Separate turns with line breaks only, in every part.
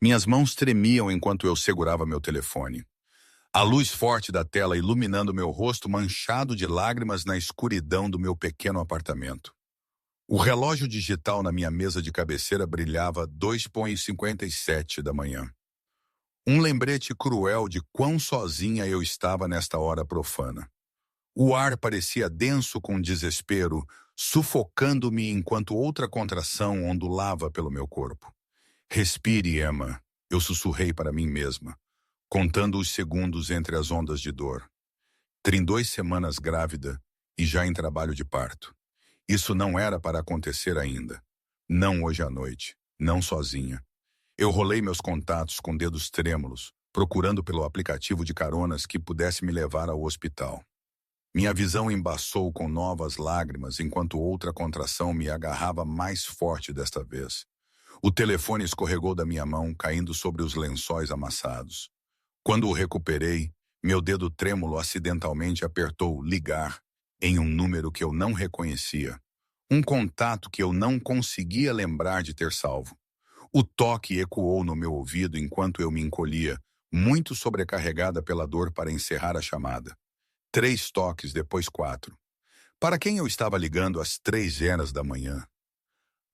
Minhas mãos tremiam enquanto eu segurava meu telefone. A luz forte da tela iluminando meu rosto manchado de lágrimas na escuridão do meu pequeno apartamento. O relógio digital na minha mesa de cabeceira brilhava 2h57 da manhã. Um lembrete cruel de quão sozinha eu estava nesta hora profana. O ar parecia denso com desespero, sufocando-me enquanto outra contração ondulava pelo meu corpo. Respire, Emma, eu sussurrei para mim mesma, contando os segundos entre as ondas de dor. 32 semanas grávida e já em trabalho de parto. Isso não era para acontecer ainda. Não hoje à noite, não sozinha. Eu rolei meus contatos com dedos trêmulos, procurando pelo aplicativo de caronas que pudesse me levar ao hospital. Minha visão embaçou com novas lágrimas enquanto outra contração me agarrava mais forte desta vez. O telefone escorregou da minha mão, caindo sobre os lençóis amassados. Quando o recuperei, meu dedo trêmulo acidentalmente apertou ligar em um número que eu não reconhecia. Um contato que eu não conseguia lembrar de ter salvo. O toque ecoou no meu ouvido enquanto eu me encolhia, muito sobrecarregada pela dor para encerrar a chamada. 3 toques, depois 4. Para quem eu estava ligando às 3h da manhã?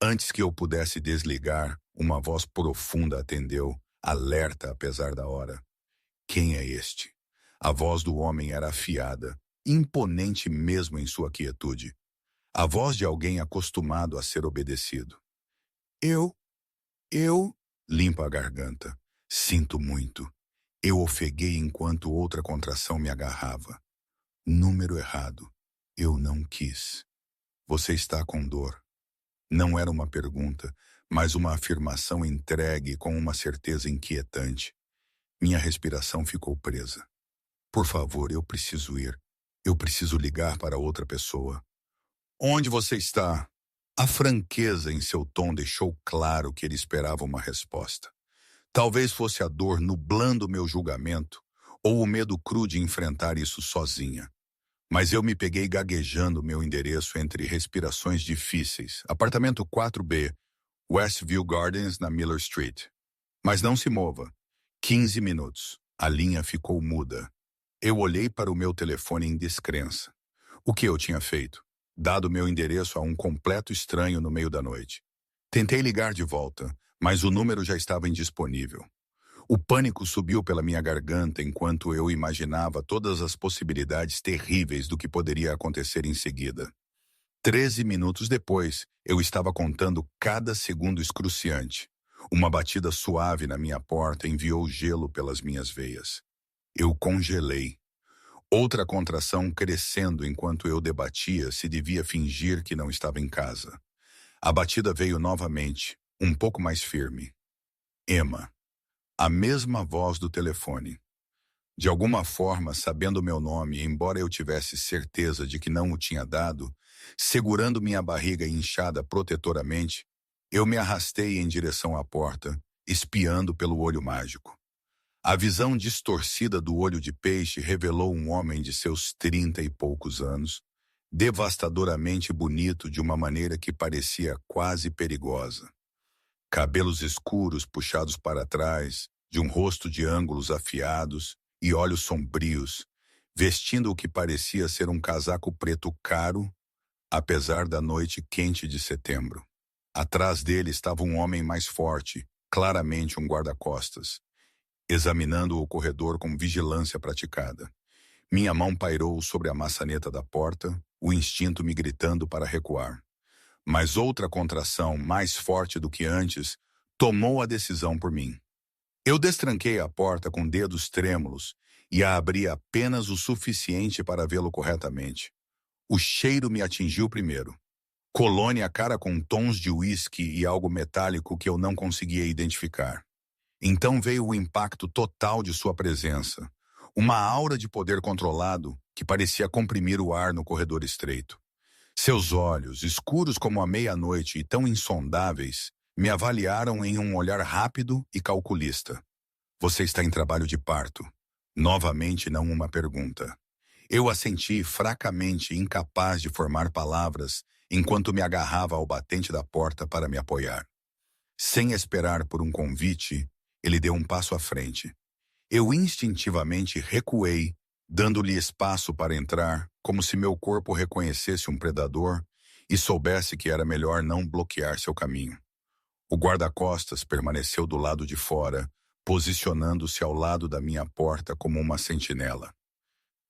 Antes que eu pudesse desligar, uma voz profunda atendeu, alerta apesar da hora. Quem é este? A voz do homem era afiada, imponente mesmo em sua quietude. A voz de alguém acostumado a ser obedecido. Eu... Limpa a garganta. Sinto muito. Eu ofeguei enquanto outra contração me agarrava. Número errado. Eu não quis. Você está com dor. Não era uma pergunta, mas uma afirmação entregue com uma certeza inquietante. Minha respiração ficou presa. Por favor, eu preciso ir. Eu preciso ligar para outra pessoa. Onde você está? A franqueza em seu tom deixou claro que ele esperava uma resposta. Talvez fosse a dor nublando meu julgamento, ou o medo cru de enfrentar isso sozinha. Mas eu me peguei gaguejando meu endereço entre respirações difíceis. Apartamento 4B, Westview Gardens, na Miller Street. Mas não se mova. 15 minutos. A linha ficou muda. Eu olhei para o meu telefone em descrença. O que eu tinha feito? Dado meu endereço a um completo estranho no meio da noite. Tentei ligar de volta, mas o número já estava indisponível. O pânico subiu pela minha garganta enquanto eu imaginava todas as possibilidades terríveis do que poderia acontecer em seguida. 13 minutos depois, eu estava contando cada segundo excruciante. Uma batida suave na minha porta enviou gelo pelas minhas veias. Eu congelei. Outra contração crescendo enquanto eu debatia se devia fingir que não estava em casa. A batida veio novamente, um pouco mais firme. Emma. A mesma voz do telefone. De alguma forma, sabendo meu nome, embora eu tivesse certeza de que não o tinha dado, segurando minha barriga inchada protetoramente, eu me arrastei em direção à porta, espiando pelo olho mágico. A visão distorcida do olho de peixe revelou um homem de seus 30 e poucos anos, devastadoramente bonito de uma maneira que parecia quase perigosa. Cabelos escuros puxados para trás, de um rosto de ângulos afiados e olhos sombrios, vestindo o que parecia ser um casaco preto caro, apesar da noite quente de setembro. Atrás dele estava um homem mais forte, claramente um guarda-costas, examinando o corredor com vigilância praticada. Minha mão pairou sobre a maçaneta da porta, o instinto me gritando para recuar. Mas outra contração, mais forte do que antes, tomou a decisão por mim. Eu destranquei a porta com dedos trêmulos e a abri apenas o suficiente para vê-lo corretamente. O cheiro me atingiu primeiro. Colônia cara com tons de uísque e algo metálico que eu não conseguia identificar. Então veio o impacto total de sua presença. Uma aura de poder controlado que parecia comprimir o ar no corredor estreito. Seus olhos, escuros como a meia-noite e tão insondáveis, me avaliaram em um olhar rápido e calculista. Você está em trabalho de parto. Novamente não uma pergunta. Eu assenti fracamente, incapaz de formar palavras, enquanto me agarrava ao batente da porta para me apoiar. Sem esperar por um convite, Ele deu um passo à frente. Eu instintivamente recuei, dando-lhe espaço para entrar, como se meu corpo reconhecesse um predador e soubesse que era melhor não bloquear seu caminho. O guarda-costas permaneceu do lado de fora, posicionando-se ao lado da minha porta como uma sentinela.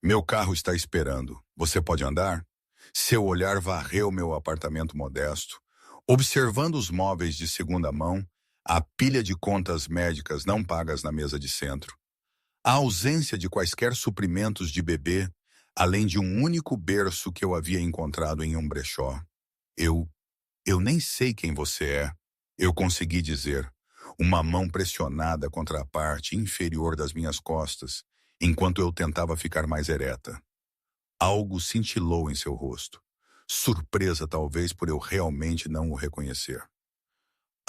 Meu carro está esperando. Você pode andar? Seu olhar varreu meu apartamento modesto, observando os móveis de segunda mão, a pilha de contas médicas não pagas na mesa de centro, a ausência de quaisquer suprimentos de bebê, além de um único berço que eu havia encontrado em um brechó. Eu nem sei quem você é, eu consegui dizer, uma mão pressionada contra a parte inferior das minhas costas, enquanto eu tentava ficar mais ereta. Algo cintilou em seu rosto. Surpresa, talvez, por eu realmente não o reconhecer.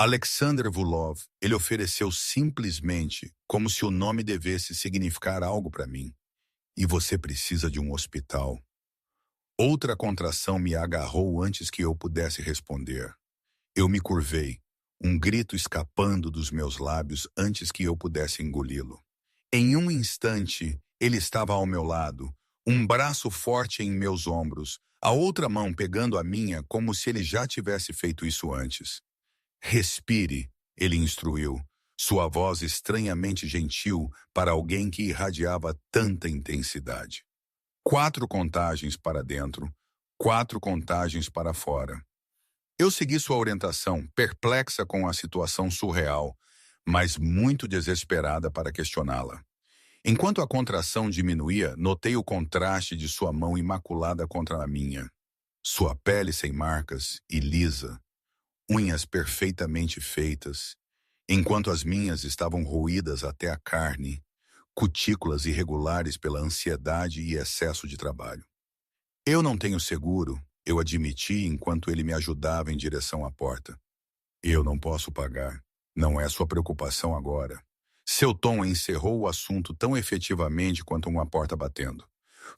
Alexander Vulov, ele ofereceu simplesmente, como se o nome devesse significar algo para mim. E você precisa de um hospital. Outra contração me agarrou antes que eu pudesse responder. Eu me curvei, um grito escapando dos meus lábios antes que eu pudesse engoli-lo. Em um instante, ele estava ao meu lado, um braço forte em meus ombros, a outra mão pegando a minha como se ele já tivesse feito isso antes. Respire, ele instruiu, sua voz estranhamente gentil para alguém que irradiava tanta intensidade. 4 contagens para dentro, 4 contagens para fora. Eu segui sua orientação, perplexa com a situação surreal, mas muito desesperada para questioná-la. Enquanto a contração diminuía, notei o contraste de sua mão imaculada contra a minha. Sua pele sem marcas e lisa, unhas perfeitamente feitas, enquanto as minhas estavam roídas até a carne, cutículas irregulares pela ansiedade e excesso de trabalho. Eu não tenho seguro, eu admiti enquanto ele me ajudava em direção à porta. Eu não posso pagar. Não é sua preocupação agora. Seu tom encerrou o assunto tão efetivamente quanto uma porta batendo.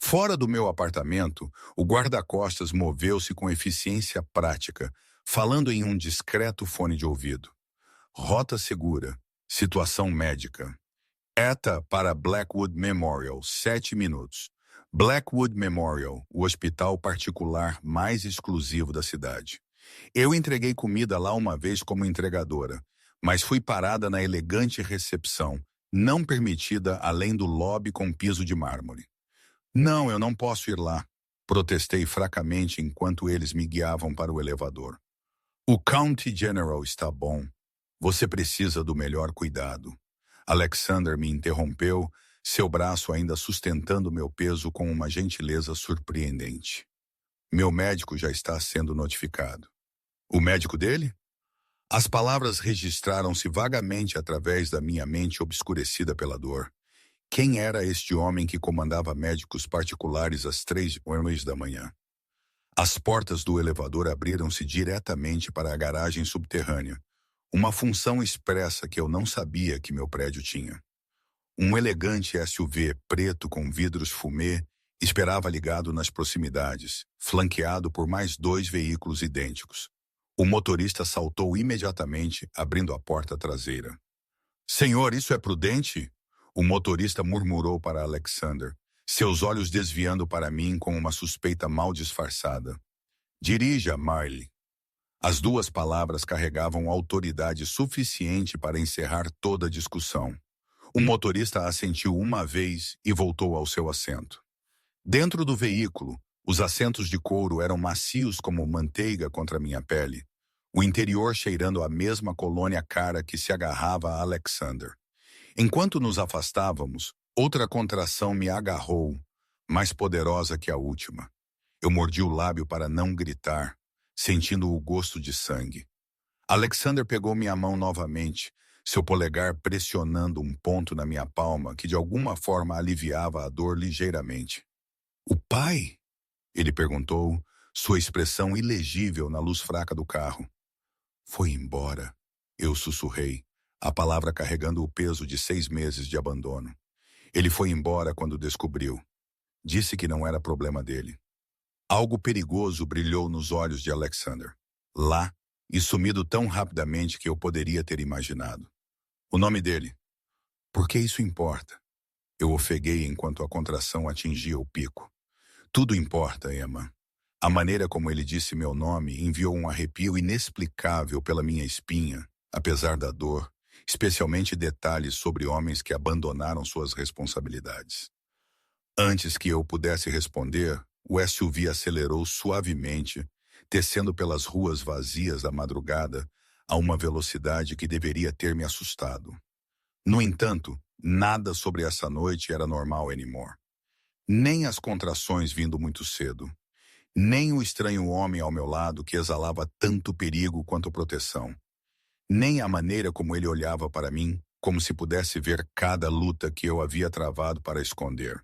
Fora do meu apartamento, o guarda-costas moveu-se com eficiência prática, falando em um discreto fone de ouvido. Rota segura. Situação médica. ETA para Blackwood Memorial, 7 minutos. Blackwood Memorial, o hospital particular mais exclusivo da cidade. Eu entreguei comida lá uma vez como entregadora, mas fui parada na elegante recepção, não permitida além do lobby com piso de mármore. Não, eu não posso ir lá, protestei fracamente enquanto eles me guiavam para o elevador. O County General está bom. Você precisa do melhor cuidado. Alexander me interrompeu, seu braço ainda sustentando meu peso com uma gentileza surpreendente. Meu médico já está sendo notificado. O médico dele? As palavras registraram-se vagamente através da minha mente obscurecida pela dor. Quem era este homem que comandava médicos particulares às 3h da manhã? As portas do elevador abriram-se diretamente para a garagem subterrânea, uma função expressa que eu não sabia que meu prédio tinha. Um elegante SUV preto com vidros fumê esperava ligado nas proximidades, flanqueado por mais 2 veículos idênticos. O motorista saltou imediatamente, abrindo a porta traseira. Senhor, isso é prudente? O motorista murmurou para Alexander, seus olhos desviando para mim com uma suspeita mal disfarçada. Dirija, Marley. As 2 palavras carregavam autoridade suficiente para encerrar toda a discussão. O motorista assentiu uma vez e voltou ao seu assento. Dentro do veículo, os assentos de couro eram macios como manteiga contra minha pele, o interior cheirando a mesma colônia cara que se agarrava a Alexander. Enquanto nos afastávamos, outra contração me agarrou, mais poderosa que a última. Eu mordi o lábio para não gritar, sentindo o gosto de sangue. Alexander pegou minha mão novamente, seu polegar pressionando um ponto na minha palma que de alguma forma aliviava a dor ligeiramente. O pai? Ele perguntou, sua expressão ilegível na luz fraca do carro. Foi embora, eu sussurrei, a palavra carregando o peso de 6 meses de abandono. Ele foi embora quando descobriu. Disse que não era problema dele. Algo perigoso brilhou nos olhos de Alexander. Lá, e sumido tão rapidamente que eu poderia ter imaginado. O nome dele, Por que isso importa? Eu ofeguei enquanto a contração atingia o pico. Tudo importa, Emma. A maneira como ele disse meu nome enviou um arrepio inexplicável pela minha espinha, apesar da dor, especialmente detalhes sobre homens que abandonaram suas responsabilidades. Antes que eu pudesse responder, o SUV acelerou suavemente, descendo pelas ruas vazias da madrugada a uma velocidade que deveria ter me assustado. No entanto, nada sobre essa noite era normal anymore. Nem as contrações vindo muito cedo, nem o estranho homem ao meu lado que exalava tanto perigo quanto proteção, nem a maneira como ele olhava para mim, como se pudesse ver cada luta que eu havia travado para esconder.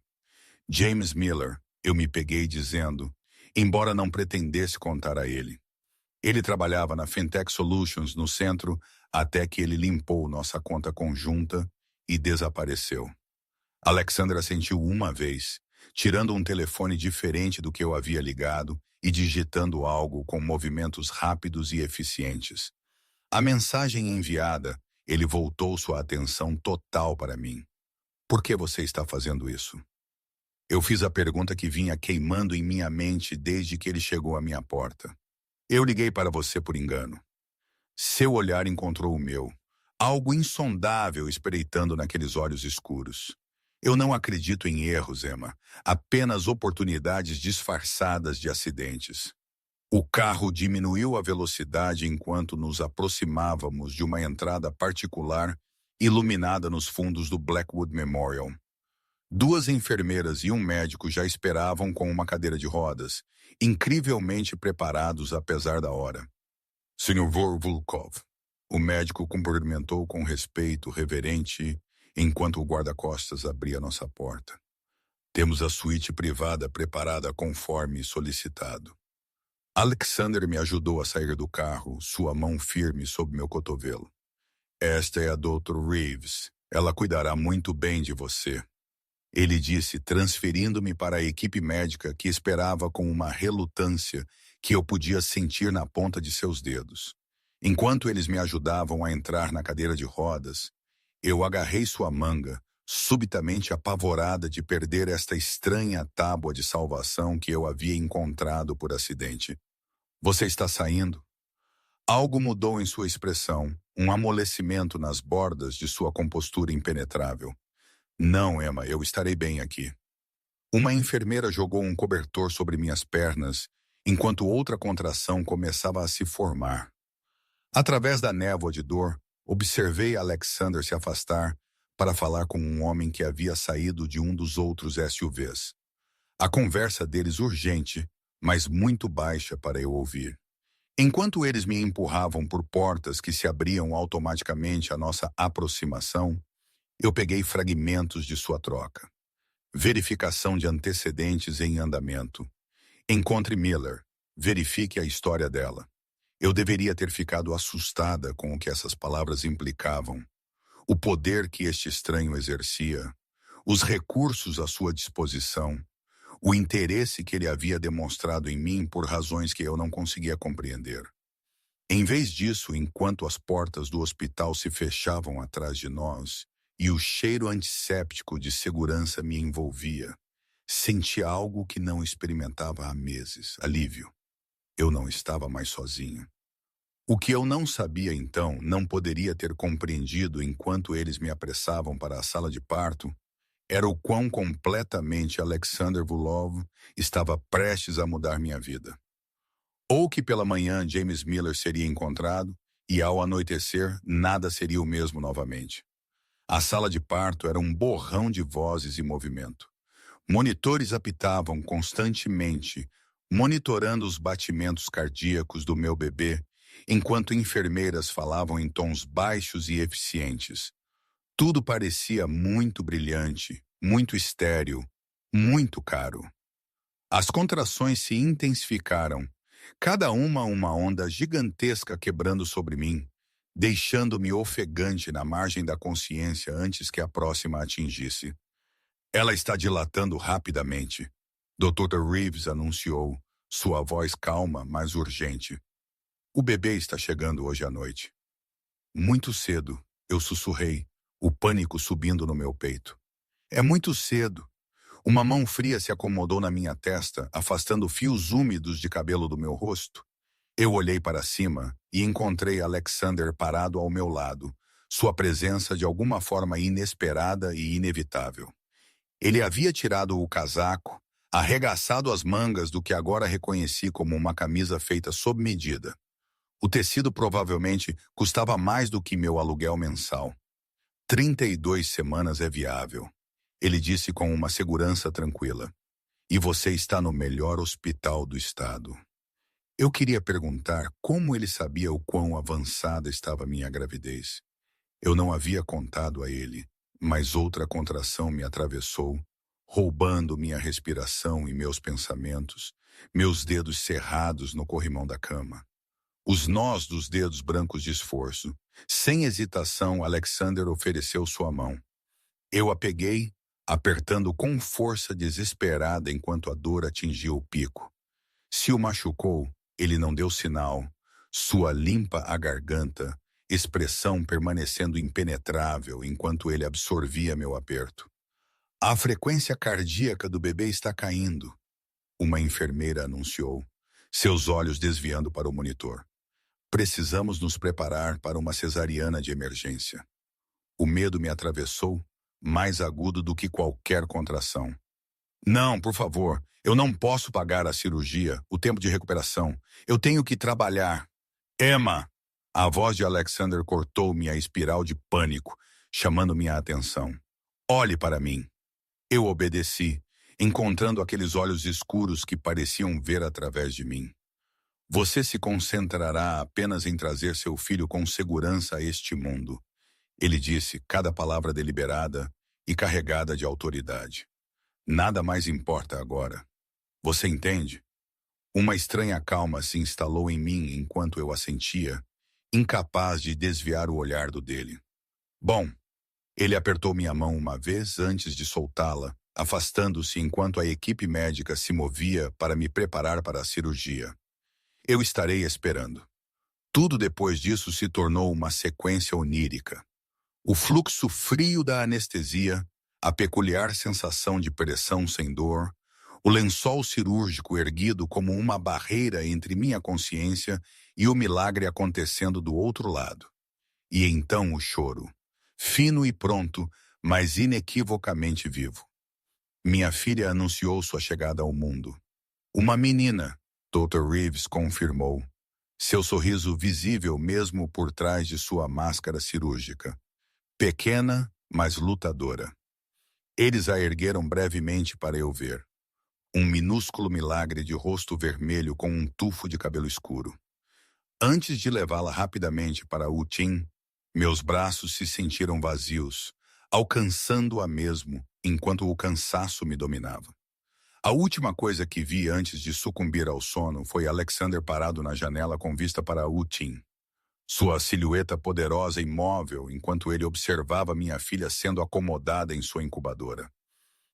James Miller, eu me peguei dizendo, embora não pretendesse contar a ele. Ele trabalhava na Fintech Solutions no centro até que ele limpou nossa conta conjunta e desapareceu. Alexandra sentiu uma vez, tirando um telefone diferente do que eu havia ligado e digitando algo com movimentos rápidos e eficientes. A mensagem enviada, ele voltou sua atenção total para mim. Por que você está fazendo isso? Eu fiz a pergunta que vinha queimando em minha mente desde que ele chegou à minha porta. Eu liguei para você por engano. Seu olhar encontrou o meu. Algo insondável espreitando naqueles olhos escuros. Eu não acredito em erros, Emma. Apenas oportunidades disfarçadas de acidentes. O carro diminuiu a velocidade enquanto nos aproximávamos de uma entrada particular iluminada nos fundos do Blackwood Memorial. Duas enfermeiras e um médico já esperavam com uma cadeira de rodas, incrivelmente preparados apesar da hora. Sr. Volkov, o médico cumprimentou com respeito reverente enquanto o guarda-costas abria nossa porta. Temos a suíte privada preparada conforme solicitado. Alexander me ajudou a sair do carro, sua mão firme sob meu cotovelo. Esta é a Dr. Reeves. Ela cuidará muito bem de você. Ele disse, transferindo-me para a equipe médica que esperava com uma relutância que eu podia sentir na ponta de seus dedos. Enquanto eles me ajudavam a entrar na cadeira de rodas, eu agarrei sua manga, subitamente apavorada de perder esta estranha tábua de salvação que eu havia encontrado por acidente. Você está saindo? Algo mudou em sua expressão, um amolecimento nas bordas de sua compostura impenetrável. Não, Emma, eu estarei bem aqui. Uma enfermeira jogou um cobertor sobre minhas pernas, enquanto outra contração começava a se formar. Através da névoa de dor, observei Alexander se afastar para falar com um homem que havia saído de um dos outros SUVs. A conversa deles urgente, mas muito baixa para eu ouvir. Enquanto eles me empurravam por portas que se abriam automaticamente à nossa aproximação, eu peguei fragmentos de sua troca. Verificação de antecedentes em andamento. Encontre Miller. Verifique a história dela. Eu deveria ter ficado assustada com o que essas palavras implicavam. O poder que este estranho exercia. Os recursos à sua disposição. O interesse que ele havia demonstrado em mim por razões que eu não conseguia compreender. Em vez disso, enquanto as portas do hospital se fechavam atrás de nós, e o cheiro antisséptico de segurança me envolvia, senti algo que não experimentava há meses, alívio. Eu não estava mais sozinho. O que eu não sabia então, não poderia ter compreendido enquanto eles me apressavam para a sala de parto, era o quão completamente Alexander Volkov estava prestes a mudar minha vida. Ou que pela manhã James Miller seria encontrado, e ao anoitecer nada seria o mesmo novamente. A sala de parto era um borrão de vozes e movimento. Monitores apitavam constantemente, monitorando os batimentos cardíacos do meu bebê, enquanto enfermeiras falavam em tons baixos e eficientes. Tudo parecia muito brilhante, muito estéril, muito caro. As contrações se intensificaram, cada uma onda gigantesca quebrando sobre mim, deixando-me ofegante na margem da consciência antes que a próxima atingisse. Ela está dilatando rapidamente, Dr. Reeves anunciou, sua voz calma, mas urgente. O bebê está chegando hoje à noite. Muito cedo, eu sussurrei, o pânico subindo no meu peito. É muito cedo. Uma mão fria se acomodou na minha testa, afastando fios úmidos de cabelo do meu rosto. Eu olhei para cima e encontrei Alexander parado ao meu lado, sua presença de alguma forma inesperada e inevitável. Ele havia tirado o casaco, arregaçado as mangas do que agora reconheci como uma camisa feita sob medida. O tecido provavelmente custava mais do que meu aluguel mensal. 32 semanas é viável, ele disse com uma segurança tranquila. E você está no melhor hospital do estado. Eu queria perguntar como ele sabia o quão avançada estava minha gravidez. Eu não havia contado a ele, mas outra contração me atravessou, roubando minha respiração e meus pensamentos, meus dedos cerrados no corrimão da cama. Os nós dos dedos brancos de esforço. Sem hesitação, Alexander ofereceu sua mão. Eu a peguei, apertando com força desesperada enquanto a dor atingia o pico. Se o machucou, ele não deu sinal. Sua limpa a garganta, expressão permanecendo impenetrável enquanto ele absorvia meu aperto. A frequência cardíaca do bebê está caindo, uma enfermeira anunciou, seus olhos desviando para o monitor. Precisamos nos preparar para uma cesariana de emergência. O medo me atravessou, mais agudo do que qualquer contração. Não, por favor, eu não posso pagar a cirurgia, o tempo de recuperação. Eu tenho que trabalhar. Emma! A voz de Alexander cortou minha espiral de pânico, chamando minha atenção. Olhe para mim. Eu obedeci, encontrando aqueles olhos escuros que pareciam ver através de mim. Você se concentrará apenas em trazer seu filho com segurança a este mundo. Ele disse, cada palavra deliberada e carregada de autoridade. Nada mais importa agora. Você entende? Uma estranha calma se instalou em mim enquanto eu assentia, incapaz de desviar o olhar do dele. Bom, ele apertou minha mão uma vez antes de soltá-la, afastando-se enquanto a equipe médica se movia para me preparar para a cirurgia. Eu estarei esperando. Tudo depois disso se tornou uma sequência onírica. O fluxo frio da anestesia, a peculiar sensação de pressão sem dor, o lençol cirúrgico erguido como uma barreira entre minha consciência e o milagre acontecendo do outro lado. E então o choro, fino e pronto, mas inequivocamente vivo. Minha filha anunciou sua chegada ao mundo. Uma menina, Dr. Reeves confirmou, seu sorriso visível mesmo por trás de sua máscara cirúrgica. Pequena, mas lutadora. Eles a ergueram brevemente para eu ver. Um minúsculo milagre de rosto vermelho com um tufo de cabelo escuro. Antes de levá-la rapidamente para o UTIM, meus braços se sentiram vazios, alcançando-a mesmo, enquanto o cansaço me dominava. A última coisa que vi antes de sucumbir ao sono foi Alexander parado na janela com vista para o UTIM. Sua silhueta poderosa e imóvel enquanto ele observava minha filha sendo acomodada em sua incubadora.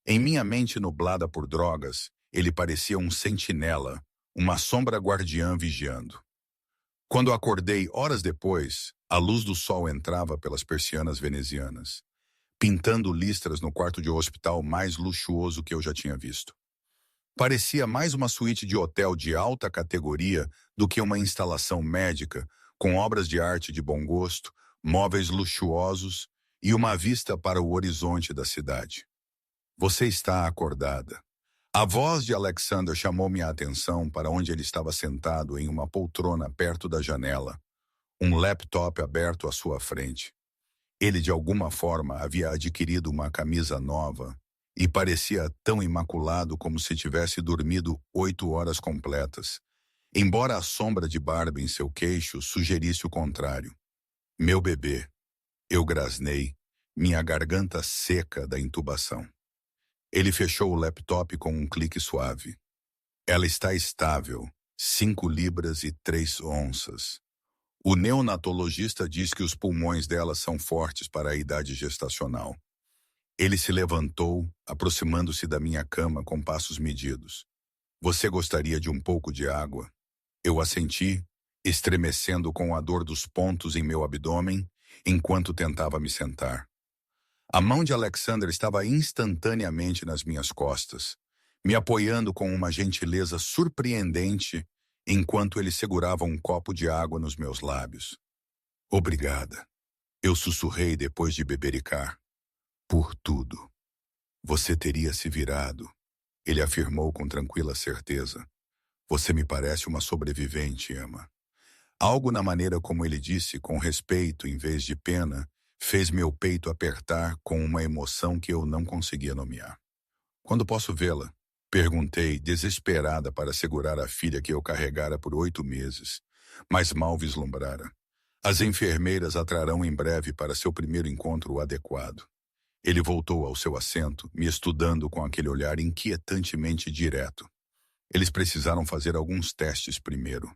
Em minha mente nublada por drogas, ele parecia um sentinela, uma sombra guardiã vigiando. Quando acordei horas depois, a luz do sol entrava pelas persianas venezianas, pintando listras no quarto de hospital mais luxuoso que eu já tinha visto. Parecia mais uma suíte de hotel de alta categoria do que uma instalação médica, com obras de arte de bom gosto, móveis luxuosos e uma vista para o horizonte da cidade. Você está acordada. A voz de Alexander chamou minha atenção para onde ele estava sentado em uma poltrona perto da janela, um laptop aberto à sua frente. Ele de alguma forma havia adquirido uma camisa nova e parecia tão imaculado como se tivesse dormido 8 horas completas, embora a sombra de barba em seu queixo sugerisse o contrário. Meu bebê, eu grasnei, minha garganta seca da intubação. Ele fechou o laptop com um clique suave. Ela está estável, 5 libras e 3 onças. O neonatologista diz que os pulmões dela são fortes para a idade gestacional. Ele se levantou, aproximando-se da minha cama com passos medidos. Você gostaria de um pouco de água? Eu assenti, estremecendo com a dor dos pontos em meu abdômen, enquanto tentava me sentar. A mão de Alexander estava instantaneamente nas minhas costas, me apoiando com uma gentileza surpreendente enquanto ele segurava um copo de água nos meus lábios. Obrigada, eu sussurrei depois de bebericar. Por tudo. Você teria se virado, ele afirmou com tranquila certeza. Você me parece uma sobrevivente, Emma. Algo na maneira como ele disse, com respeito em vez de pena, fez meu peito apertar com uma emoção que eu não conseguia nomear. Quando posso vê-la? Perguntei, desesperada para segurar a filha que eu carregara por 8 meses, mas mal vislumbrara. As enfermeiras a trarão em breve para seu primeiro encontro adequado. Ele voltou ao seu assento, me estudando com aquele olhar inquietantemente direto. Eles precisaram fazer alguns testes primeiro.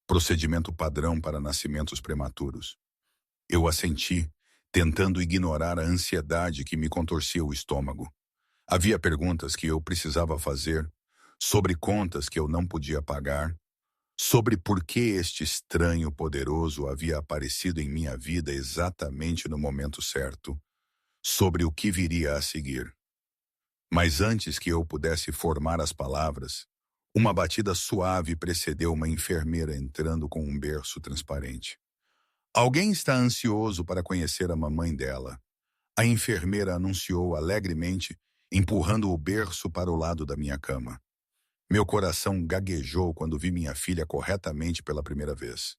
Procedimento padrão para nascimentos prematuros. Eu assenti, tentando ignorar a ansiedade que me contorcia o estômago. Havia perguntas que eu precisava fazer, sobre contas que eu não podia pagar, sobre por que este estranho poderoso havia aparecido em minha vida exatamente no momento certo, sobre o que viria a seguir. Mas antes que eu pudesse formar as palavras, uma batida suave precedeu uma enfermeira entrando com um berço transparente. Alguém está ansioso para conhecer a mamãe dela. A enfermeira anunciou alegremente, empurrando o berço para o lado da minha cama. Meu coração gaguejou quando vi minha filha corretamente pela primeira vez.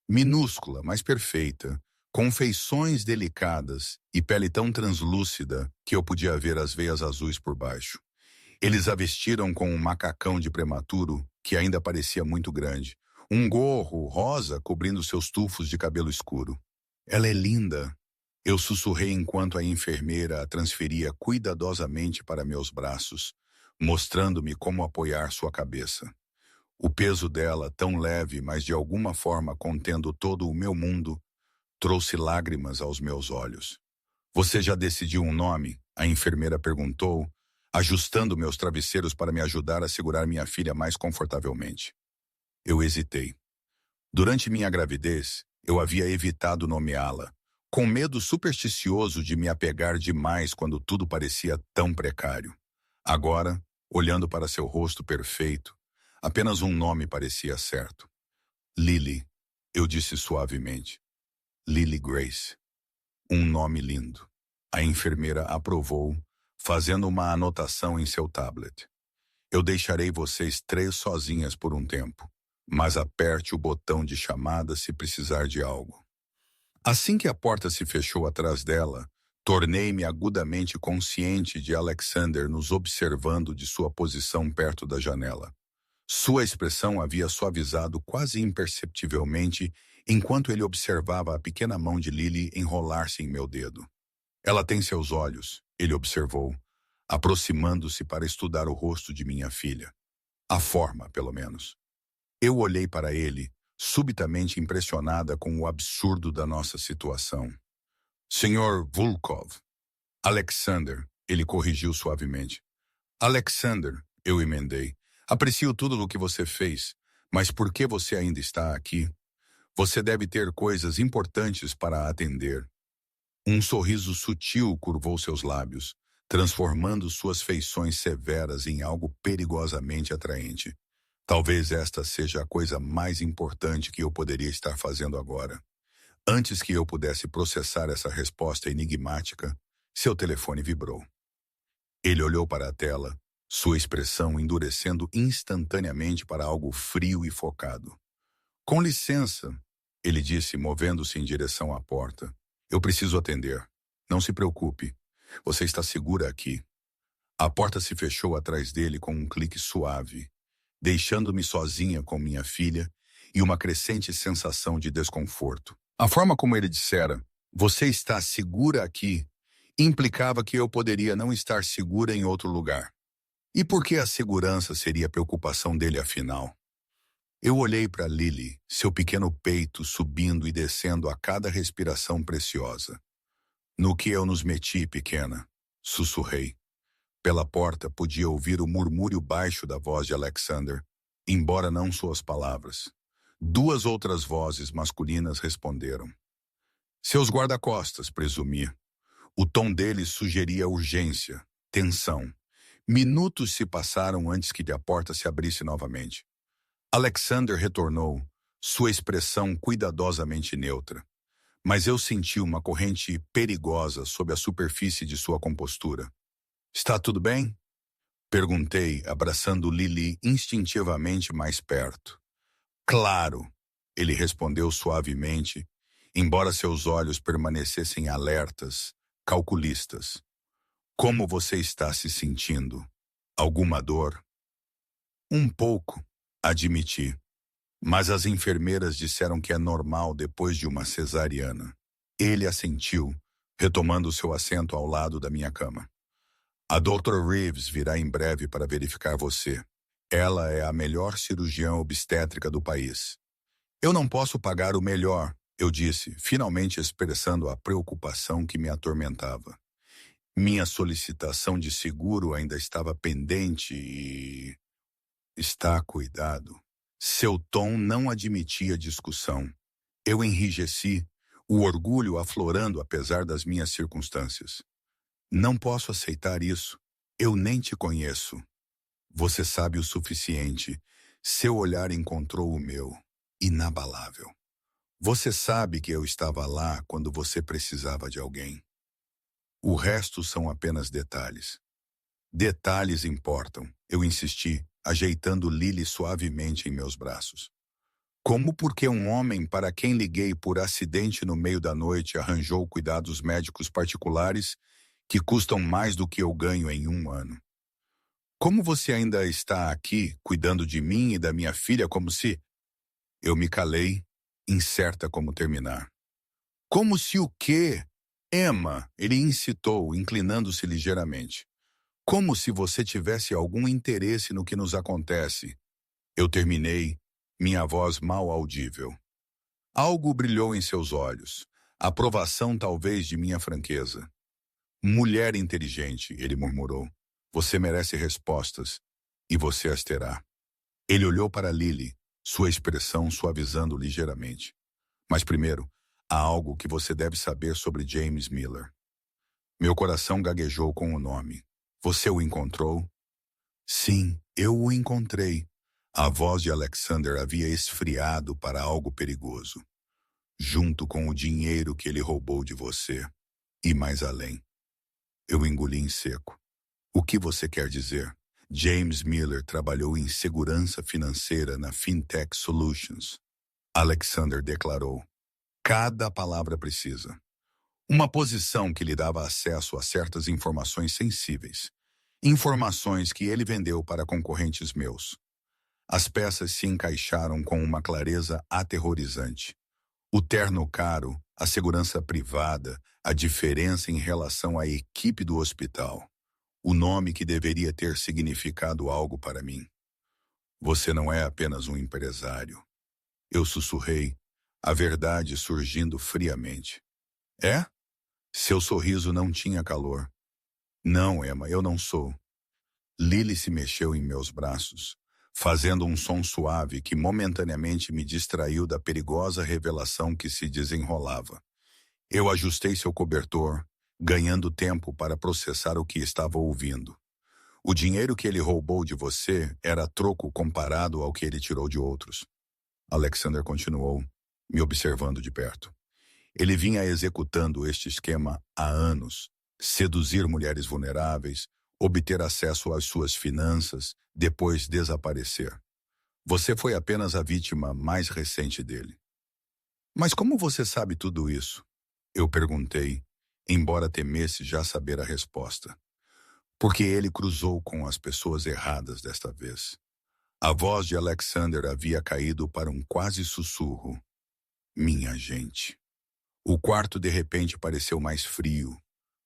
Minúscula, mas perfeita, com feições delicadas e pele tão translúcida que eu podia ver as veias azuis por baixo. Eles a vestiram com um macacão de prematuro que ainda parecia muito grande, um gorro rosa cobrindo seus tufos de cabelo escuro. Ela é linda, eu sussurrei enquanto a enfermeira a transferia cuidadosamente para meus braços, mostrando-me como apoiar sua cabeça. O peso dela, tão leve, mas de alguma forma contendo todo o meu mundo, trouxe lágrimas aos meus olhos. Você já decidiu um nome? A enfermeira perguntou, ajustando meus travesseiros para me ajudar a segurar minha filha mais confortavelmente. Eu hesitei. Durante minha gravidez, eu havia evitado nomeá-la, com medo supersticioso de me apegar demais quando tudo parecia tão precário. Agora, olhando para seu rosto perfeito, apenas um nome parecia certo. Lily, eu disse suavemente. Lily Grace. Um nome lindo. A enfermeira aprovou, fazendo uma anotação em seu tablet. Eu deixarei vocês 3 sozinhas por um tempo, mas aperte o botão de chamada se precisar de algo. Assim que a porta se fechou atrás dela, tornei-me agudamente consciente de Alexander nos observando de sua posição perto da janela. Sua expressão havia suavizado quase imperceptivelmente enquanto ele observava a pequena mão de Lily enrolar-se em meu dedo. Ela tem seus olhos, ele observou, aproximando-se para estudar o rosto de minha filha. A forma, pelo menos. Eu olhei para ele, subitamente impressionada com o absurdo da nossa situação. Senhor Volkov. Alexander, ele corrigiu suavemente. Alexander, eu emendei. Aprecio tudo o que você fez, mas por que você ainda está aqui? Você deve ter coisas importantes para atender. Um sorriso sutil curvou seus lábios, transformando suas feições severas em algo perigosamente atraente. Talvez esta seja a coisa mais importante que eu poderia estar fazendo agora. Antes que eu pudesse processar essa resposta enigmática, seu telefone vibrou. Ele olhou para a tela, sua expressão endurecendo instantaneamente para algo frio e focado. Com licença, ele disse, movendo-se em direção à porta. Eu preciso atender. Não se preocupe. Você está segura aqui. A porta se fechou atrás dele com um clique suave, deixando-me sozinha com minha filha e uma crescente sensação de desconforto. A forma como ele dissera, você está segura aqui, implicava que eu poderia não estar segura em outro lugar. E por que a segurança seria preocupação dele afinal? Eu olhei para Lily, seu pequeno peito subindo e descendo a cada respiração preciosa. No que eu nos meti, pequena? Sussurrei. Pela porta podia ouvir o murmúrio baixo da voz de Alexander, embora não suas palavras. 2 outras vozes masculinas responderam. Seus guarda-costas, presumi. O tom dele sugeria urgência, tensão. Minutos se passaram antes que a porta se abrisse novamente. Alexander retornou, sua expressão cuidadosamente neutra. Mas eu senti uma corrente perigosa sob a superfície de sua compostura. Está tudo bem? Perguntei, abraçando Lily instintivamente mais perto. Claro, ele respondeu suavemente, embora seus olhos permanecessem alertas, calculistas. Como você está se sentindo? Alguma dor? Um pouco, admiti. Mas as enfermeiras disseram que é normal depois de uma cesariana. Ele assentiu, retomando seu assento ao lado da minha cama. A Dr. Reeves virá em breve para verificar você. Ela é a melhor cirurgiã obstétrica do país. Eu não posso pagar o melhor, eu disse, finalmente expressando a preocupação que me atormentava. Minha solicitação de seguro ainda estava pendente e... Está cuidado. Seu tom não admitia discussão. Eu enrijeci, o orgulho aflorando apesar das minhas circunstâncias. Não posso aceitar isso. Eu nem te conheço. Você sabe o suficiente. Seu olhar encontrou o meu, inabalável. Você sabe que eu estava lá quando você precisava de alguém. O resto são apenas detalhes. Detalhes importam, eu insisti, ajeitando Lily suavemente em meus braços. Como porque um homem para quem liguei por acidente no meio da noite arranjou cuidados médicos particulares que custam mais do que eu ganho em um ano? Como você ainda está aqui, cuidando de mim e da minha filha como se... Eu me calei, incerta como terminar. Como se o quê? Emma, ele incitou, inclinando-se ligeiramente. Como se você tivesse algum interesse no que nos acontece. Eu terminei, minha voz mal audível. Algo brilhou em seus olhos. Aprovação talvez de minha franqueza. Mulher inteligente, ele murmurou. Você merece respostas, e você as terá. Ele olhou para Lily, sua expressão suavizando ligeiramente. Mas primeiro, há algo que você deve saber sobre James Miller. Meu coração gaguejou com o nome. Você o encontrou? Sim, eu o encontrei. A voz de Alexander havia esfriado para algo perigoso. Junto com o dinheiro que ele roubou de você. E mais além. Eu engoli em seco. O que você quer dizer? James Miller trabalhou em segurança financeira na Fintech Solutions. Alexander declarou. Cada palavra precisa. Uma posição que lhe dava acesso a certas informações sensíveis. Informações que ele vendeu para concorrentes meus. As peças se encaixaram com uma clareza aterrorizante. O terno caro, a segurança privada, a diferença em relação à equipe do hospital. O nome que deveria ter significado algo para mim. Você não é apenas um empresário. Eu sussurrei, a verdade surgindo friamente. É? Seu sorriso não tinha calor. Não, Emma, eu não sou. Lily se mexeu em meus braços, fazendo um som suave que momentaneamente me distraiu da perigosa revelação que se desenrolava. Eu ajustei seu cobertor, ganhando tempo para processar o que estava ouvindo. O dinheiro que ele roubou de você era troco comparado ao que ele tirou de outros. Alexander continuou, me observando de perto. Ele vinha executando este esquema há anos. Seduzir mulheres vulneráveis, obter acesso às suas finanças, depois desaparecer. Você foi apenas a vítima mais recente dele. Mas como você sabe tudo isso? Eu perguntei, embora temesse já saber a resposta. Porque ele cruzou com as pessoas erradas desta vez. A voz de Alexander havia caído para um quase sussurro. Minha gente. O quarto de repente pareceu mais frio,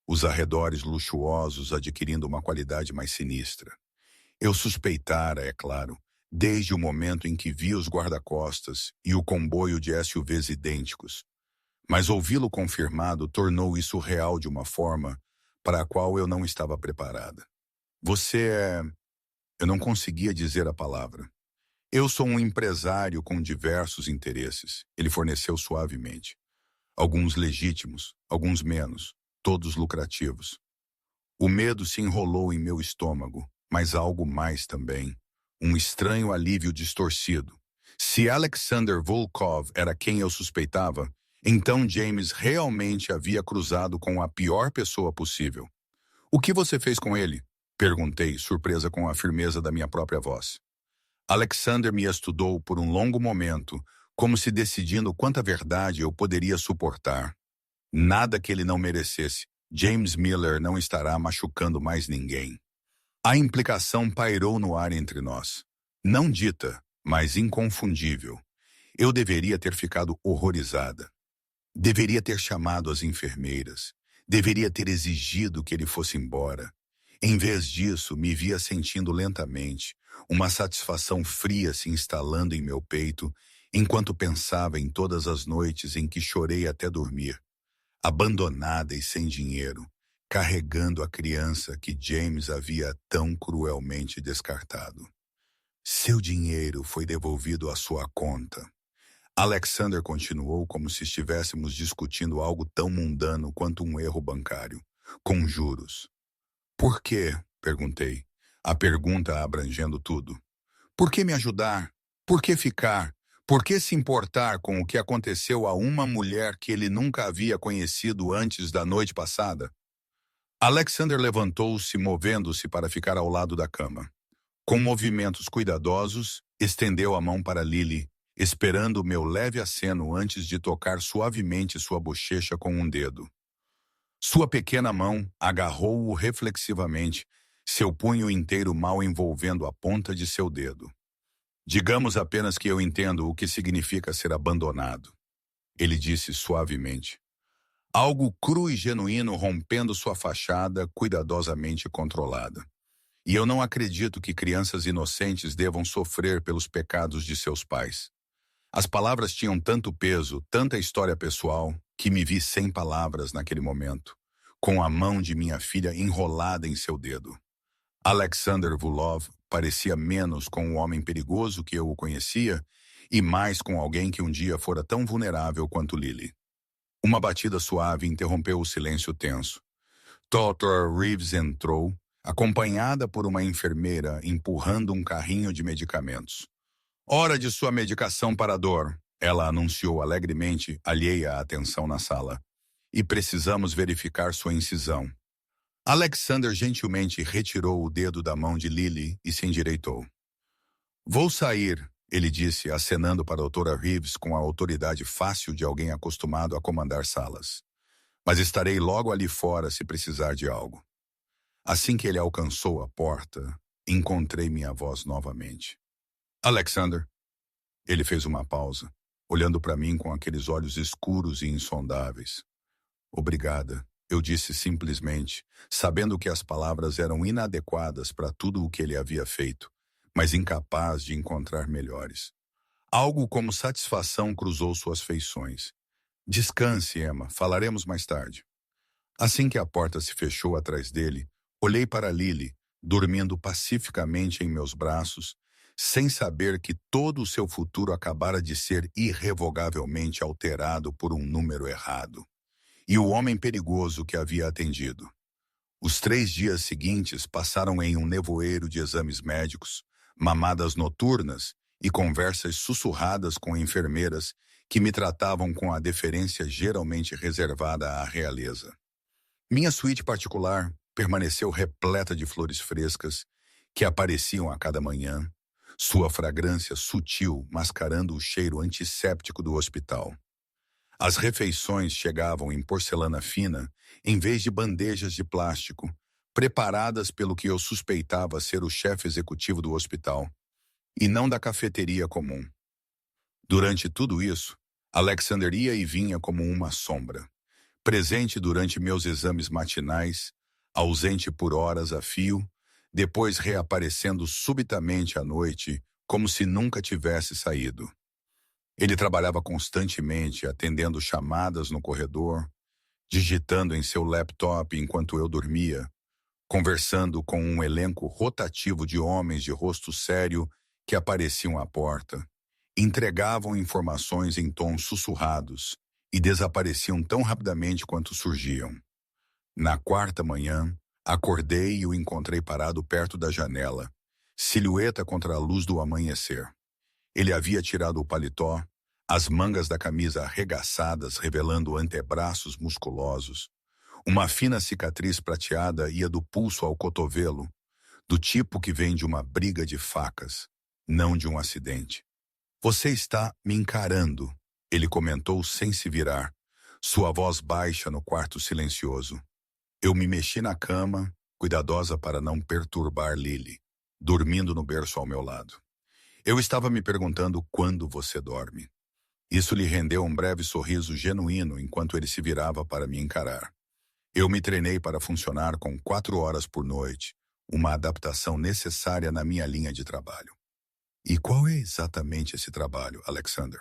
os arredores luxuosos adquirindo uma qualidade mais sinistra. Eu suspeitara, é claro, desde o momento em que vi os guarda-costas e o comboio de SUVs idênticos. Mas ouvi-lo confirmado tornou isso real de uma forma para a qual eu não estava preparada. Você é... Eu não conseguia dizer a palavra. Eu sou um empresário com diversos interesses, ele forneceu suavemente. Alguns legítimos, alguns menos. todos lucrativos. O medo se enrolou em meu estômago, mas algo mais também. Um estranho alívio distorcido. Se Alexander Volkov era quem eu suspeitava, então James realmente havia cruzado com a pior pessoa possível. O que você fez com ele? Perguntei, surpresa com a firmeza da minha própria voz. Alexander me estudou por um longo momento, como se decidindo quanta verdade eu poderia suportar. Nada que ele não merecesse. James Miller não estará machucando mais ninguém. A implicação pairou no ar entre nós. Não dita, mas inconfundível. Eu deveria ter ficado horrorizada. Deveria ter chamado as enfermeiras. Deveria ter exigido que ele fosse embora. Em vez disso, me via sentindo lentamente, uma satisfação fria se instalando em meu peito, enquanto pensava em todas as noites em que chorei até dormir, abandonada e sem dinheiro, carregando a criança que James havia tão cruelmente descartado. Seu dinheiro foi devolvido à sua conta. Alexander continuou como se estivéssemos discutindo algo tão mundano quanto um erro bancário, com juros. Por quê? Perguntei, a pergunta abrangendo tudo. Por que me ajudar? Por que ficar? Por que se importar com o que aconteceu a uma mulher que ele nunca havia conhecido antes da noite passada? Alexander levantou-se, movendo-se para ficar ao lado da cama. Com movimentos cuidadosos, estendeu a mão para Lily, esperando meu leve aceno antes de tocar suavemente sua bochecha com um dedo. Sua pequena mão agarrou-o reflexivamente, seu punho inteiro mal envolvendo a ponta de seu dedo. Digamos apenas que eu entendo o que significa ser abandonado, ele disse suavemente. Algo cru e genuíno rompendo sua fachada cuidadosamente controlada. E eu não acredito que crianças inocentes devam sofrer pelos pecados de seus pais. As palavras tinham tanto peso, tanta história pessoal, que me vi sem palavras naquele momento, com a mão de minha filha enrolada em seu dedo. Alexander Vulov parecia menos com o homem perigoso que eu o conhecia e mais com alguém que um dia fora tão vulnerável quanto Lily. Uma batida suave interrompeu o silêncio tenso. Dr. Reeves entrou, acompanhada por uma enfermeira empurrando um carrinho de medicamentos. Hora de sua medicação para a dor, ela anunciou alegremente, alheia à atenção na sala. E precisamos verificar sua incisão. Alexander gentilmente retirou o dedo da mão de Lily e se endireitou. Vou sair, ele disse, acenando para a doutora Reeves com a autoridade fácil de alguém acostumado a comandar salas. Mas estarei logo ali fora se precisar de algo. Assim que ele alcançou a porta, encontrei minha voz novamente. Alexander. Ele fez uma pausa, olhando para mim com aqueles olhos escuros e insondáveis. Obrigada, eu disse simplesmente, sabendo que as palavras eram inadequadas para tudo o que ele havia feito, mas incapaz de encontrar melhores. Algo como satisfação cruzou suas feições. Descanse, Emma, falaremos mais tarde. Assim que a porta se fechou atrás dele, olhei para Lily, dormindo pacificamente em meus braços, sem saber que todo o seu futuro acabara de ser irrevogavelmente alterado por um número errado. E o homem perigoso que havia atendido. Os 3 dias seguintes passaram em um nevoeiro de exames médicos, mamadas noturnas e conversas sussurradas com enfermeiras que me tratavam com a deferência geralmente reservada à realeza. Minha suíte particular permaneceu repleta de flores frescas que apareciam a cada manhã, sua fragrância sutil mascarando o cheiro antisséptico do hospital. As refeições chegavam em porcelana fina, em vez de bandejas de plástico, preparadas pelo que eu suspeitava ser o chefe executivo do hospital, e não da cafeteria comum. Durante tudo isso, Alexander ia e vinha como uma sombra, presente durante meus exames matinais, ausente por horas a fio, depois reaparecendo subitamente à noite, como se nunca tivesse saído. Ele trabalhava constantemente, atendendo chamadas no corredor, digitando em seu laptop enquanto eu dormia, conversando com um elenco rotativo de homens de rosto sério que apareciam à porta, entregavam informações em tons sussurrados e desapareciam tão rapidamente quanto surgiam. Na quarta manhã, acordei e o encontrei parado perto da janela, silhueta contra a luz do amanhecer. Ele havia tirado o paletó, as mangas da camisa arregaçadas revelando antebraços musculosos. Uma fina cicatriz prateada ia do pulso ao cotovelo, do tipo que vem de uma briga de facas, não de um acidente. Você está me encarando, ele comentou sem se virar, sua voz baixa no quarto silencioso. Eu me mexi na cama, cuidadosa para não perturbar Lily, dormindo no berço ao meu lado. Eu estava me perguntando quando você dorme. Isso lhe rendeu um breve sorriso genuíno enquanto ele se virava para me encarar. Eu me treinei para funcionar com 4 horas por noite, uma adaptação necessária na minha linha de trabalho. E qual é exatamente esse trabalho, Alexander?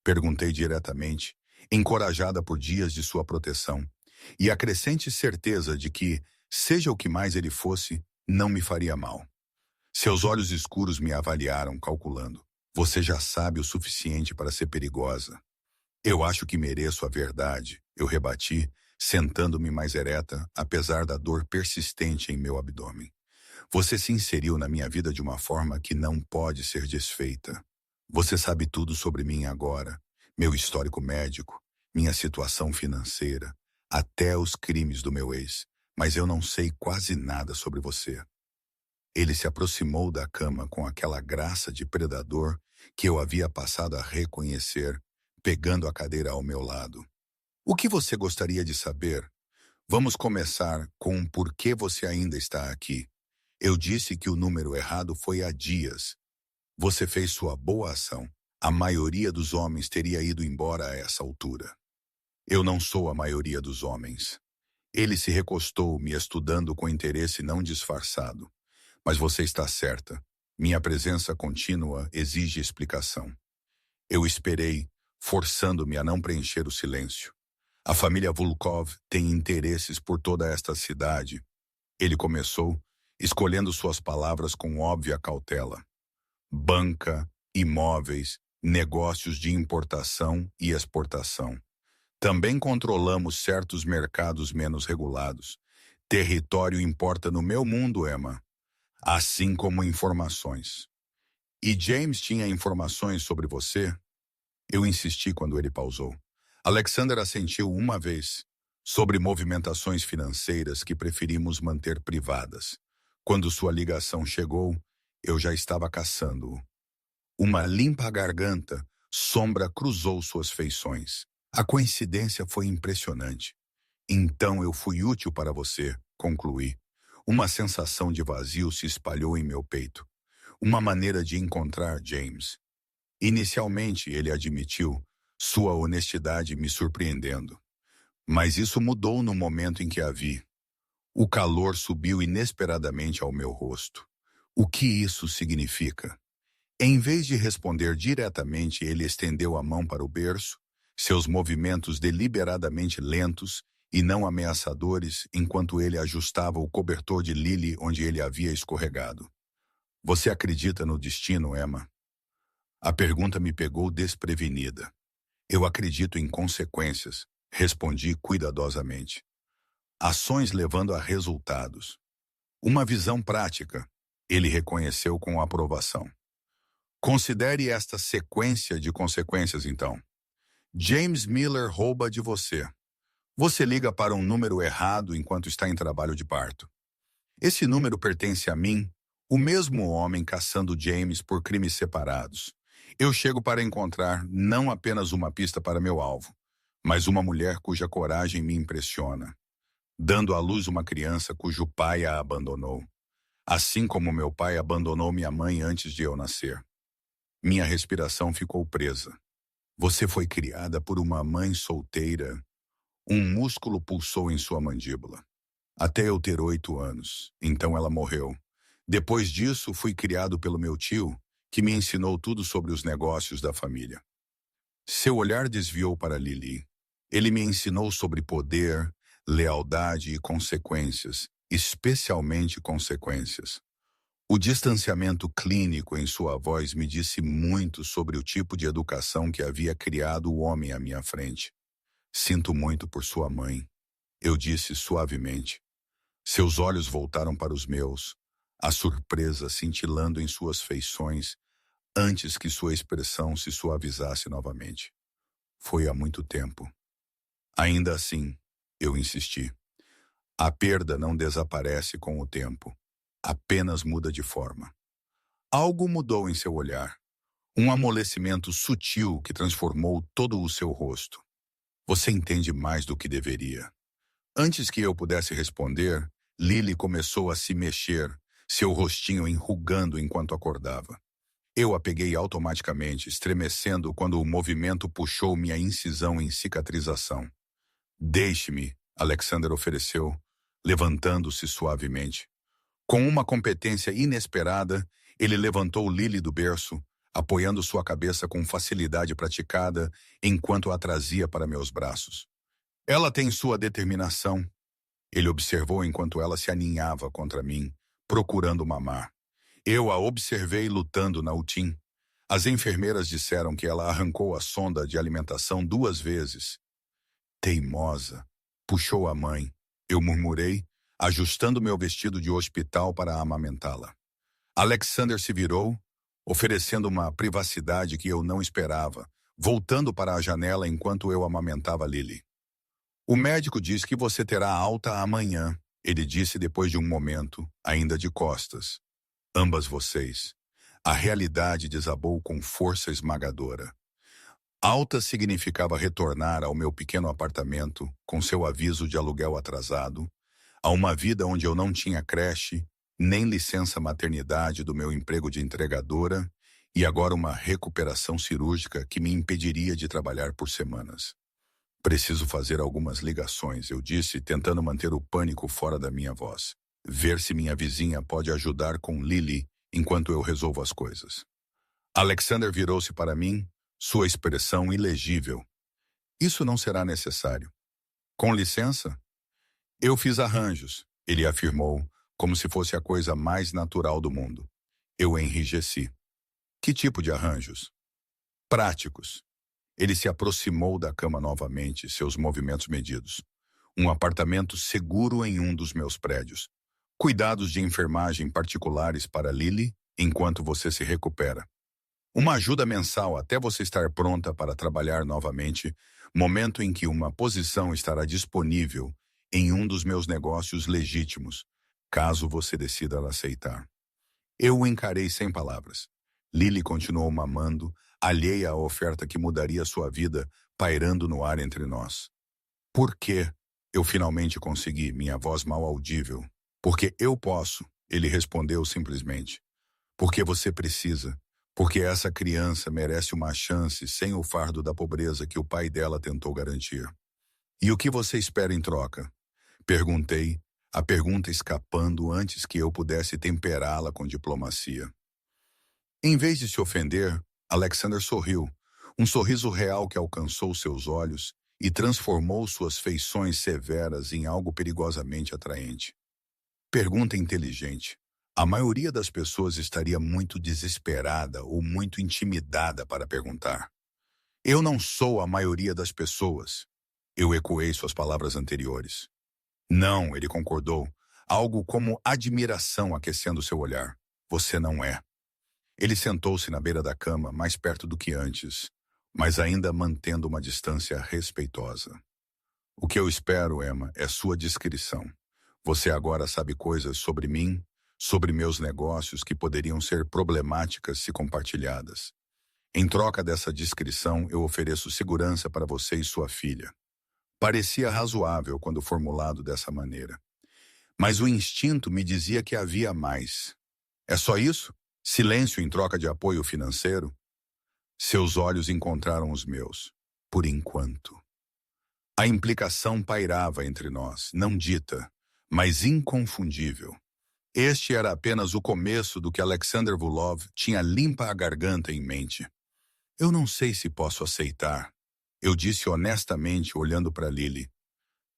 Perguntei diretamente, encorajada por dias de sua proteção, e a crescente certeza de que, seja o que mais ele fosse, não me faria mal. Seus olhos escuros me avaliaram, calculando. Você já sabe o suficiente para ser perigosa. Eu acho que mereço a verdade, eu rebati, sentando-me mais ereta, apesar da dor persistente em meu abdômen. Você se inseriu na minha vida de uma forma que não pode ser desfeita. Você sabe tudo sobre mim agora, meu histórico médico, minha situação financeira, até os crimes do meu ex, mas eu não sei quase nada sobre você. Ele se aproximou da cama com aquela graça de predador que eu havia passado a reconhecer, pegando a cadeira ao meu lado. O que você gostaria de saber? Vamos começar com por que você ainda está aqui. Eu disse que o número errado foi há dias. Você fez sua boa ação. A maioria dos homens teria ido embora a essa altura. Eu não sou a maioria dos homens. Ele se recostou, me estudando com interesse não disfarçado. Mas você está certa. Minha presença contínua exige explicação. Eu esperei, forçando-me a não preencher o silêncio. A família Volkov tem interesses por toda esta cidade. Ele começou, escolhendo suas palavras com óbvia cautela. Banca, imóveis, negócios de importação e exportação. Também controlamos certos mercados menos regulados. Território importa no meu mundo, Emma, assim como informações. E James tinha informações sobre você? Eu insisti quando ele pausou. Alexander assentiu uma vez, sobre movimentações financeiras que preferimos manter privadas. Quando sua ligação chegou, eu já estava caçando-o. Uma limpa garganta, sombra cruzou suas feições. A coincidência foi impressionante. Então eu fui útil para você, concluí. Uma sensação de vazio se espalhou em meu peito. Uma maneira de encontrar James. Inicialmente, ele admitiu, sua honestidade me surpreendendo. Mas isso mudou no momento em que a vi. O calor subiu inesperadamente ao meu rosto. O que isso significa? Em vez de responder diretamente, ele estendeu a mão para o berço, seus movimentos deliberadamente lentos e não ameaçadores enquanto ele ajustava o cobertor de Lily onde ele havia escorregado. Você acredita no destino, Emma? A pergunta me pegou desprevenida. Eu acredito em consequências, respondi cuidadosamente. Ações levando a resultados. Uma visão prática, ele reconheceu com aprovação. Considere esta sequência de consequências, então. James Miller rouba de você. Você liga para um número errado enquanto está em trabalho de parto. Esse número pertence a mim, o mesmo homem caçando James por crimes separados. Eu chego para encontrar não apenas uma pista para meu alvo, mas uma mulher cuja coragem me impressiona, dando à luz uma criança cujo pai a abandonou, assim como meu pai abandonou minha mãe antes de eu nascer. Minha respiração ficou presa. Você foi criada por uma mãe solteira. Um músculo pulsou em sua mandíbula. Até eu ter 8 anos. Então ela morreu. Depois disso, fui criado pelo meu tio, que me ensinou tudo sobre os negócios da família. Seu olhar desviou para Lily. Ele me ensinou sobre poder, lealdade e consequências, especialmente consequências. O distanciamento clínico em sua voz me disse muito sobre o tipo de educação que havia criado o homem à minha frente. Sinto muito por sua mãe. Eu disse suavemente. Seus olhos voltaram para os meus, a surpresa cintilando em suas feições antes que sua expressão se suavizasse novamente. Foi há muito tempo. Ainda assim, eu insisti. A perda não desaparece com o tempo, apenas muda de forma. Algo mudou em seu olhar, um amolecimento sutil que transformou todo o seu rosto. Você entende mais do que deveria. Antes que eu pudesse responder, Lily começou a se mexer, seu rostinho enrugando enquanto acordava. Eu a peguei automaticamente, estremecendo quando o movimento puxou minha incisão em cicatrização. Deixe-me, Alexander ofereceu, levantando-se suavemente. Com uma competência inesperada, ele levantou Lily do berço, apoiando sua cabeça com facilidade praticada enquanto a trazia para meus braços. Ela tem sua determinação. Ele observou enquanto ela se aninhava contra mim, procurando mamar. Eu a observei lutando na UTIM. As enfermeiras disseram que ela arrancou a sonda de alimentação 2 vezes. Teimosa, puxou a mãe. Eu murmurei, ajustando meu vestido de hospital para amamentá-la. Alexander se virou, oferecendo uma privacidade que eu não esperava, voltando para a janela enquanto eu amamentava Lily. O médico diz que você terá alta amanhã, ele disse depois de um momento, ainda de costas. Ambas vocês. A realidade desabou com força esmagadora. Alta significava retornar ao meu pequeno apartamento, com seu aviso de aluguel atrasado, a uma vida onde eu não tinha creche, nem licença maternidade do meu emprego de entregadora, e agora uma recuperação cirúrgica que me impediria de trabalhar por semanas. Preciso fazer algumas ligações, eu disse, tentando manter o pânico fora da minha voz. Ver se minha vizinha pode ajudar com Lily enquanto eu resolvo as coisas. Alexander virou-se para mim, sua expressão ilegível. Isso não será necessário. Com licença? Eu fiz arranjos, ele afirmou, como se fosse a coisa mais natural do mundo. Eu enrijeci. Que tipo de arranjos? Práticos. Ele se aproximou da cama novamente, seus movimentos medidos. Um apartamento seguro em um dos meus prédios. Cuidados de enfermagem particulares para Lily enquanto você se recupera. Uma ajuda mensal até você estar pronta para trabalhar novamente, momento em que uma posição estará disponível em um dos meus negócios legítimos, caso você decida aceitar. Eu o encarei sem palavras. Lily continuou mamando, alheia à oferta que mudaria sua vida, pairando no ar entre nós. Por quê? Eu finalmente consegui, minha voz mal audível. Porque eu posso, ele respondeu simplesmente. Porque você precisa. Porque essa criança merece uma chance sem o fardo da pobreza que o pai dela tentou garantir. E o que você espera em troca? Perguntei, a pergunta escapando antes que eu pudesse temperá-la com diplomacia. Em vez de se ofender, Alexander sorriu, um sorriso real que alcançou seus olhos e transformou suas feições severas em algo perigosamente atraente. Pergunta inteligente. A maioria das pessoas estaria muito desesperada ou muito intimidada para perguntar. Eu não sou a maioria das pessoas. Eu ecoei suas palavras anteriores. Não, ele concordou, algo como admiração aquecendo seu olhar. Você não é. Ele sentou-se na beira da cama, mais perto do que antes, mas ainda mantendo uma distância respeitosa. O que eu espero, Emma, é sua discrição. Você agora sabe coisas sobre mim, sobre meus negócios que poderiam ser problemáticas se compartilhadas. Em troca dessa discrição, eu ofereço segurança para você e sua filha. Parecia razoável quando formulado dessa maneira. Mas o instinto me dizia que havia mais. É só isso? Silêncio em troca de apoio financeiro? Seus olhos encontraram os meus. Por enquanto. A implicação pairava entre nós, não dita, mas inconfundível. Este era apenas o começo do que Alexander Vulov tinha limpa a garganta em mente. Eu não sei se posso aceitar, eu disse honestamente olhando para Lily.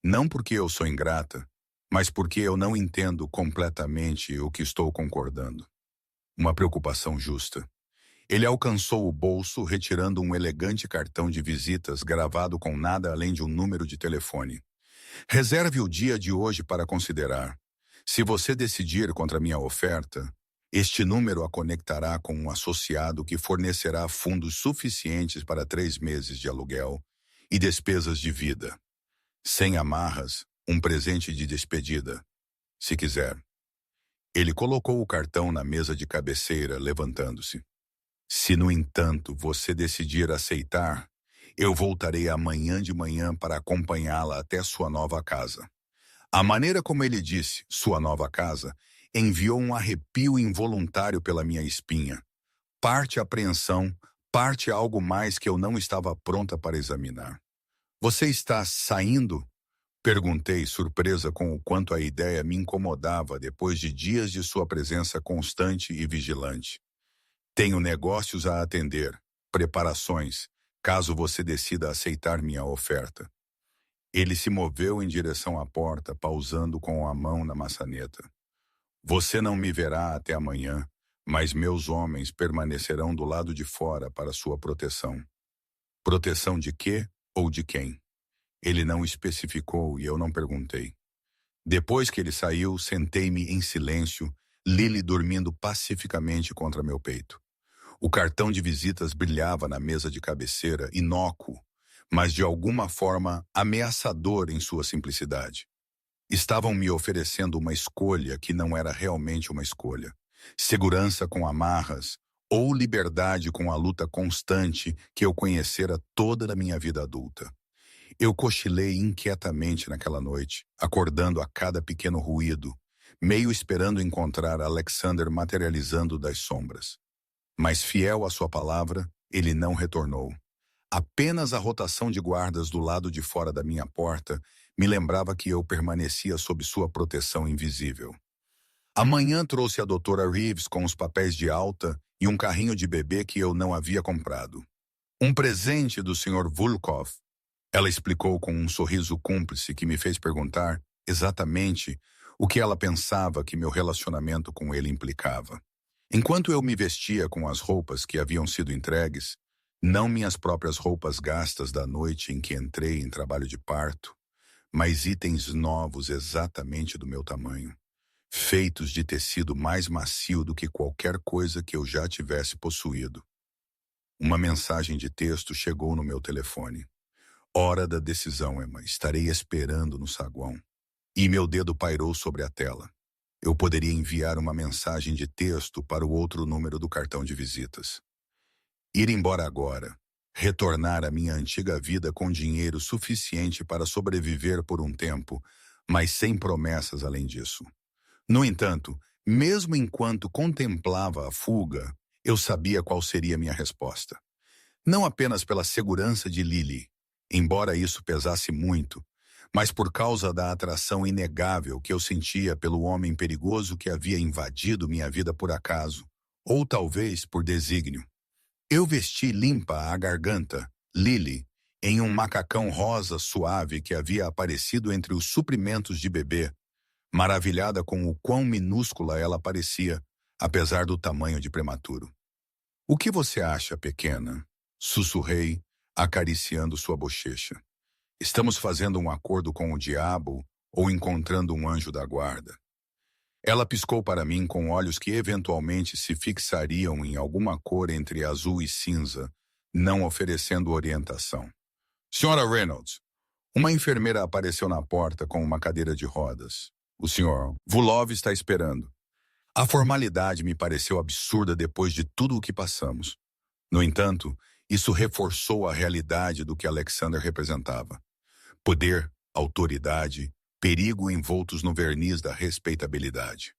Não porque eu sou ingrata, mas porque eu não entendo completamente o que estou concordando. Uma preocupação justa. Ele alcançou o bolso, retirando um elegante cartão de visitas gravado com nada além de um número de telefone. Reserve o dia de hoje para considerar. Se você decidir contra minha oferta, este número a conectará com um associado que fornecerá fundos suficientes para 3 meses de aluguel e despesas de vida. Sem amarras, um presente de despedida, se quiser. Ele colocou o cartão na mesa de cabeceira, levantando-se. Se, no entanto, você decidir aceitar, eu voltarei amanhã de manhã para acompanhá-la até sua nova casa. A maneira como ele disse, sua nova casa, enviou um arrepio involuntário pela minha espinha. Parte apreensão, parte algo mais que eu não estava pronta para examinar. Você está saindo? Perguntei, surpresa com o quanto a ideia me incomodava depois de dias de sua presença constante e vigilante. Tenho negócios a atender, preparações, caso você decida aceitar minha oferta. Ele se moveu em direção à porta, pausando com a mão na maçaneta. Você não me verá até amanhã, mas meus homens permanecerão do lado de fora para sua proteção. Proteção de quê ou de quem? Ele não especificou e eu não perguntei. Depois que ele saiu, sentei-me em silêncio, Lily dormindo pacificamente contra meu peito. O cartão de visitas brilhava na mesa de cabeceira, inócuo, mas de alguma forma ameaçador em sua simplicidade. Estavam me oferecendo uma escolha que não era realmente uma escolha. Segurança com amarras ou liberdade com a luta constante que eu conhecera toda a minha vida adulta. Eu cochilei inquietamente naquela noite, acordando a cada pequeno ruído, meio esperando encontrar Alexander materializando das sombras. Mas fiel à sua palavra, ele não retornou. Apenas a rotação de guardas do lado de fora da minha porta me lembrava que eu permanecia sob sua proteção invisível. Amanhã trouxe a doutora Reeves com os papéis de alta e um carrinho de bebê que eu não havia comprado. Um presente do Sr. Volkov. Ela explicou com um sorriso cúmplice que me fez perguntar exatamente o que ela pensava que meu relacionamento com ele implicava. Enquanto eu me vestia com as roupas que haviam sido entregues, não minhas próprias roupas gastas da noite em que entrei em trabalho de parto, mas itens novos exatamente do meu tamanho, feitos de tecido mais macio do que qualquer coisa que eu já tivesse possuído. Uma mensagem de texto chegou no meu telefone. Hora da decisão, Emma. Estarei esperando no saguão. E meu dedo pairou sobre a tela. Eu poderia enviar uma mensagem de texto para o outro número do cartão de visitas. Ir embora agora. Retornar à minha antiga vida com dinheiro suficiente para sobreviver por um tempo, mas sem promessas além disso. No entanto, mesmo enquanto contemplava a fuga, eu sabia qual seria minha resposta. Não apenas pela segurança de Lily, embora isso pesasse muito, mas por causa da atração inegável que eu sentia pelo homem perigoso que havia invadido minha vida por acaso, ou talvez por desígnio. Eu vesti limpa à garganta, Lily, em um macacão rosa suave que havia aparecido entre os suprimentos de bebê, maravilhada com o quão minúscula ela parecia, apesar do tamanho de prematuro. "O que você acha, pequena?" Sussurrei, acariciando sua bochecha. "Estamos fazendo um acordo com o diabo ou encontrando um anjo da guarda?" Ela piscou para mim com olhos que eventualmente se fixariam em alguma cor entre azul e cinza, não oferecendo orientação. "Senhora Reynolds." Uma enfermeira apareceu na porta com uma cadeira de rodas. "O senhor Vulov está esperando." A formalidade me pareceu absurda depois de tudo o que passamos. No entanto, isso reforçou a realidade do que Alexander representava. Poder, autoridade, perigo envoltos no verniz da respeitabilidade.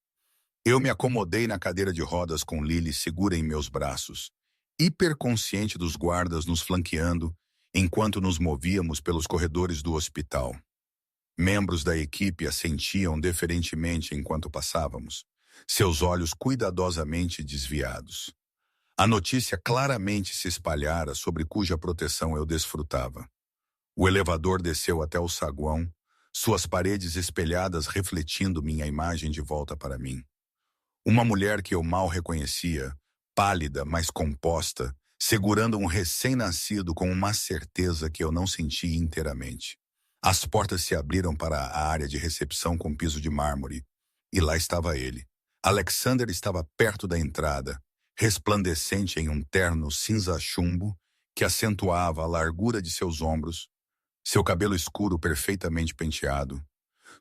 Eu me acomodei na cadeira de rodas com Lily segura em meus braços, hiperconsciente dos guardas nos flanqueando, enquanto nos movíamos pelos corredores do hospital. Membros da equipe assentiam deferentemente enquanto passávamos, seus olhos cuidadosamente desviados. A notícia claramente se espalhara sobre cuja proteção eu desfrutava. O elevador desceu até o saguão, suas paredes espelhadas refletindo minha imagem de volta para mim. Uma mulher que eu mal reconhecia, pálida, mas composta, segurando um recém-nascido com uma certeza que eu não senti inteiramente. As portas se abriram para a área de recepção com piso de mármore, e lá estava ele. Alexander estava perto da entrada, resplandecente em um terno cinza-chumbo que acentuava a largura de seus ombros, seu cabelo escuro perfeitamente penteado,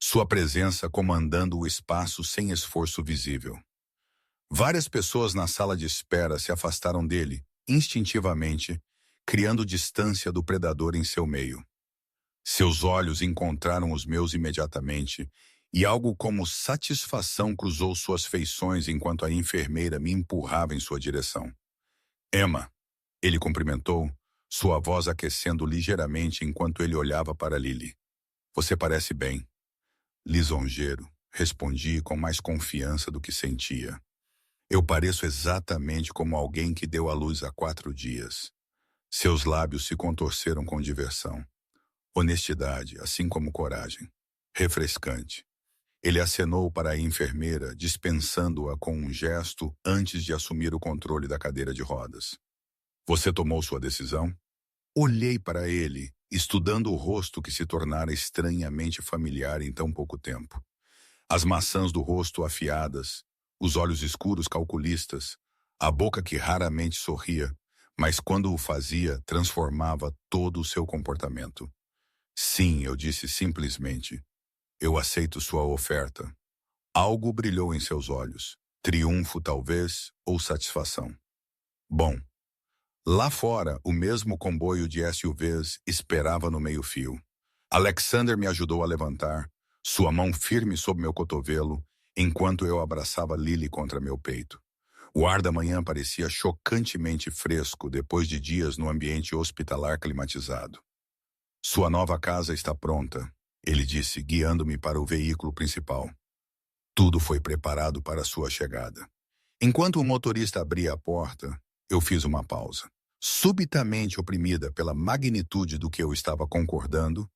sua presença comandando o espaço sem esforço visível. Várias pessoas na sala de espera se afastaram dele, instintivamente, criando distância do predador em seu meio. Seus olhos encontraram os meus imediatamente, e algo como satisfação cruzou suas feições enquanto a enfermeira me empurrava em sua direção. Emma, ele cumprimentou, sua voz aquecendo ligeiramente enquanto ele olhava para Lily. Você parece bem. Lisonjeiro, respondi com mais confiança do que sentia. Eu pareço exatamente como alguém que deu à luz há 4 dias. Seus lábios se contorceram com diversão. Honestidade, assim como coragem. Refrescante. Ele acenou para a enfermeira, dispensando-a com um gesto antes de assumir o controle da cadeira de rodas. Você tomou sua decisão? Olhei para ele, estudando o rosto que se tornara estranhamente familiar em tão pouco tempo. As maçãs do rosto afiadas, os olhos escuros calculistas, a boca que raramente sorria, mas quando o fazia, transformava todo o seu comportamento. Sim, eu disse simplesmente. Eu aceito sua oferta. Algo brilhou em seus olhos. Triunfo, talvez, ou satisfação. Bom, lá fora, o mesmo comboio de SUVs esperava no meio-fio. Alexander me ajudou a levantar, sua mão firme sob meu cotovelo, enquanto eu abraçava Lily contra meu peito. O ar da manhã parecia chocantemente fresco depois de dias no ambiente hospitalar climatizado. Sua nova casa está pronta, ele disse, guiando-me para o veículo principal. Tudo foi preparado para sua chegada. Enquanto o motorista abria a porta, eu fiz uma pausa. Subitamente oprimida pela magnitude do que eu estava concordando,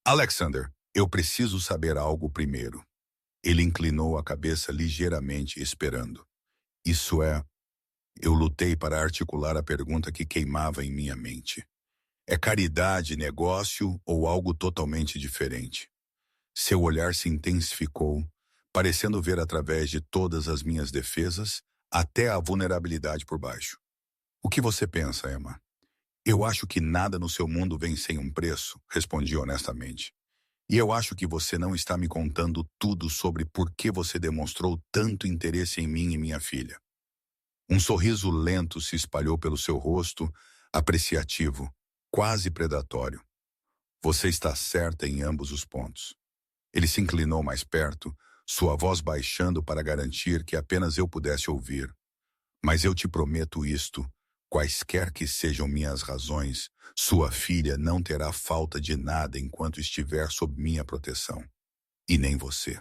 Alexander, eu preciso saber algo primeiro. Ele inclinou a cabeça ligeiramente, esperando. Isso é... Eu lutei para articular a pergunta que queimava em minha mente. É caridade, negócio ou algo totalmente diferente? Seu olhar se intensificou, parecendo ver através de todas as minhas defesas, até a vulnerabilidade por baixo. O que você pensa, Emma? Eu acho que nada no seu mundo vem sem um preço, respondi honestamente. E eu acho que você não está me contando tudo sobre por que você demonstrou tanto interesse em mim e minha filha. Um sorriso lento se espalhou pelo seu rosto, apreciativo, quase predatório. Você está certa em ambos os pontos. Ele se inclinou mais perto, sua voz baixando para garantir que apenas eu pudesse ouvir. Mas eu te prometo isto, quaisquer que sejam minhas razões, sua filha não terá falta de nada enquanto estiver sob minha proteção. E nem você.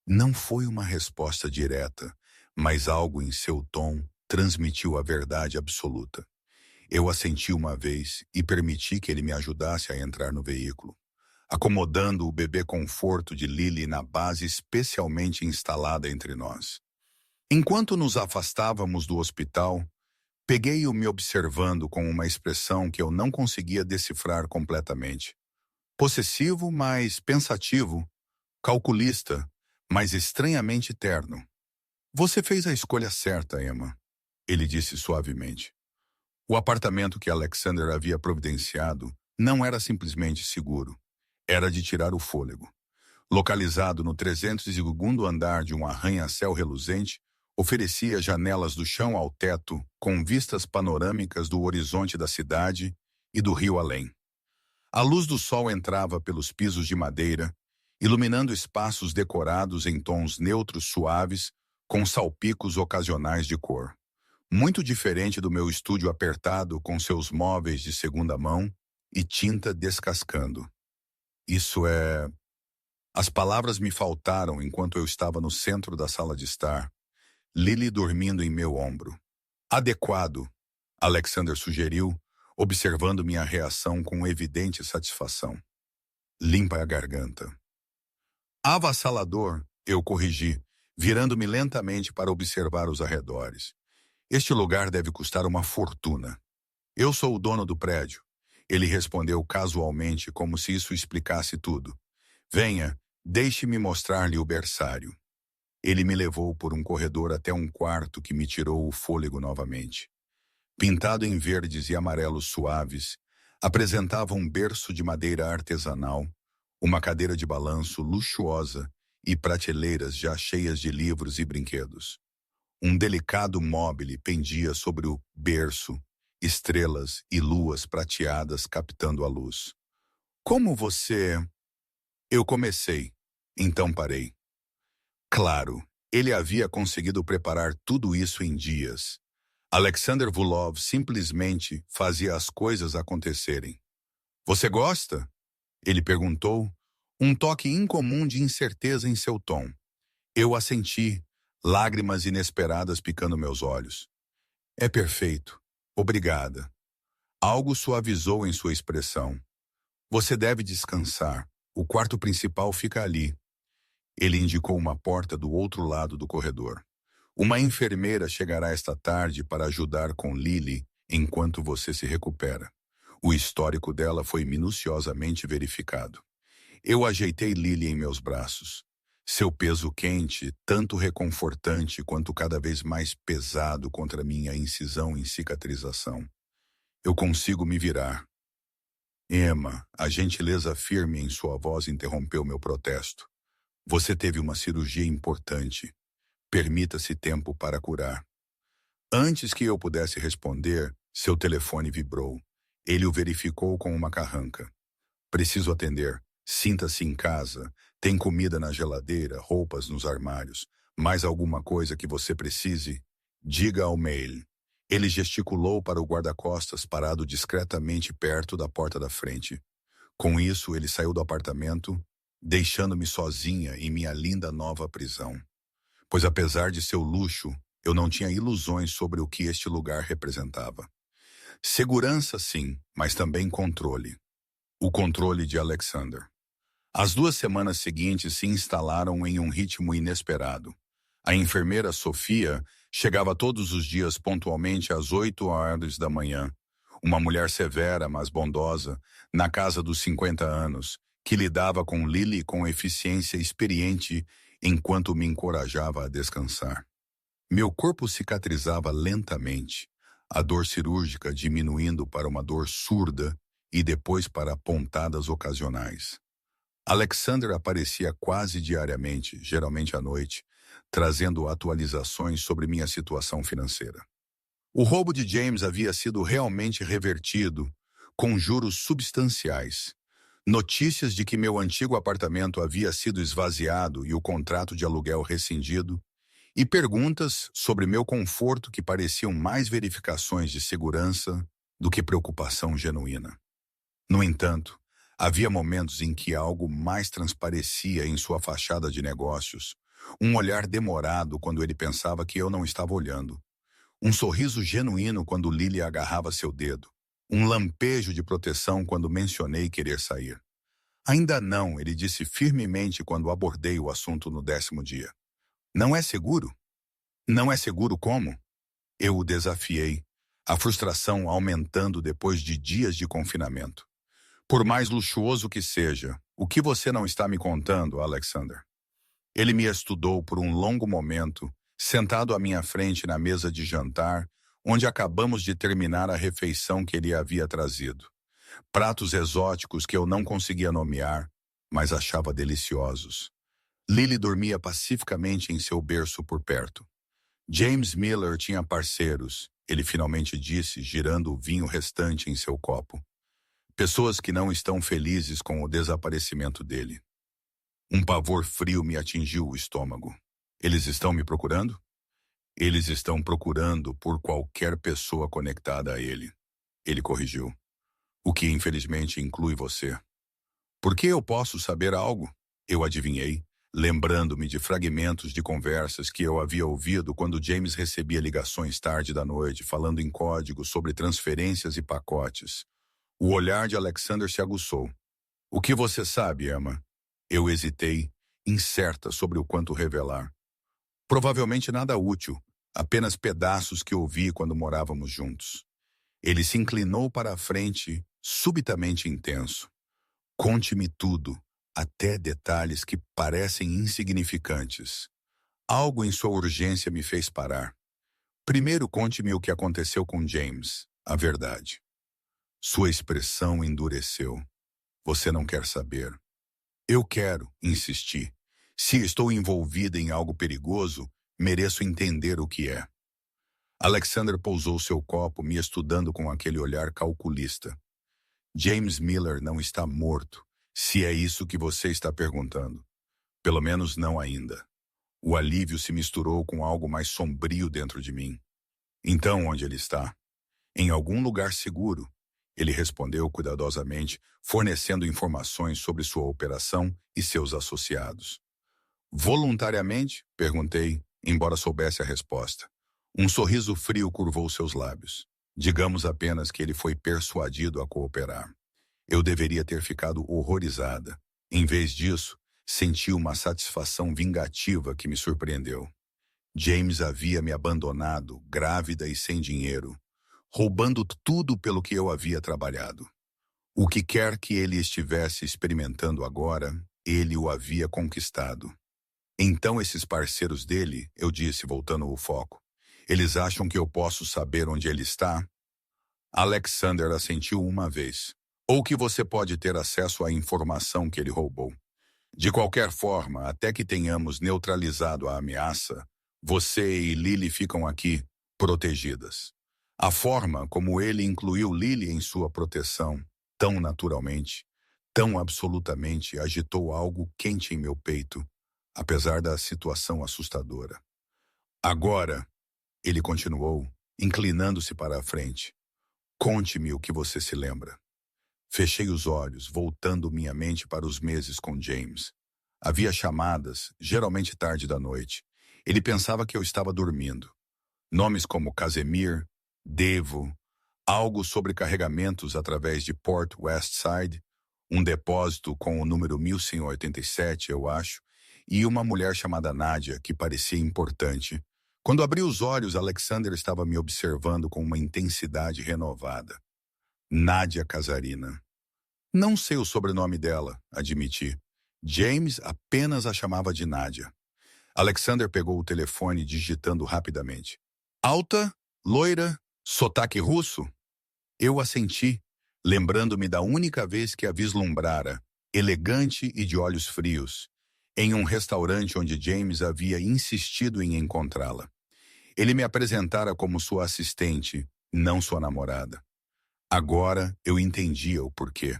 Não foi uma resposta direta, mas algo em seu tom transmitiu a verdade absoluta. Eu assenti uma vez e permiti que ele me ajudasse a entrar no veículo, acomodando o bebê conforto de Lily na base especialmente instalada entre nós. Enquanto nos afastávamos do hospital, peguei-o me observando com uma expressão que eu não conseguia decifrar completamente. Possessivo, mas pensativo, calculista, mas estranhamente terno. Você fez a escolha certa, Emma, ele disse suavemente. O apartamento que Alexander havia providenciado não era simplesmente seguro. Era de tirar o fôlego. Localizado no 302º andar de um arranha-céu reluzente, oferecia janelas do chão ao teto com vistas panorâmicas do horizonte da cidade e do rio além. A luz do sol entrava pelos pisos de madeira, iluminando espaços decorados em tons neutros suaves com salpicos ocasionais de cor. Muito diferente do meu estúdio apertado com seus móveis de segunda mão e tinta descascando. Isso é... As palavras me faltaram enquanto eu estava no centro da sala de estar, Lily dormindo em meu ombro. Adequado, Alexander sugeriu, observando minha reação com evidente satisfação. Limpa a garganta. Avassalador, eu corrigi, virando-me lentamente para observar os arredores. Este lugar deve custar uma fortuna. Eu sou o dono do prédio, Ele respondeu casualmente, como se isso explicasse tudo. Venha, deixe-me mostrar-lhe o berçário. Ele me levou por um corredor até um quarto que me tirou o fôlego novamente. Pintado em verdes e amarelos suaves, apresentava um berço de madeira artesanal, uma cadeira de balanço luxuosa e prateleiras já cheias de livros e brinquedos. Um delicado móbile pendia sobre o berço, estrelas e luas prateadas captando a luz. Como você... Eu comecei, então parei. Claro, ele havia conseguido preparar tudo isso em dias. Alexander Vulov simplesmente fazia as coisas acontecerem. Você gosta? Ele perguntou, um toque incomum de incerteza em seu tom. Eu assenti, lágrimas inesperadas picando meus olhos. É perfeito. Obrigada. Algo suavizou em sua expressão. Você deve descansar. O quarto principal fica ali. Ele indicou uma porta do outro lado do corredor. Uma enfermeira chegará esta tarde para ajudar com Lily enquanto você se recupera. O histórico dela foi minuciosamente verificado. Eu ajeitei Lily em meus braços. Seu peso quente, tanto reconfortante quanto cada vez mais pesado contra minha incisão em cicatrização. Eu consigo me virar. Emma, a gentileza firme em sua voz interrompeu meu protesto. Você teve uma cirurgia importante. Permita-se tempo para curar. Antes que eu pudesse responder, seu telefone vibrou. Ele o verificou com uma carranca. Preciso atender. Sinta-se em casa. Tem comida na geladeira, roupas nos armários. Mais alguma coisa que você precise? Diga ao mail. Ele gesticulou para o guarda-costas parado discretamente perto da porta da frente. Com isso, ele saiu do apartamento, deixando-me sozinha em minha linda nova prisão. Pois apesar de seu luxo, eu não tinha ilusões sobre o que este lugar representava. Segurança, sim, mas também controle. O controle de Alexander. As 2 semanas seguintes se instalaram em um ritmo inesperado. A enfermeira Sofia chegava todos os dias pontualmente às 8 horas da manhã. Uma mulher severa, mas bondosa, na casa dos 50 anos, que lidava com Lily com eficiência experiente enquanto me encorajava a descansar. Meu corpo cicatrizava lentamente, a dor cirúrgica diminuindo para uma dor surda e depois para pontadas ocasionais. Alexander aparecia quase diariamente, geralmente à noite, trazendo atualizações sobre minha situação financeira. O roubo de James havia sido realmente revertido, com juros substanciais. Notícias de que meu antigo apartamento havia sido esvaziado e o contrato de aluguel rescindido, e perguntas sobre meu conforto que pareciam mais verificações de segurança do que preocupação genuína. No entanto, havia momentos em que algo mais transparecia em sua fachada de negócios, um olhar demorado quando ele pensava que eu não estava olhando, um sorriso genuíno quando Lily agarrava seu dedo, um lampejo de proteção quando mencionei querer sair. Ainda não, ele disse firmemente quando abordei o assunto no 10º dia. Não é seguro? Não é seguro como? Eu o desafiei, a frustração aumentando depois de dias de confinamento. Por mais luxuoso que seja, o que você não está me contando, Alexander? Ele me estudou por um longo momento, sentado à minha frente na mesa de jantar, onde acabamos de terminar a refeição que ele havia trazido. Pratos exóticos que eu não conseguia nomear, mas achava deliciosos. Lily dormia pacificamente em seu berço por perto. James Miller tinha parceiros, ele finalmente disse, girando o vinho restante em seu copo. Pessoas que não estão felizes com o desaparecimento dele. Um pavor frio me atingiu o estômago. Eles estão me procurando? Eles estão procurando por qualquer pessoa conectada a ele. Ele corrigiu. O que infelizmente inclui você. Por que eu posso saber algo? Eu adivinhei, lembrando-me de fragmentos de conversas que eu havia ouvido quando James recebia ligações tarde da noite falando em código sobre transferências e pacotes. O olhar de Alexander se aguçou. O que você sabe, Emma? Eu hesitei, incerta sobre o quanto revelar. Provavelmente nada útil, apenas pedaços que ouvi quando morávamos juntos. Ele se inclinou para a frente, subitamente intenso. Conte-me tudo, até detalhes que parecem insignificantes. Algo em sua urgência me fez parar. Primeiro, conte-me o que aconteceu com James, a verdade. Sua expressão endureceu. Você não quer saber. Eu quero, insisti. Se estou envolvida em algo perigoso, mereço entender o que é. Alexander pousou seu copo, me estudando com aquele olhar calculista. James Miller não está morto, se é isso que você está perguntando. Pelo menos não ainda. O alívio se misturou com algo mais sombrio dentro de mim. Então, onde ele está? Em algum lugar seguro. Ele respondeu cuidadosamente, fornecendo informações sobre sua operação e seus associados. Voluntariamente? Perguntei, embora soubesse a resposta. Um sorriso frio curvou seus lábios. Digamos apenas que ele foi persuadido a cooperar. Eu deveria ter ficado horrorizada. Em vez disso, senti uma satisfação vingativa que me surpreendeu. James havia me abandonado, grávida e sem dinheiro, roubando tudo pelo que eu havia trabalhado. O que quer que ele estivesse experimentando agora, ele o havia conquistado. Então esses parceiros dele, eu disse, voltando o foco, eles acham que eu posso saber onde ele está? Alexander assentiu uma vez. Ou que você pode ter acesso à informação que ele roubou. De qualquer forma, até que tenhamos neutralizado a ameaça, você e Lily ficam aqui, protegidas. A forma como ele incluiu Lily em sua proteção, tão naturalmente, tão absolutamente, agitou algo quente em meu peito, apesar da situação assustadora. Agora, ele continuou, inclinando-se para a frente, conte-me o que você se lembra. Fechei os olhos, voltando minha mente para os meses com James. Havia chamadas, geralmente tarde da noite. Ele pensava que eu estava dormindo. Nomes como Casemir, Devo, algo sobre carregamentos através de Port Westside, um depósito com o número 1187, eu acho, e uma mulher chamada Nadia, que parecia importante. Quando abri os olhos, Alexander estava me observando com uma intensidade renovada. Nadia Casarina. Não sei o sobrenome dela, admiti. James apenas a chamava de Nadia. Alexander pegou o telefone digitando rapidamente. Alta, loira, sotaque russo? Eu assenti, lembrando-me da única vez que a vislumbrara, elegante e de olhos frios, em um restaurante onde James havia insistido em encontrá-la. Ele me apresentara como sua assistente, não sua namorada. Agora eu entendia o porquê.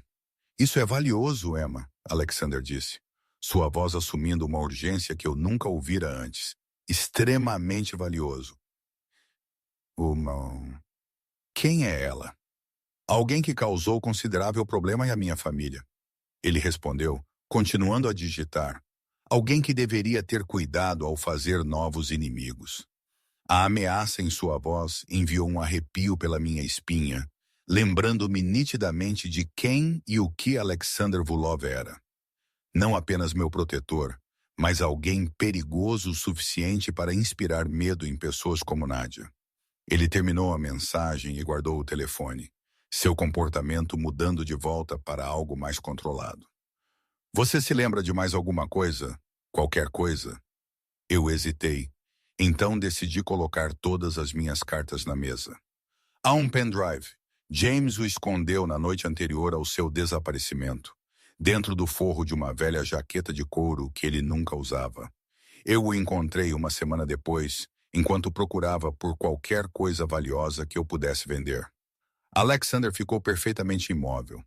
Isso é valioso, Emma, Alexander disse, sua voz assumindo uma urgência que eu nunca ouvira antes. Extremamente valioso. Quem é ela? Alguém que causou considerável problema à minha família. Ele respondeu, continuando a digitar. Alguém que deveria ter cuidado ao fazer novos inimigos. A ameaça em sua voz enviou um arrepio pela minha espinha, lembrando-me nitidamente de quem e o que Alexander Vulov era. Não apenas meu protetor, mas alguém perigoso o suficiente para inspirar medo em pessoas como Nadia. Ele terminou a mensagem e guardou o telefone, seu comportamento mudando de volta para algo mais controlado. Você se lembra de mais alguma coisa? Qualquer coisa? Eu hesitei. Então decidi colocar todas as minhas cartas na mesa. Há um pendrive. James o escondeu na noite anterior ao seu desaparecimento, dentro do forro de uma velha jaqueta de couro que ele nunca usava. Eu o encontrei uma semana depois, enquanto procurava por qualquer coisa valiosa que eu pudesse vender. Alexander ficou perfeitamente imóvel.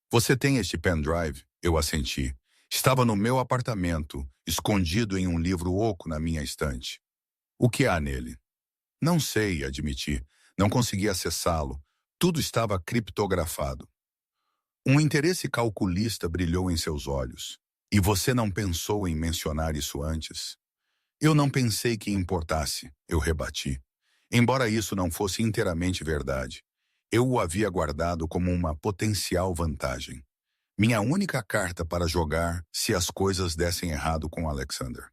Você tem este pendrive? Eu assenti. Estava no meu apartamento, escondido em um livro oco na minha estante. O que há nele? Não sei, admiti. Não consegui acessá-lo. Tudo estava criptografado. Um interesse calculista brilhou em seus olhos. E você não pensou em mencionar isso antes? Eu não pensei que importasse, eu rebati. Embora isso não fosse inteiramente verdade, eu o havia guardado como uma potencial vantagem. Minha única carta para jogar se as coisas dessem errado com Alexander.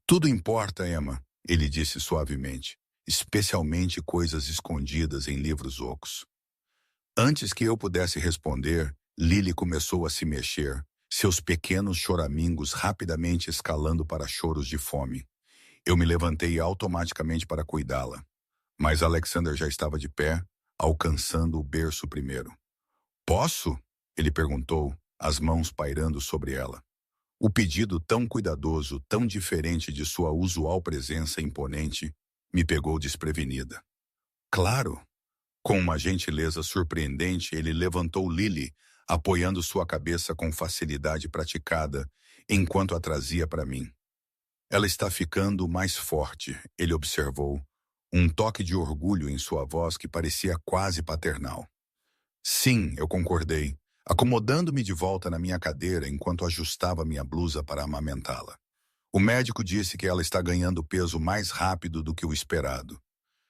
Tudo importa, Emma, ele disse suavemente, especialmente coisas escondidas em livros ocos. Antes que eu pudesse responder, Lily começou a se mexer, seus pequenos choramingos rapidamente escalando para choros de fome. Eu me levantei automaticamente para cuidá-la, mas Alexander já estava de pé, alcançando o berço primeiro. Posso? Ele perguntou, as mãos pairando sobre ela. O pedido tão cuidadoso, tão diferente de sua usual presença imponente, me pegou desprevenida. Claro! Com uma gentileza surpreendente, ele levantou Lily, apoiando sua cabeça com facilidade praticada, enquanto a trazia para mim. Ela está ficando mais forte, ele observou, um toque de orgulho em sua voz que parecia quase paternal. Sim, eu concordei, acomodando-me de volta na minha cadeira enquanto ajustava minha blusa para amamentá-la. O médico disse que ela está ganhando peso mais rápido do que o esperado.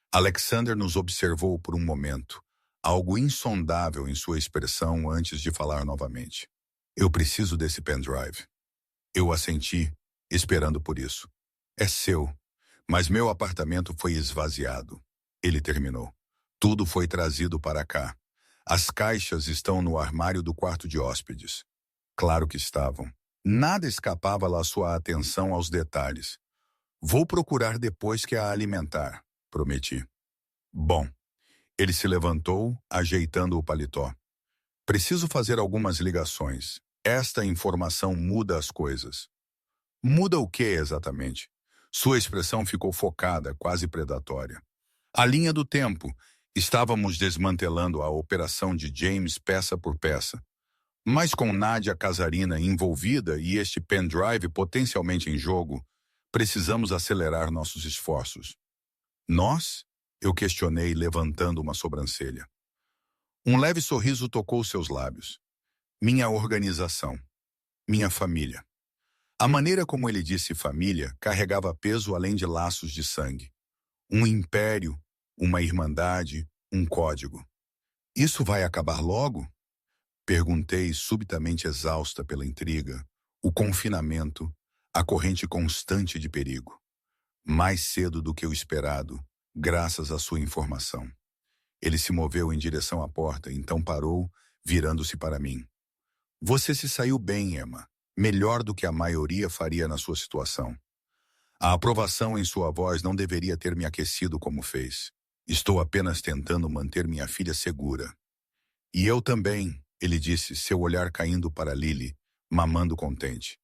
Alexander nos observou por um momento, algo insondável em sua expressão antes de falar novamente. Eu preciso desse pendrive. Eu assenti, esperando por isso. É seu, mas meu apartamento foi esvaziado. Ele terminou. Tudo foi trazido para cá. As caixas estão no armário do quarto de hóspedes. Claro que estavam. Nada escapava à sua atenção aos detalhes. Vou procurar depois que a alimentar, prometi. Bom, ele se levantou, ajeitando o paletó. Preciso fazer algumas ligações. Esta informação muda as coisas. Muda o que exatamente? Sua expressão ficou focada, quase predatória. A linha do tempo. Estávamos desmantelando a operação de James peça por peça. Mas com Nadia Casarina envolvida e este pendrive potencialmente em jogo, precisamos acelerar nossos esforços. Nós? Eu questionei, levantando uma sobrancelha. Um leve sorriso tocou seus lábios. Minha organização. Minha família. A maneira como ele disse família carregava peso além de laços de sangue. Um império, uma irmandade, um código. Isso vai acabar logo? Perguntei, subitamente exausta pela intriga, o confinamento, a corrente constante de perigo. Mais cedo do que o esperado, graças à sua informação. Ele se moveu em direção à porta, então parou, virando-se para mim. Você se saiu bem, Emma. Melhor do que a maioria faria na sua situação. A aprovação em sua voz não deveria ter me aquecido como fez. Estou apenas tentando manter minha filha segura. E eu também, ele disse, seu olhar caindo para Lily, mamando contente.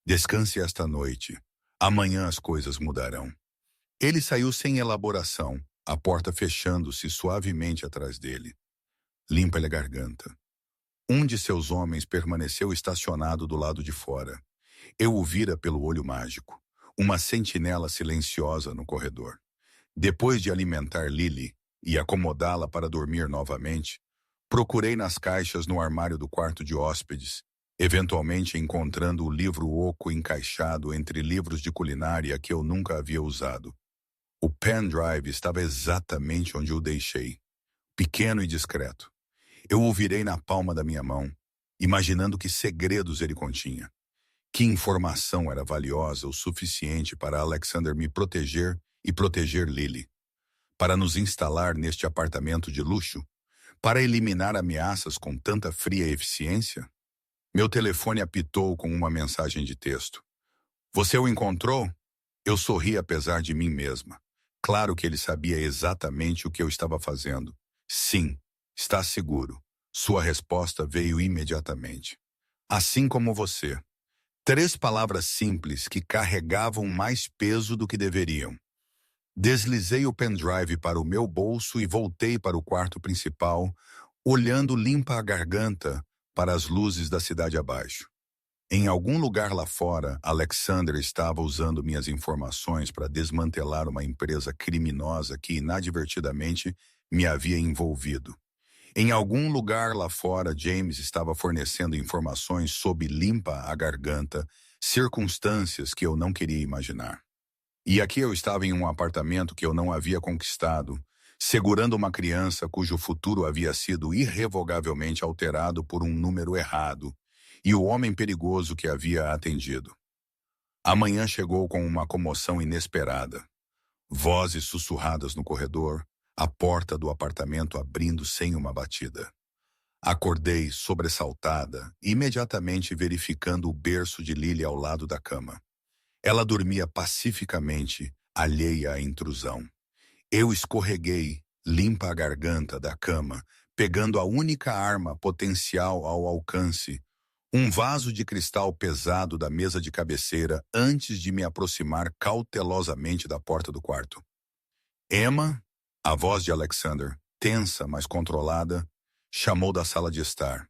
Descanse esta noite. Amanhã as coisas mudarão. Ele saiu sem elaboração, a porta fechando-se suavemente atrás dele. Limpa-lhe a garganta. Um de seus homens permaneceu estacionado do lado de fora. Eu o vira pelo olho mágico, uma sentinela silenciosa no corredor. Depois de alimentar Lily e acomodá-la para dormir novamente, procurei nas caixas no armário do quarto de hóspedes, eventualmente encontrando o livro oco encaixado entre livros de culinária que eu nunca havia usado. O pendrive estava exatamente onde o deixei, pequeno e discreto. Eu o virei na palma da minha mão, imaginando que segredos ele continha. Que informação era valiosa o suficiente para Alexander me proteger e proteger Lily. Para nos instalar neste apartamento de luxo? Para eliminar ameaças com tanta fria eficiência? Meu telefone apitou com uma mensagem de texto. Você o encontrou? Eu sorri apesar de mim mesma. Claro que ele sabia exatamente o que eu estava fazendo. Sim, está seguro. Sua resposta veio imediatamente. Assim como você. 3 palavras simples que carregavam mais peso do que deveriam. Deslizei o pendrive para o meu bolso e voltei para o quarto principal, olhando limpa a garganta para as luzes da cidade abaixo. Em algum lugar lá fora, Alexander estava usando minhas informações para desmantelar uma empresa criminosa que inadvertidamente me havia envolvido. Em algum lugar lá fora, James estava fornecendo informações sob limpa a garganta, circunstâncias que eu não queria imaginar. E aqui eu estava em um apartamento que eu não havia conquistado, segurando uma criança cujo futuro havia sido irrevogavelmente alterado por um número errado, e o homem perigoso que havia atendido. A manhã chegou com uma comoção inesperada. Vozes sussurradas no corredor, a porta do apartamento abrindo sem uma batida. Acordei sobressaltada, imediatamente verificando o berço de Lily ao lado da cama. Ela dormia pacificamente, alheia à intrusão. Eu escorreguei, limpa a garganta da cama, pegando a única arma potencial ao alcance, um vaso de cristal pesado da mesa de cabeceira antes de me aproximar cautelosamente da porta do quarto. Emma, a voz de Alexander, tensa, mas controlada, chamou da sala de estar.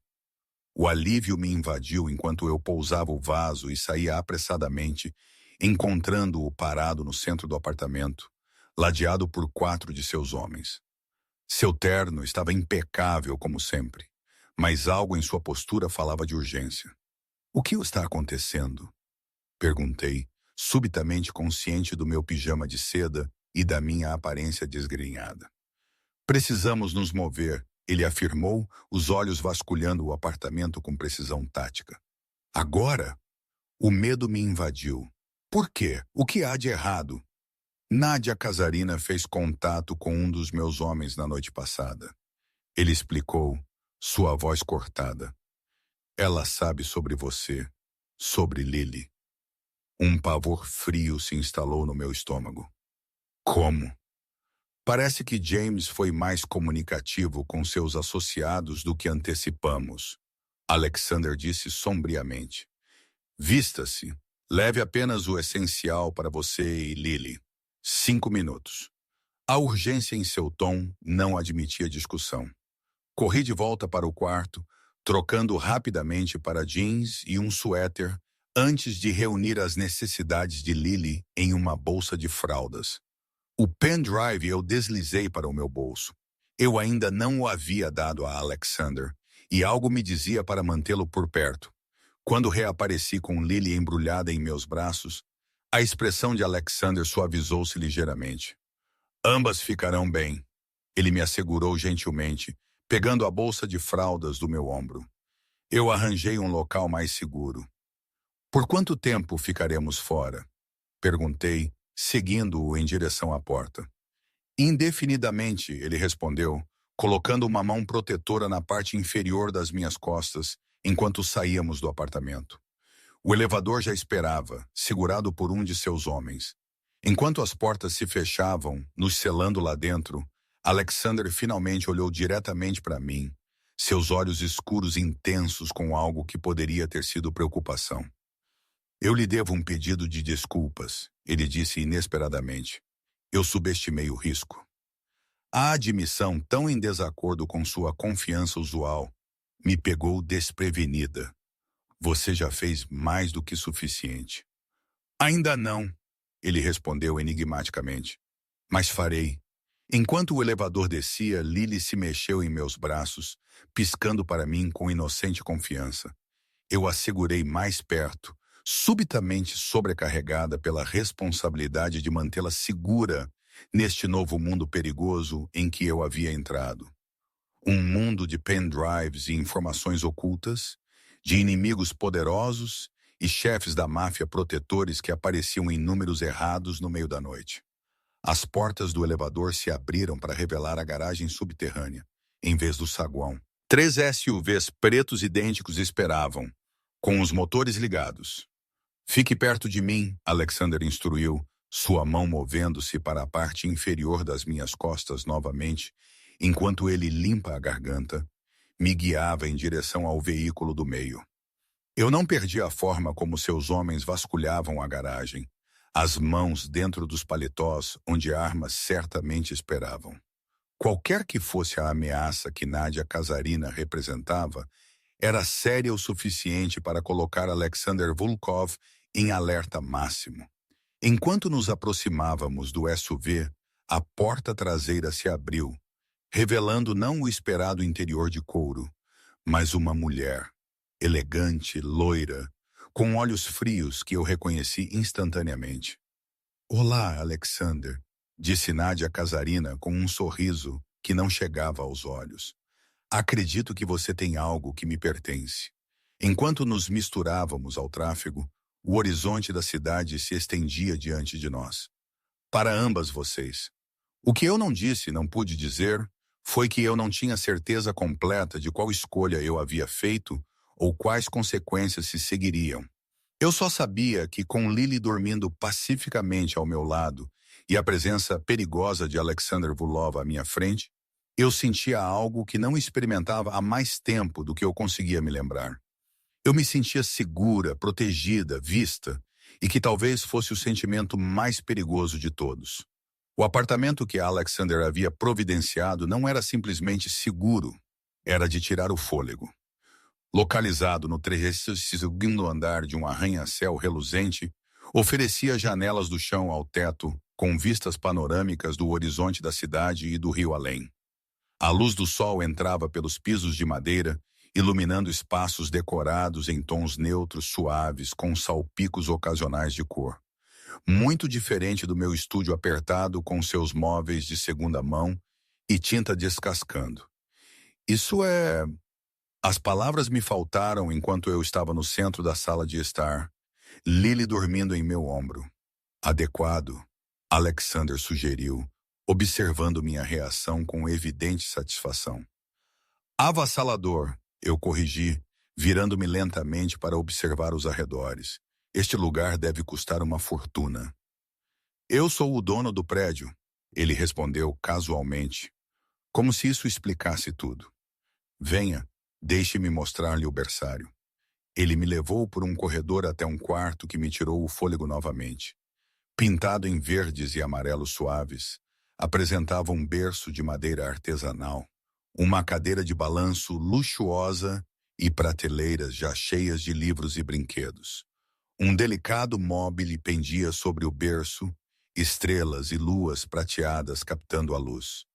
O alívio me invadiu enquanto eu pousava o vaso e saía apressadamente, encontrando-o parado no centro do apartamento, ladeado por 4 de seus homens. Seu terno estava impecável como sempre, mas algo em sua postura falava de urgência. "O que está acontecendo?" perguntei, subitamente consciente do meu pijama de seda e da minha aparência desgrenhada. "Precisamos nos mover", ele afirmou, os olhos vasculhando o apartamento com precisão tática. Agora? O medo me invadiu. Por quê? O que há de errado? Nádia Casarina fez contato com um dos meus homens na noite passada. Ele explicou, sua voz cortada. "Ela sabe sobre você, sobre Lily." Um pavor frio se instalou no meu estômago. Como? Parece que James foi mais comunicativo com seus associados do que antecipamos, Alexander disse sombriamente. "Vista-se. Leve apenas o essencial para você e Lily. 5 minutos." A urgência em seu tom não admitia discussão. Corri de volta para o quarto, trocando rapidamente para jeans e um suéter antes de reunir as necessidades de Lily em uma bolsa de fraldas. O pendrive eu deslizei para o meu bolso. Eu ainda não o havia dado a Alexander, e algo me dizia para mantê-lo por perto. Quando reapareci com Lily embrulhada em meus braços, a expressão de Alexander suavizou-se ligeiramente. "Ambas ficarão bem", ele me assegurou gentilmente, pegando a bolsa de fraldas do meu ombro. Eu arranjei um local mais seguro. "Por quanto tempo ficaremos fora?" perguntei, seguindo-o em direção à porta. "Indefinidamente", ele respondeu, colocando uma mão protetora na parte inferior das minhas costas, enquanto saíamos do apartamento. O elevador já esperava, segurado por um de seus homens. Enquanto as portas se fechavam, nos selando lá dentro, Alexander finalmente olhou diretamente para mim, seus olhos escuros intensos com algo que poderia ter sido preocupação. "Eu lhe devo um pedido de desculpas", ele disse inesperadamente. "Eu subestimei o risco." A admissão, tão em desacordo com sua confiança usual, me pegou desprevenida. "Você já fez mais do que suficiente." "Ainda não", ele respondeu enigmaticamente. "Mas farei." Enquanto o elevador descia, Lily se mexeu em meus braços, piscando para mim com inocente confiança. Eu a segurei mais perto, subitamente sobrecarregada pela responsabilidade de mantê-la segura neste novo mundo perigoso em que eu havia entrado. Um mundo de pendrives e informações ocultas, de inimigos poderosos e chefes da máfia protetores que apareciam em números errados no meio da noite. As portas do elevador se abriram para revelar a garagem subterrânea, em vez do saguão. 3 SUVs pretos idênticos esperavam, com os motores ligados. "Fique perto de mim", Alexander instruiu, sua mão movendo-se para a parte inferior das minhas costas novamente, enquanto ele limpa a garganta, me guiava em direção ao veículo do meio. Eu não perdi a forma como seus homens vasculhavam a garagem, as mãos dentro dos paletós onde armas certamente esperavam. Qualquer que fosse a ameaça que Nádia Casarina representava, era séria o suficiente para colocar Alexander Volkov em alerta máximo. Enquanto nos aproximávamos do SUV, a porta traseira se abriu, revelando não o esperado interior de couro, mas uma mulher, elegante, loira, com olhos frios que eu reconheci instantaneamente. "Olá, Alexander", disse Nádia Casarina com um sorriso que não chegava aos olhos. "Acredito que você tem algo que me pertence." Enquanto nos misturávamos ao tráfego, o horizonte da cidade se estendia diante de nós. "Para ambas vocês." O que eu não disse, não pude dizer, foi que eu não tinha certeza completa de qual escolha eu havia feito ou quais consequências se seguiriam. Eu só sabia que, com Lily dormindo pacificamente ao meu lado e a presença perigosa de Alexander Vulov à minha frente, eu sentia algo que não experimentava há mais tempo do que eu conseguia me lembrar. Eu me sentia segura, protegida, vista, e que talvez fosse o sentimento mais perigoso de todos. O apartamento que Alexander havia providenciado não era simplesmente seguro, era de tirar o fôlego. Localizado no 32º andar de um arranha-céu reluzente, oferecia janelas do chão ao teto, com vistas panorâmicas do horizonte da cidade e do rio além. A luz do sol entrava pelos pisos de madeira, iluminando espaços decorados em tons neutros suaves com salpicos ocasionais de cor. Muito diferente do meu estúdio apertado com seus móveis de segunda mão e tinta descascando. Isso é... As palavras me faltaram enquanto eu estava no centro da sala de estar, Lily dormindo em meu ombro. Adequado, Alexander sugeriu, observando minha reação com evidente satisfação. Avassalador, eu corrigi, virando-me lentamente para observar os arredores. Este lugar deve custar uma fortuna. Eu sou o dono do prédio, ele respondeu casualmente, como se isso explicasse tudo. Venha, deixe-me mostrar-lhe o berçário. Ele me levou por um corredor até um quarto que me tirou o fôlego novamente. Pintado em verdes e amarelos suaves, apresentava um berço de madeira artesanal, uma cadeira de balanço luxuosa e prateleiras já cheias de livros e brinquedos. Um delicado móbile pendia sobre o berço, estrelas e luas prateadas captando a luz.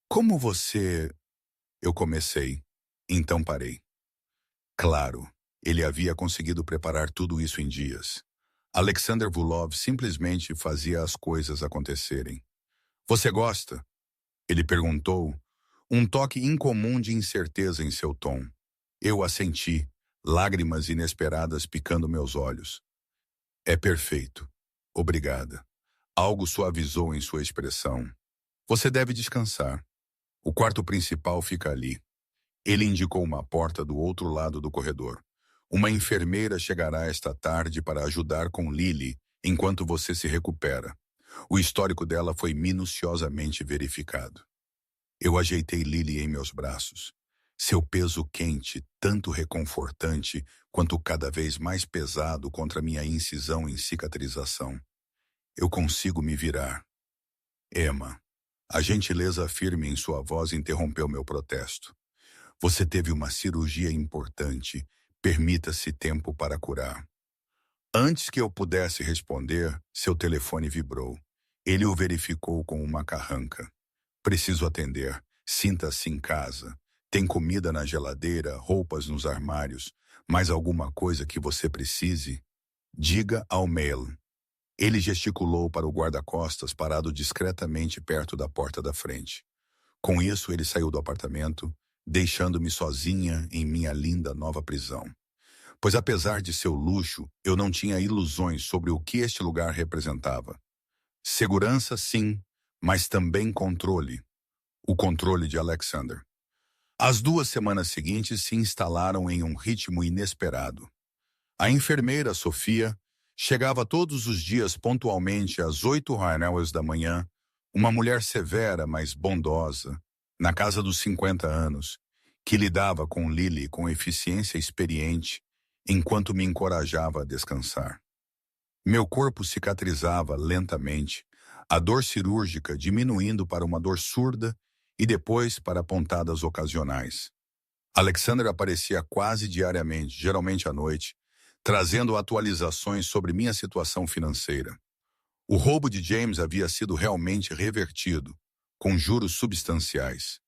Como você... Eu comecei, então parei. Claro, ele havia conseguido preparar tudo isso em dias. Alexander Vulov simplesmente fazia as coisas acontecerem. Você gosta? Ele perguntou, um toque incomum de incerteza em seu tom. Eu assenti, lágrimas inesperadas picando meus olhos. É perfeito. Obrigada. Algo suavizou em sua expressão. Você deve descansar. O quarto principal fica ali. Ele indicou uma porta do outro lado do corredor. Uma enfermeira chegará esta tarde para ajudar com Lily enquanto você se recupera. O histórico dela foi minuciosamente verificado. Eu ajeitei Lily em meus braços. Seu peso quente, tanto reconfortante quanto cada vez mais pesado contra minha incisão em cicatrização. Eu consigo me virar. Emma, a gentileza firme em sua voz interrompeu meu protesto. Você teve uma cirurgia importante. Permita-se tempo para curar. Antes que eu pudesse responder, seu telefone vibrou. Ele o verificou com uma carranca. Preciso atender. Sinta-se em casa. Tem comida na geladeira, roupas nos armários. Mais alguma coisa que você precise? Diga ao mail. Ele gesticulou para o guarda-costas parado discretamente perto da porta da frente. Com isso, ele saiu do apartamento, deixando-me sozinha em minha linda nova prisão. Pois apesar de seu luxo, eu não tinha ilusões sobre o que este lugar representava. Segurança, sim, mas também controle. O controle de Alexander. As 2 semanas seguintes se instalaram em um ritmo inesperado. A enfermeira, Sofia, chegava todos os dias pontualmente às 8h da manhã, uma mulher severa, mas bondosa, na casa dos 50 anos, que lidava com Lily com eficiência experiente, enquanto me encorajava a descansar. Meu corpo cicatrizava lentamente, a dor cirúrgica diminuindo para uma dor surda e depois para pontadas ocasionais. Alexander aparecia quase diariamente, geralmente à noite, trazendo atualizações sobre minha situação financeira. O roubo de James havia sido realmente revertido, com juros substanciais.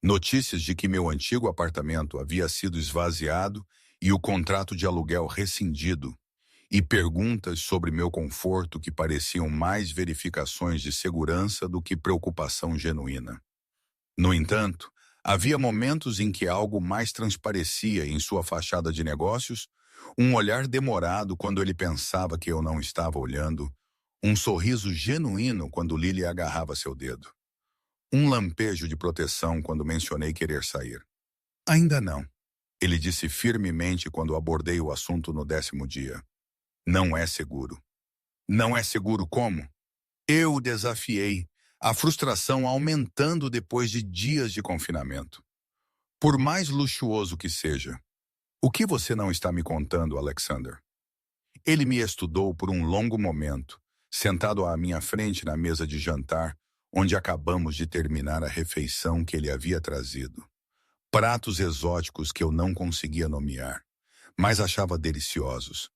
Notícias de que meu antigo apartamento havia sido esvaziado e o contrato de aluguel rescindido, e perguntas sobre meu conforto que pareciam mais verificações de segurança do que preocupação genuína. No entanto, havia momentos em que algo mais transparecia em sua fachada de negócios, um olhar demorado quando ele pensava que eu não estava olhando, um sorriso genuíno quando Lily agarrava seu dedo. Um lampejo de proteção quando mencionei querer sair. Ainda não, ele disse firmemente quando abordei o assunto no 10º dia. Não é seguro. Não é seguro como? Eu o desafiei, a frustração aumentando depois de dias de confinamento. Por mais luxuoso que seja, o que você não está me contando, Alexander? Ele me estudou por um longo momento, sentado à minha frente na mesa de jantar, onde acabamos de terminar a refeição que ele havia trazido. Pratos exóticos que eu não conseguia nomear, mas achava deliciosos.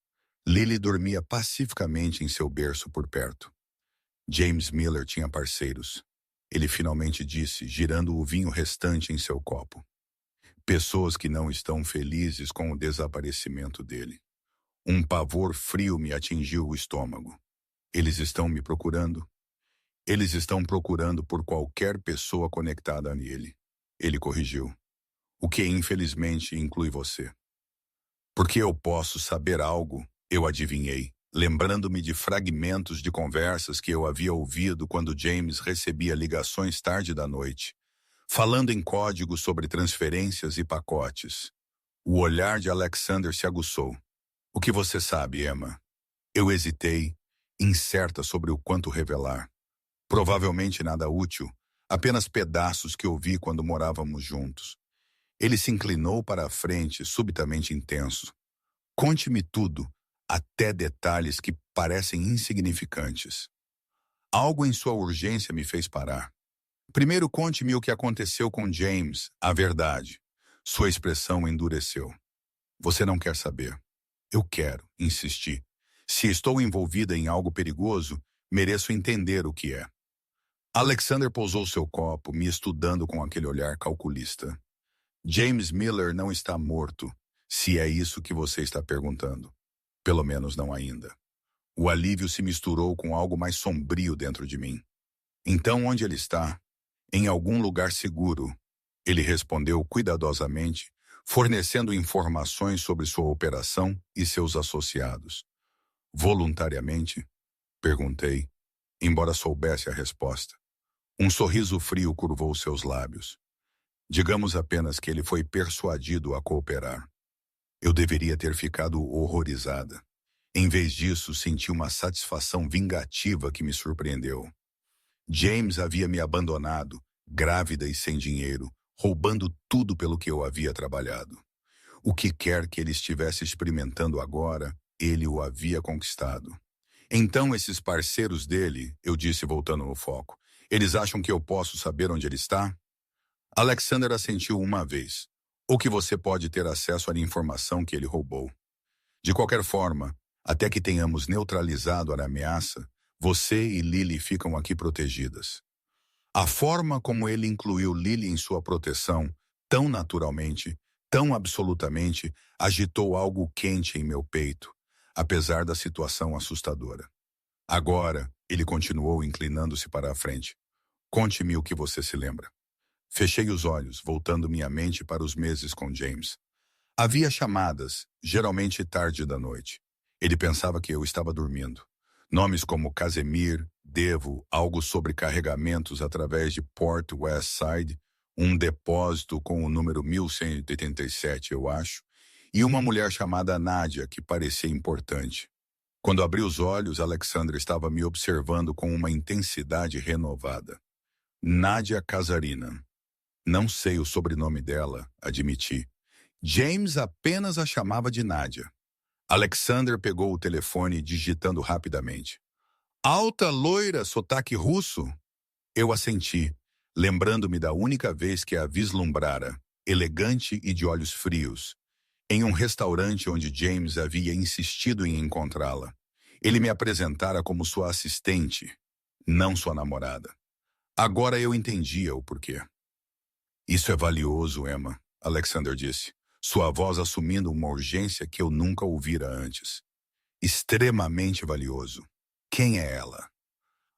Lily dormia pacificamente em seu berço por perto. James Miller tinha parceiros. Ele finalmente disse, girando o vinho restante em seu copo. Pessoas que não estão felizes com o desaparecimento dele. Um pavor frio me atingiu o estômago. Eles estão me procurando? Eles estão procurando por qualquer pessoa conectada a ele. Ele corrigiu. O que infelizmente inclui você. Porque eu posso saber algo, eu adivinhei, lembrando-me de fragmentos de conversas que eu havia ouvido quando James recebia ligações tarde da noite, falando em código sobre transferências e pacotes. O olhar de Alexander se aguçou. O que você sabe, Emma? Eu hesitei, incerta sobre o quanto revelar. Provavelmente nada útil, apenas pedaços que ouvi quando morávamos juntos. Ele se inclinou para a frente, subitamente intenso. Conte-me tudo, até detalhes que parecem insignificantes. Algo em sua urgência me fez parar. Primeiro conte-me o que aconteceu com James, a verdade. Sua expressão endureceu. Você não quer saber. Eu quero, insisti. Se estou envolvida em algo perigoso, mereço entender o que é. Alexander pousou seu copo, me estudando com aquele olhar calculista. James Miller não está morto, se é isso que você está perguntando. Pelo menos não ainda. O alívio se misturou com algo mais sombrio dentro de mim. Então, onde ele está? Em algum lugar seguro. Ele respondeu cuidadosamente, fornecendo informações sobre sua operação e seus associados. Voluntariamente? Perguntei, embora soubesse a resposta. Um sorriso frio curvou seus lábios. Digamos apenas que ele foi persuadido a cooperar. Eu deveria ter ficado horrorizada. Em vez disso, senti uma satisfação vingativa que me surpreendeu. James havia me abandonado, grávida e sem dinheiro, roubando tudo pelo que eu havia trabalhado. O que quer que ele estivesse experimentando agora, ele o havia conquistado. Então esses parceiros dele, eu disse voltando no foco, eles acham que eu posso saber onde ele está? Alexander assentiu uma vez. Ou que você pode ter acesso à informação que ele roubou. De qualquer forma, até que tenhamos neutralizado a ameaça, você e Lily ficam aqui protegidas. A forma como ele incluiu Lily em sua proteção, tão naturalmente, tão absolutamente, agitou algo quente em meu peito, apesar da situação assustadora. Agora, ele continuou inclinando-se para a frente. Conte-me o que você se lembra. Fechei os olhos, voltando minha mente para os meses com James. Havia chamadas, geralmente tarde da noite. Ele pensava que eu estava dormindo. Nomes como Casemir, Devo, algo sobre carregamentos através de Port West Side, um depósito com o número 1187, eu acho, e uma mulher chamada Nádia, que parecia importante. Quando abri os olhos, Alexandre estava me observando com uma intensidade renovada. Nádia Casarina. Não sei o sobrenome dela, admiti. James apenas a chamava de Nádia. Alexander pegou o telefone digitando rapidamente. Alta, loira, sotaque russo? Eu assenti, lembrando-me da única vez que a vislumbrara, elegante e de olhos frios, em um restaurante onde James havia insistido em encontrá-la. Ele me apresentara como sua assistente, não sua namorada. Agora eu entendia o porquê. Isso é valioso, Emma, Alexander disse, sua voz assumindo uma urgência que eu nunca ouvira antes. Extremamente valioso. Quem é ela?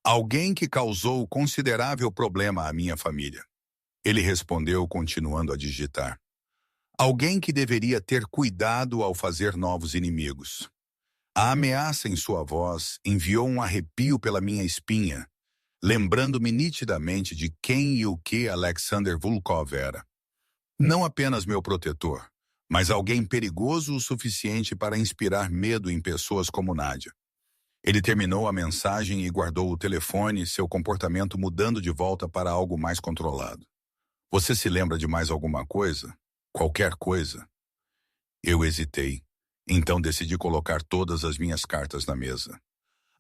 Alguém que causou considerável problema à minha família. Ele respondeu continuando a digitar. Alguém que deveria ter cuidado ao fazer novos inimigos. A ameaça em sua voz enviou um arrepio pela minha espinha, lembrando-me nitidamente de quem e o que Alexander Volkov era. Não apenas meu protetor, mas alguém perigoso o suficiente para inspirar medo em pessoas como Nadia. Ele terminou a mensagem e guardou o telefone, seu comportamento mudando de volta para algo mais controlado. Você se lembra de mais alguma coisa? Qualquer coisa? Eu hesitei. Então decidi colocar todas as minhas cartas na mesa.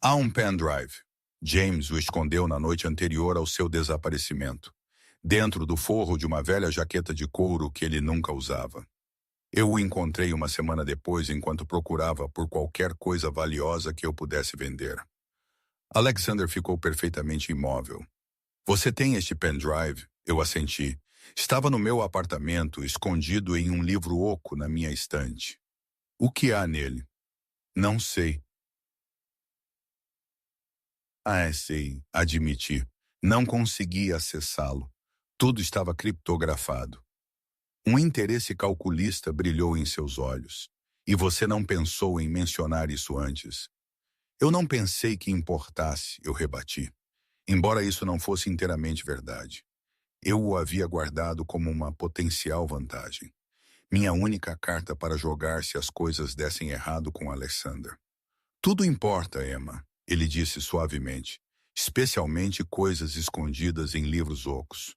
Há um pendrive. James o escondeu na noite anterior ao seu desaparecimento, dentro do forro de uma velha jaqueta de couro que ele nunca usava. Eu o encontrei uma semana depois enquanto procurava por qualquer coisa valiosa que eu pudesse vender. Alexander ficou perfeitamente imóvel. Você tem este pendrive? Eu assenti. Estava no meu apartamento, escondido em um livro oco na minha estante. O que há nele? Não sei. Sei, admiti. Não consegui acessá-lo. Tudo estava criptografado. Um interesse calculista brilhou em seus olhos. E você não pensou em mencionar isso antes. Eu não pensei que importasse, eu rebati. Embora isso não fosse inteiramente verdade. Eu o havia guardado como uma potencial vantagem. Minha única carta para jogar se as coisas dessem errado com Alexander. Tudo importa, Emma, ele disse suavemente. Especialmente coisas escondidas em livros ocos.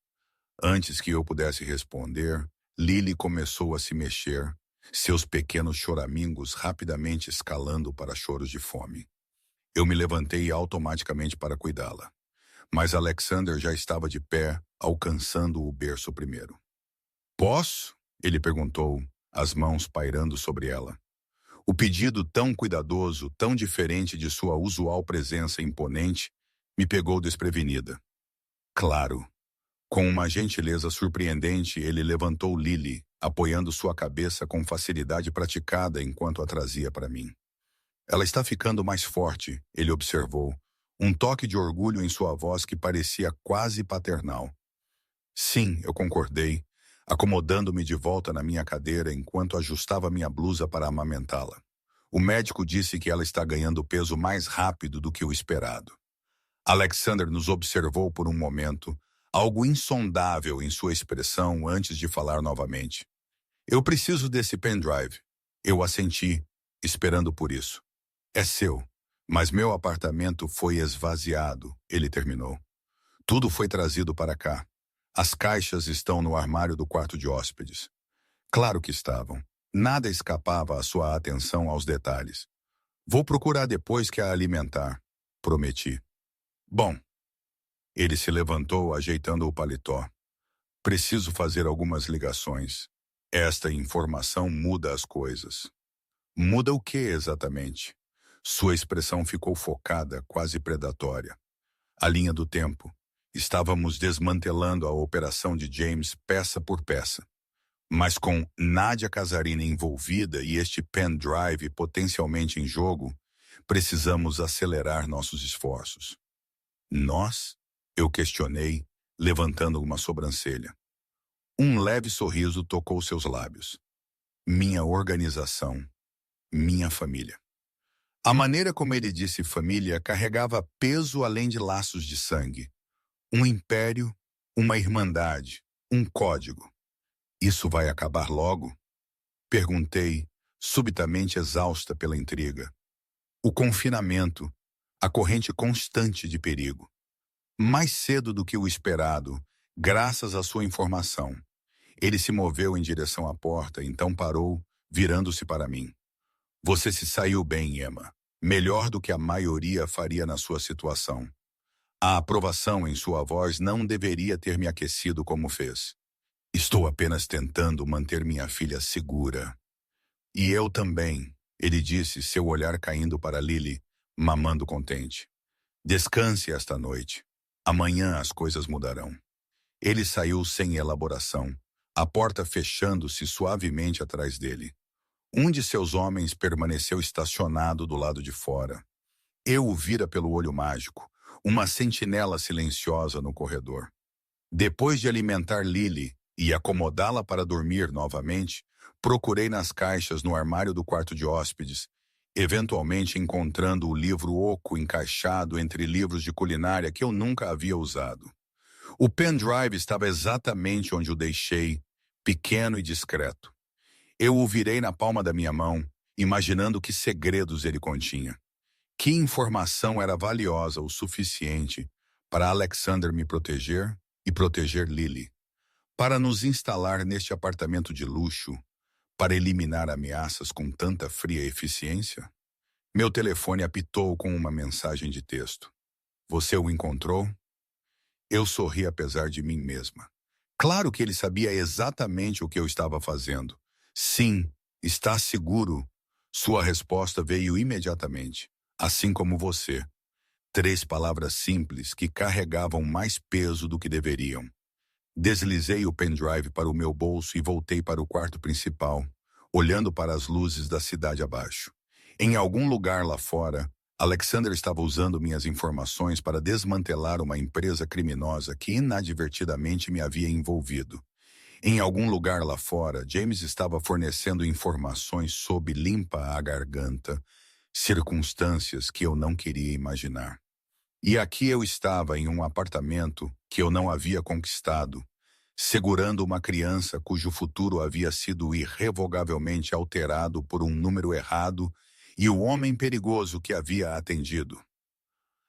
Antes que eu pudesse responder, Lily começou a se mexer, seus pequenos choramingos rapidamente escalando para choros de fome. Eu me levantei automaticamente para cuidá-la. Mas Alexander já estava de pé, alcançando o berço primeiro. Posso? Ele perguntou, as mãos pairando sobre ela. O pedido tão cuidadoso, tão diferente de sua usual presença imponente, me pegou desprevenida. Claro. Com uma gentileza surpreendente, ele levantou Lily, apoiando sua cabeça com facilidade praticada enquanto a trazia para mim. Ela está ficando mais forte, ele observou, um toque de orgulho em sua voz que parecia quase paternal. Sim, eu concordei, acomodando-me de volta na minha cadeira enquanto ajustava minha blusa para amamentá-la. O médico disse que ela está ganhando peso mais rápido do que o esperado. Alexander nos observou por um momento, algo insondável em sua expressão antes de falar novamente. Eu preciso desse pendrive. Eu assenti, esperando por isso. É seu, mas meu apartamento foi esvaziado, ele terminou. Tudo foi trazido para cá. As caixas estão no armário do quarto de hóspedes. Claro que estavam. Nada escapava à sua atenção aos detalhes. Vou procurar depois que a alimentar, prometi. Bom. Ele se levantou, ajeitando o paletó. Preciso fazer algumas ligações. Esta informação muda as coisas. Muda o que exatamente? Sua expressão ficou focada, quase predatória. A linha do tempo. Estávamos desmantelando a operação de James peça por peça. Mas com Nadia Casarini envolvida e este pendrive potencialmente em jogo, precisamos acelerar nossos esforços. Nós? Eu questionei, levantando uma sobrancelha. Um leve sorriso tocou seus lábios. Minha organização. Minha família. A maneira como ele disse família carregava peso além de laços de sangue. Um império, uma irmandade, um código. Isso vai acabar logo? Perguntei, subitamente exausta pela intriga. O confinamento, a corrente constante de perigo. Mais cedo do que o esperado, graças à sua informação. Ele se moveu em direção à porta, então parou, virando-se para mim. Você se saiu bem, Emma. Melhor do que a maioria faria na sua situação. A aprovação em sua voz não deveria ter me aquecido como fez. Estou apenas tentando manter minha filha segura. E eu também, ele disse, seu olhar caindo para Lily, mamando contente. Descanse esta noite. Amanhã as coisas mudarão. Ele saiu sem elaboração, a porta fechando-se suavemente atrás dele. Um de seus homens permaneceu estacionado do lado de fora. Eu o vira pelo olho mágico, uma sentinela silenciosa no corredor. Depois de alimentar Lily e acomodá-la para dormir novamente, procurei nas caixas no armário do quarto de hóspedes eventualmente encontrando o livro oco encaixado entre livros de culinária que eu nunca havia usado. O pendrive estava exatamente onde o deixei, pequeno e discreto. Eu o virei na palma da minha mão, imaginando que segredos ele continha. Que informação era valiosa o suficiente para Alexander me proteger e proteger Lily, para nos instalar neste apartamento de luxo, para eliminar ameaças com tanta fria eficiência? Meu telefone apitou com uma mensagem de texto. Você o encontrou? Eu sorri apesar de mim mesma. Claro que ele sabia exatamente o que eu estava fazendo. Sim, está seguro. Sua resposta veio imediatamente, assim como você. 3 palavras simples que carregavam mais peso do que deveriam. Deslizei o pendrive para o meu bolso e voltei para o quarto principal, olhando para as luzes da cidade abaixo. Em algum lugar lá fora, Alexander estava usando minhas informações para desmantelar uma empresa criminosa que inadvertidamente me havia envolvido. Em algum lugar lá fora, James estava fornecendo informações sob limpa a garganta, circunstâncias que eu não queria imaginar. E aqui eu estava em um apartamento que eu não havia conquistado, segurando uma criança cujo futuro havia sido irrevogavelmente alterado por um número errado e o homem perigoso que havia atendido.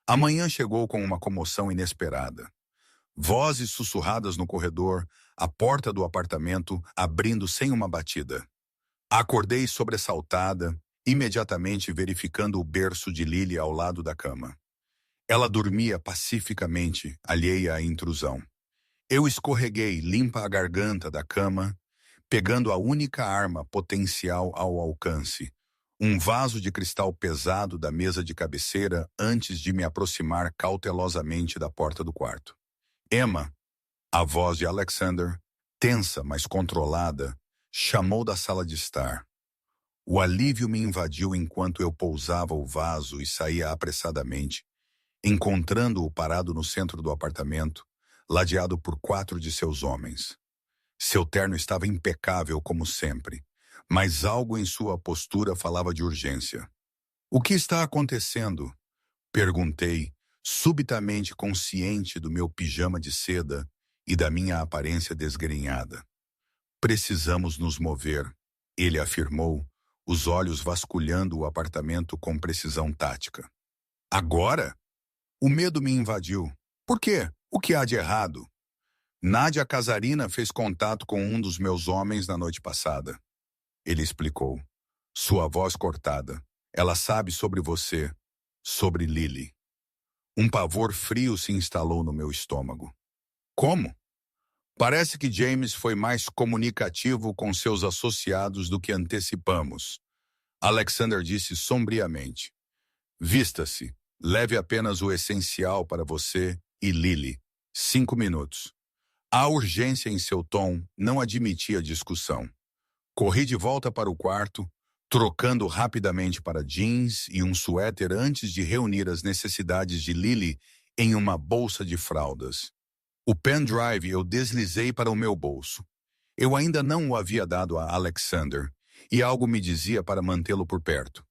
A manhã chegou com uma comoção inesperada. Vozes sussurradas no corredor, a porta do apartamento abrindo sem uma batida. Acordei sobressaltada, imediatamente verificando o berço de Lily ao lado da cama. Ela dormia pacificamente, alheia à intrusão. Eu escorreguei, limpa a garganta da cama, pegando a única arma potencial ao alcance, um vaso de cristal pesado da mesa de cabeceira antes de me aproximar cautelosamente da porta do quarto. Emma, a voz de Alexander, tensa, mas controlada, chamou da sala de estar. O alívio me invadiu enquanto eu pousava o vaso e saía apressadamente, encontrando-o parado no centro do apartamento, ladeado por 4 de seus homens. Seu terno estava impecável como sempre, mas algo em sua postura falava de urgência. "O que está acontecendo?" perguntei, subitamente consciente do meu pijama de seda e da minha aparência desgrenhada. "Precisamos nos mover", ele afirmou, os olhos vasculhando o apartamento com precisão tática. "Agora?" O medo me invadiu. "Por quê? O que há de errado?" "Nádia Casarina fez contato com um dos meus homens na noite passada", ele explicou, sua voz cortada. "Ela sabe sobre você, sobre Lily." Um pavor frio se instalou no meu estômago. "Como?" "Parece que James foi mais comunicativo com seus associados do que antecipamos", Alexander disse sombriamente. "Vista-se. Leve apenas o essencial para você e Lily. 5 minutos." A urgência em seu tom não admitia discussão. Corri de volta para o quarto, trocando rapidamente para jeans e um suéter antes de reunir as necessidades de Lily em uma bolsa de fraldas. O pendrive eu deslizei para o meu bolso. Eu ainda não o havia dado a Alexander, e algo me dizia para mantê-lo por perto.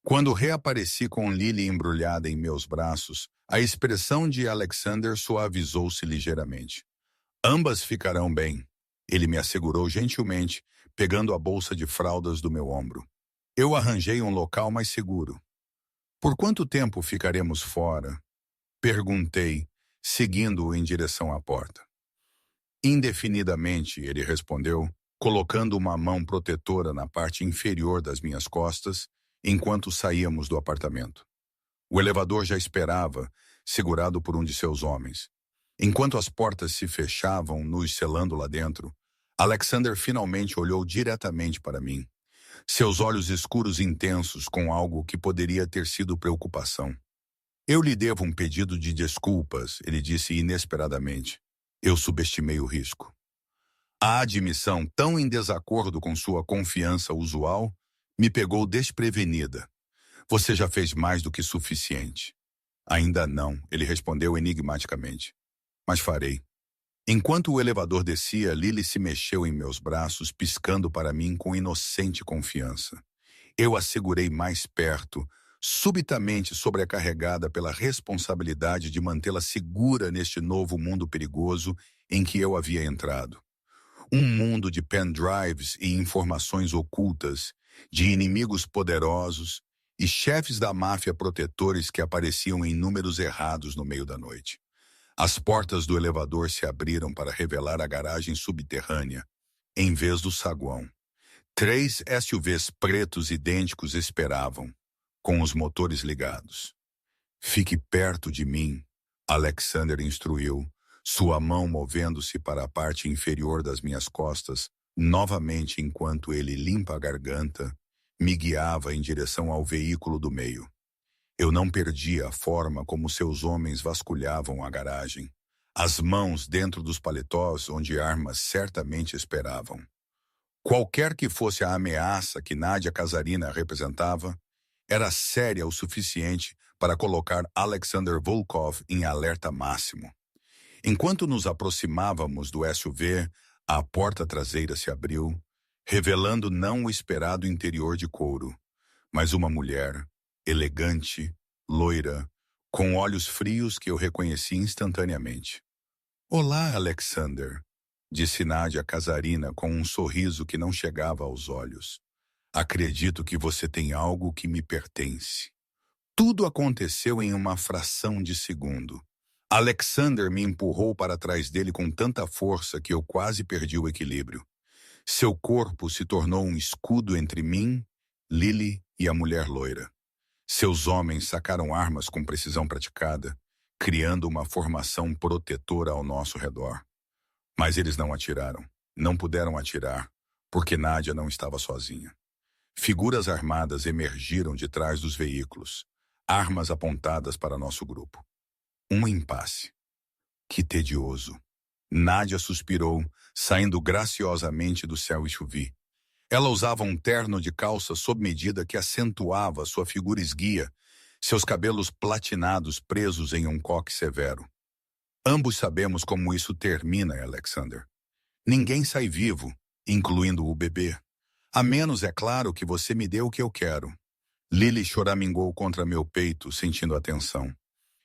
Quando reapareci com Lily embrulhada em meus braços, a expressão de Alexander suavizou-se ligeiramente. "Ambas ficarão bem", ele me assegurou gentilmente, pegando a bolsa de fraldas do meu ombro. Eu arranjei um local mais seguro. "Por quanto tempo ficaremos fora?" perguntei, seguindo-o em direção à porta. "Indefinidamente", ele respondeu, colocando uma mão protetora na parte inferior das minhas costas, enquanto saíamos do apartamento. O elevador já esperava, segurado por um de seus homens. Enquanto as portas se fechavam, nos selando lá dentro, Alexander finalmente olhou diretamente para mim. Seus olhos escuros intensos com algo que poderia ter sido preocupação. "Eu lhe devo um pedido de desculpas", ele disse inesperadamente. Eu subestimei o risco. A admissão, tão em desacordo com sua confiança usual, me pegou desprevenida. "Você já fez mais do que suficiente." "Ainda não", ele respondeu enigmaticamente. "Mas farei." Enquanto o elevador descia, Lily se mexeu em meus braços, piscando para mim com inocente confiança. Eu a segurei mais perto, subitamente sobrecarregada pela responsabilidade de mantê-la segura neste novo mundo perigoso em que eu havia entrado. Um mundo de pendrives e informações ocultas, de inimigos poderosos e chefes da máfia protetores que apareciam em números errados no meio da noite. As portas do elevador se abriram para revelar a garagem subterrânea, em vez do saguão. 3 SUVs pretos idênticos esperavam, com os motores ligados. Fique perto de mim, Alexander instruiu, sua mão movendo-se para a parte inferior das minhas costas, novamente enquanto ele, limpa a garganta, me guiava em direção ao veículo do meio. Eu não perdia a forma como seus homens vasculhavam a garagem, as mãos dentro dos paletós onde armas certamente esperavam. Qualquer que fosse a ameaça que Nadia Casarina representava, era séria o suficiente para colocar Alexander Volkov em alerta máximo. Enquanto nos aproximávamos do SUV, a porta traseira se abriu, revelando não o esperado interior de couro, mas uma mulher, elegante, loira, com olhos frios que eu reconheci instantaneamente. Olá, Alexander, disse Nadia Casarina com um sorriso que não chegava aos olhos. Acredito que você tem algo que me pertence. Tudo aconteceu em uma fração de segundo. Alexander me empurrou para trás dele com tanta força que eu quase perdi o equilíbrio. Seu corpo se tornou um escudo entre mim, Lily e a mulher loira. Seus homens sacaram armas com precisão praticada, criando uma formação protetora ao nosso redor. Mas eles não atiraram. Não puderam atirar, porque Nadia não estava sozinha. Figuras armadas emergiram de trás dos veículos, armas apontadas para nosso grupo. Um impasse. Que tedioso. Nadia suspirou, saindo graciosamente do céu SUV. Ela usava um terno de calça sob medida que acentuava sua figura esguia, seus cabelos platinados presos em um coque severo. Ambos sabemos como isso termina, Alexander. Ninguém sai vivo, incluindo o bebê. A menos, é claro, que você me dê o que eu quero. Lily choramingou contra meu peito, sentindo a tensão.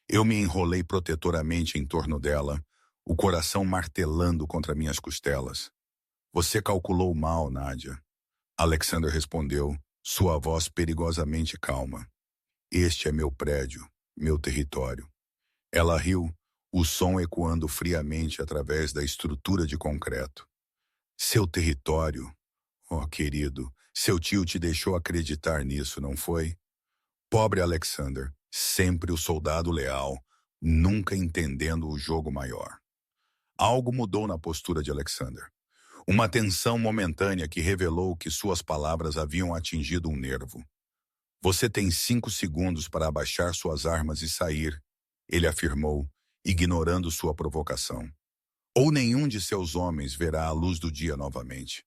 Eu me enrolei protetoramente em torno dela, o coração martelando contra minhas costelas. Você calculou mal, Nadia. Alexander respondeu, sua voz perigosamente calma. Este é meu prédio, meu território. Ela riu, o som ecoando friamente através da estrutura de concreto. Seu território? Oh, querido, seu tio te deixou acreditar nisso, não foi? Pobre Alexander, sempre o soldado leal, nunca entendendo o jogo maior. Algo mudou na postura de Alexander. Uma tensão momentânea que revelou que suas palavras haviam atingido um nervo. Você tem 5 segundos para abaixar suas armas e sair, ele afirmou, ignorando sua provocação. Ou nenhum de seus homens verá a luz do dia novamente.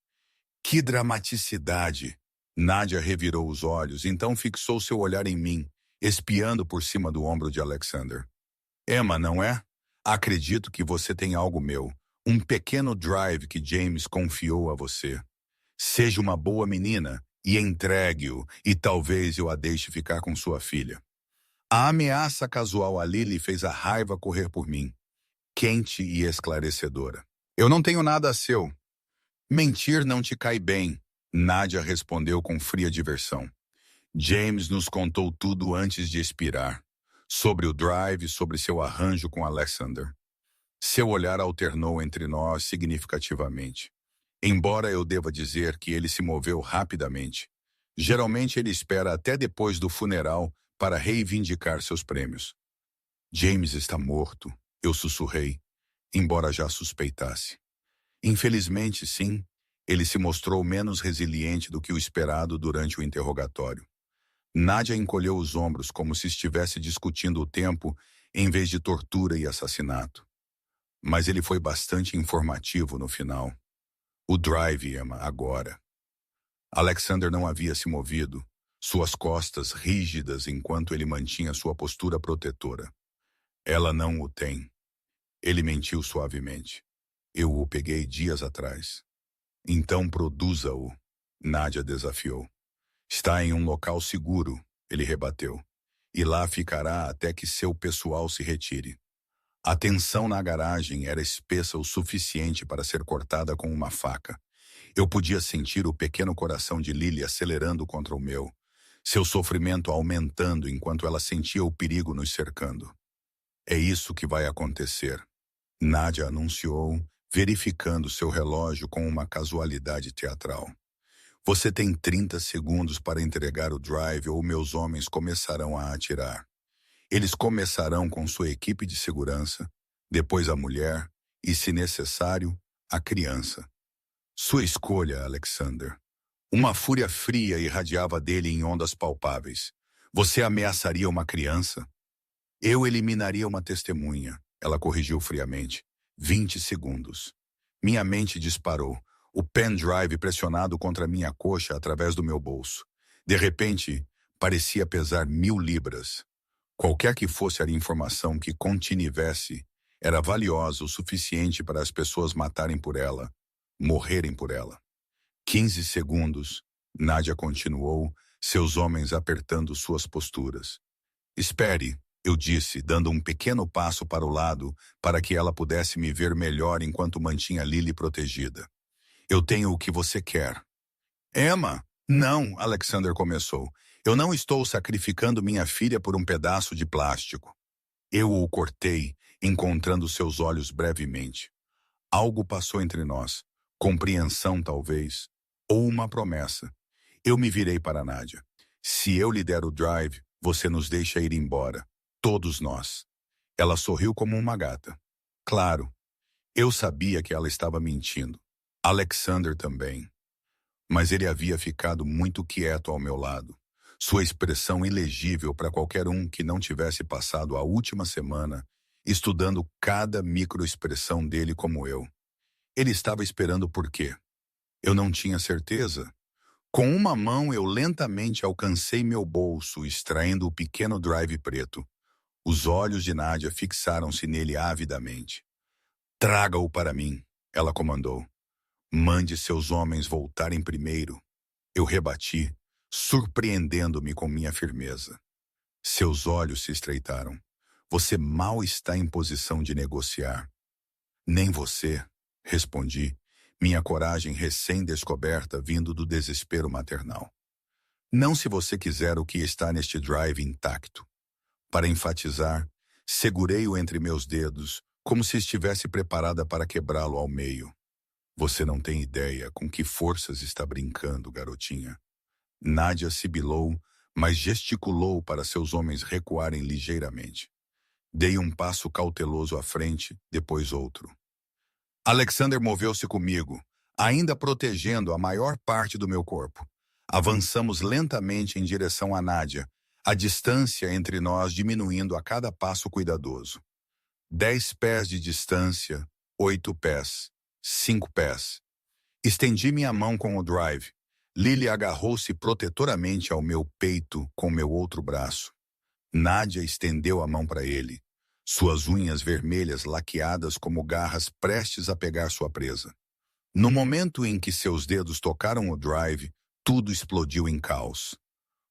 Que dramaticidade! Nadia revirou os olhos, então fixou seu olhar em mim, espiando por cima do ombro de Alexander. Emma, não é? Acredito que você tem algo meu, um pequeno drive que James confiou a você. Seja uma boa menina e entregue-o, e talvez eu a deixe ficar com sua filha. A ameaça casual a Lily fez a raiva correr por mim, quente e esclarecedora. Eu não tenho nada seu. Mentir não te cai bem, Nadia respondeu com fria diversão. James nos contou tudo antes de expirar, sobre o drive, sobre seu arranjo com Alexander. Seu olhar alternou entre nós significativamente. Embora eu deva dizer que ele se moveu rapidamente. Geralmente ele espera até depois do funeral para reivindicar seus prêmios. James está morto, eu sussurrei, embora já suspeitasse. Infelizmente, sim, ele se mostrou menos resiliente do que o esperado durante o interrogatório. Nadia encolheu os ombros como se estivesse discutindo o tempo em vez de tortura e assassinato. Mas ele foi bastante informativo no final. O drive, Emma, agora. Alexander não havia se movido, suas costas rígidas enquanto ele mantinha sua postura protetora. Ela não o tem. Ele mentiu suavemente. Eu o peguei dias atrás. Então produza-o, Nadia desafiou. Está em um local seguro, ele rebateu, e lá ficará até que seu pessoal se retire. A tensão na garagem era espessa o suficiente para ser cortada com uma faca. Eu podia sentir o pequeno coração de Lily acelerando contra o meu, seu sofrimento aumentando enquanto ela sentia o perigo nos cercando. É isso que vai acontecer, Nadia anunciou, verificando seu relógio com uma casualidade teatral. Você tem 30 segundos para entregar o drive ou meus homens começarão a atirar. Eles começarão com sua equipe de segurança, depois a mulher e, se necessário, a criança. Sua escolha, Alexander. Uma fúria fria irradiava dele em ondas palpáveis. Você ameaçaria uma criança? Eu eliminaria uma testemunha, ela corrigiu friamente. 20 segundos. Minha mente disparou, o pendrive pressionado contra minha coxa através do meu bolso. De repente, parecia pesar 1000 libras. Qualquer que fosse a informação que contivesse, era valiosa o suficiente para as pessoas matarem por ela, morrerem por ela. 15 segundos, Nadia continuou, seus homens apertando suas posturas. Espere, eu disse, dando um pequeno passo para o lado para que ela pudesse me ver melhor enquanto mantinha Lily protegida. Eu tenho o que você quer. Emma! Não, Alexander começou. Eu não estou sacrificando minha filha por um pedaço de plástico. Eu o cortei, encontrando seus olhos brevemente. Algo passou entre nós. Compreensão, talvez. Ou uma promessa. Eu me virei para Nadia. Se eu lhe der o drive, você nos deixa ir embora. Todos nós. Ela sorriu como uma gata. Claro. Eu sabia que ela estava mentindo. Alexander também. Mas ele havia ficado muito quieto ao meu lado. Sua expressão ilegível para qualquer um que não tivesse passado a última semana estudando cada microexpressão dele como eu. Ele estava esperando por quê? Eu não tinha certeza. Com uma mão eu lentamente alcancei meu bolso, extraindo o pequeno drive preto. Os olhos de Nadia fixaram-se nele avidamente. Traga-o para mim, ela comandou. Mande seus homens voltarem primeiro. Eu rebati, surpreendendo-me com minha firmeza. Seus olhos se estreitaram. Você mal está em posição de negociar. Nem você, respondi, minha coragem recém-descoberta vindo do desespero maternal. Não se você quiser o que está neste drive intacto. Para enfatizar, segurei-o entre meus dedos, como se estivesse preparada para quebrá-lo ao meio. Você não tem ideia com que forças está brincando, garotinha. Nadia sibilou, mas gesticulou para seus homens recuarem ligeiramente. Dei um passo cauteloso à frente, depois outro. Alexander moveu-se comigo, ainda protegendo a maior parte do meu corpo. Avançamos lentamente em direção a Nadia, a distância entre nós diminuindo a cada passo cuidadoso. 10 pés de distância, 8 pés, 5 pés. Estendi minha mão com o drive. Lily agarrou-se protetoramente ao meu peito com meu outro braço. Nadia estendeu a mão para ele, suas unhas vermelhas laqueadas como garras prestes a pegar sua presa. No momento em que seus dedos tocaram o drive, tudo explodiu em caos.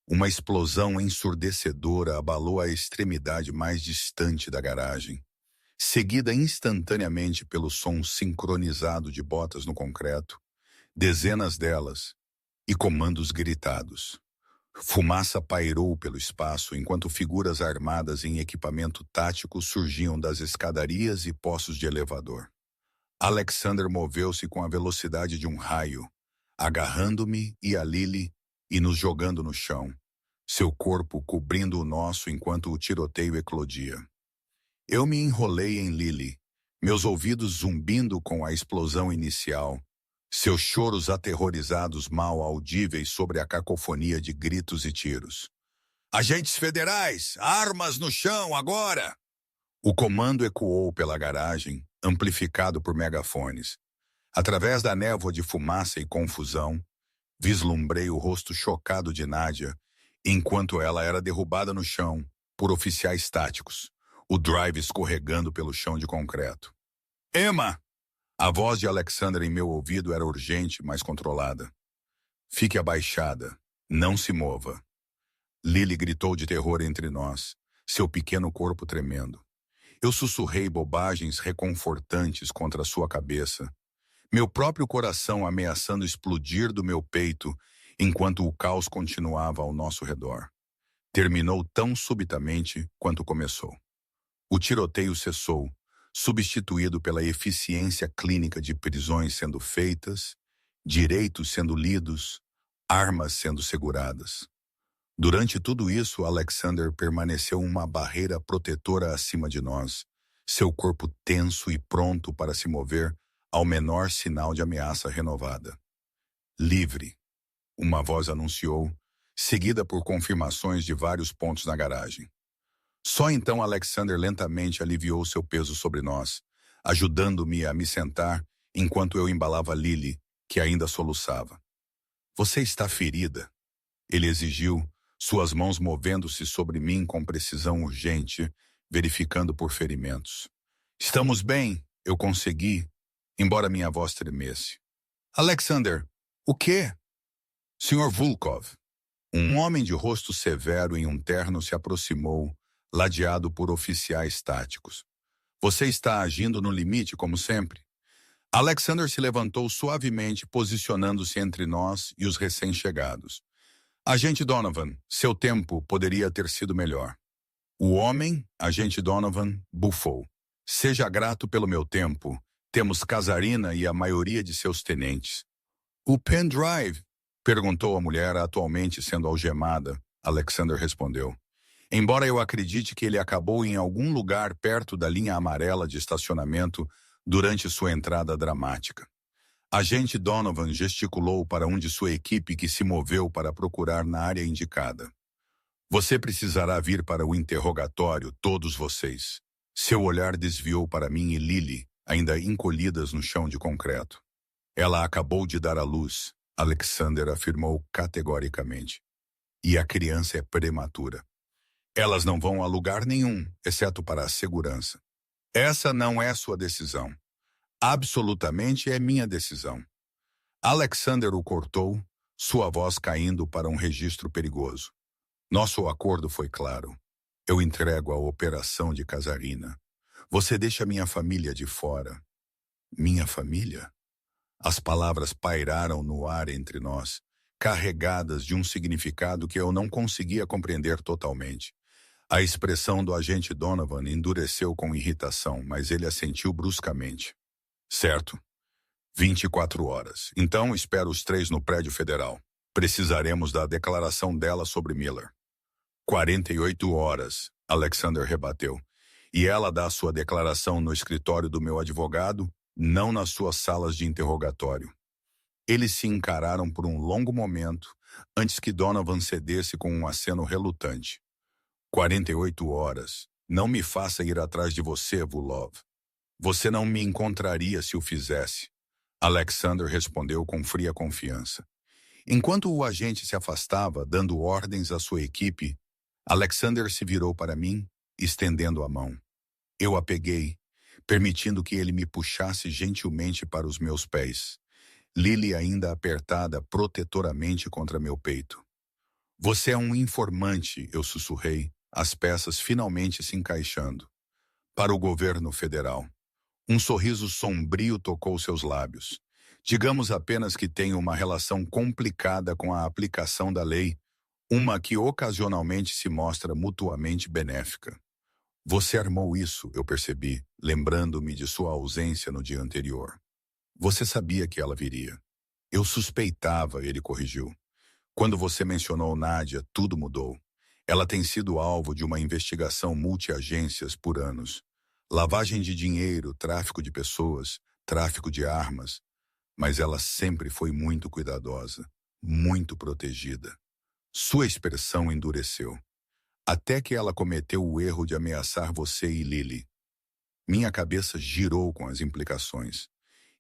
Uma explosão ensurdecedora abalou a extremidade mais distante da garagem, seguida instantaneamente pelo som sincronizado de botas no concreto, dezenas delas, e comandos gritados. Fumaça pairou pelo espaço enquanto figuras armadas em equipamento tático surgiam das escadarias e poços de elevador. Alexander moveu-se com a velocidade de um raio, agarrando-me e a Lily e nos jogando no chão, seu corpo cobrindo o nosso enquanto o tiroteio eclodia. Eu me enrolei em Lily, meus ouvidos zumbindo com a explosão inicial, seus choros aterrorizados mal audíveis sobre a cacofonia de gritos e tiros. Agentes federais! Armas no chão, agora! O comando ecoou pela garagem, amplificado por megafones. Através da névoa de fumaça e confusão, vislumbrei o rosto chocado de Nadia, enquanto ela era derrubada no chão por oficiais táticos, o drive escorregando pelo chão de concreto. Emma! A voz de Alexander em meu ouvido era urgente, mas controlada. Fique abaixada. Não se mova. Lily gritou de terror entre nós, seu pequeno corpo tremendo. Eu sussurrei bobagens reconfortantes contra sua cabeça, meu próprio coração ameaçando explodir do meu peito enquanto o caos continuava ao nosso redor. Terminou tão subitamente quanto começou. O tiroteio cessou, substituído pela eficiência clínica de prisões sendo feitas, direitos sendo lidos, armas sendo seguradas. Durante tudo isso, Alexander permaneceu uma barreira protetora acima de nós, seu corpo tenso e pronto para se mover ao menor sinal de ameaça renovada. Livre, uma voz anunciou, seguida por confirmações de vários pontos na garagem. Só então Alexander lentamente aliviou seu peso sobre nós, ajudando-me a me sentar enquanto eu embalava Lily, que ainda soluçava. Você está ferida? Ele exigiu, suas mãos movendo-se sobre mim com precisão urgente, verificando por ferimentos. Estamos bem, eu consegui, embora minha voz tremesse. Alexander, o quê? Sr. Volkov. Um homem de rosto severo em um terno se aproximou, ladeado por oficiais táticos. Você está agindo no limite, como sempre. Alexander se levantou suavemente, posicionando-se entre nós e os recém-chegados. Agente Donovan, seu tempo poderia ter sido melhor. O homem, agente Donovan, bufou. Seja grato pelo meu tempo. Temos Casarina e a maioria de seus tenentes. O pendrive? Perguntou a mulher, atualmente sendo algemada. Alexander respondeu. Embora eu acredite que ele acabou em algum lugar perto da linha amarela de estacionamento durante sua entrada dramática. Agente Donovan gesticulou para um de sua equipe que se moveu para procurar na área indicada. Você precisará vir para o interrogatório, todos vocês. Seu olhar desviou para mim e Lily, ainda encolhidas no chão de concreto. Ela acabou de dar à luz, Alexander afirmou categoricamente. E a criança é prematura. Elas não vão a lugar nenhum, exceto para a segurança. Essa não é sua decisão. Absolutamente é minha decisão. Alexander o cortou, sua voz caindo para um registro perigoso. Nosso acordo foi claro. Eu entrego a operação de Casarina. Você deixa minha família de fora. Minha família? As palavras pairaram no ar entre nós, carregadas de um significado que eu não conseguia compreender totalmente. A expressão do agente Donovan endureceu com irritação, mas ele assentiu bruscamente. Certo. 24 horas. Então espero os 3 no prédio federal. Precisaremos da declaração dela sobre Miller. 48 horas, Alexander rebateu. E ela dá sua declaração no escritório do meu advogado, não nas suas salas de interrogatório. Eles se encararam por um longo momento, antes que Donovan cedesse com um aceno relutante. 48 horas. Não me faça ir atrás de você, Vulov. Você não me encontraria se o fizesse. Alexander respondeu com fria confiança. Enquanto o agente se afastava, dando ordens à sua equipe, Alexander se virou para mim, estendendo a mão. Eu a peguei, permitindo que ele me puxasse gentilmente para os meus pés. Lily ainda apertada protetoramente contra meu peito. Você é um informante, eu sussurrei, as peças finalmente se encaixando. Para o governo federal. Um sorriso sombrio tocou seus lábios. Digamos apenas que tenho uma relação complicada com a aplicação da lei, uma que ocasionalmente se mostra mutuamente benéfica. Você armou isso, eu percebi, lembrando-me de sua ausência no dia anterior. Você sabia que ela viria. Eu suspeitava, ele corrigiu. Quando você mencionou Nádia, tudo mudou. Ela tem sido alvo de uma investigação multi-agências por anos. Lavagem de dinheiro, tráfico de pessoas, tráfico de armas. Mas ela sempre foi muito cuidadosa, muito protegida. Sua expressão endureceu. Até que ela cometeu o erro de ameaçar você e Lily. Minha cabeça girou com as implicações.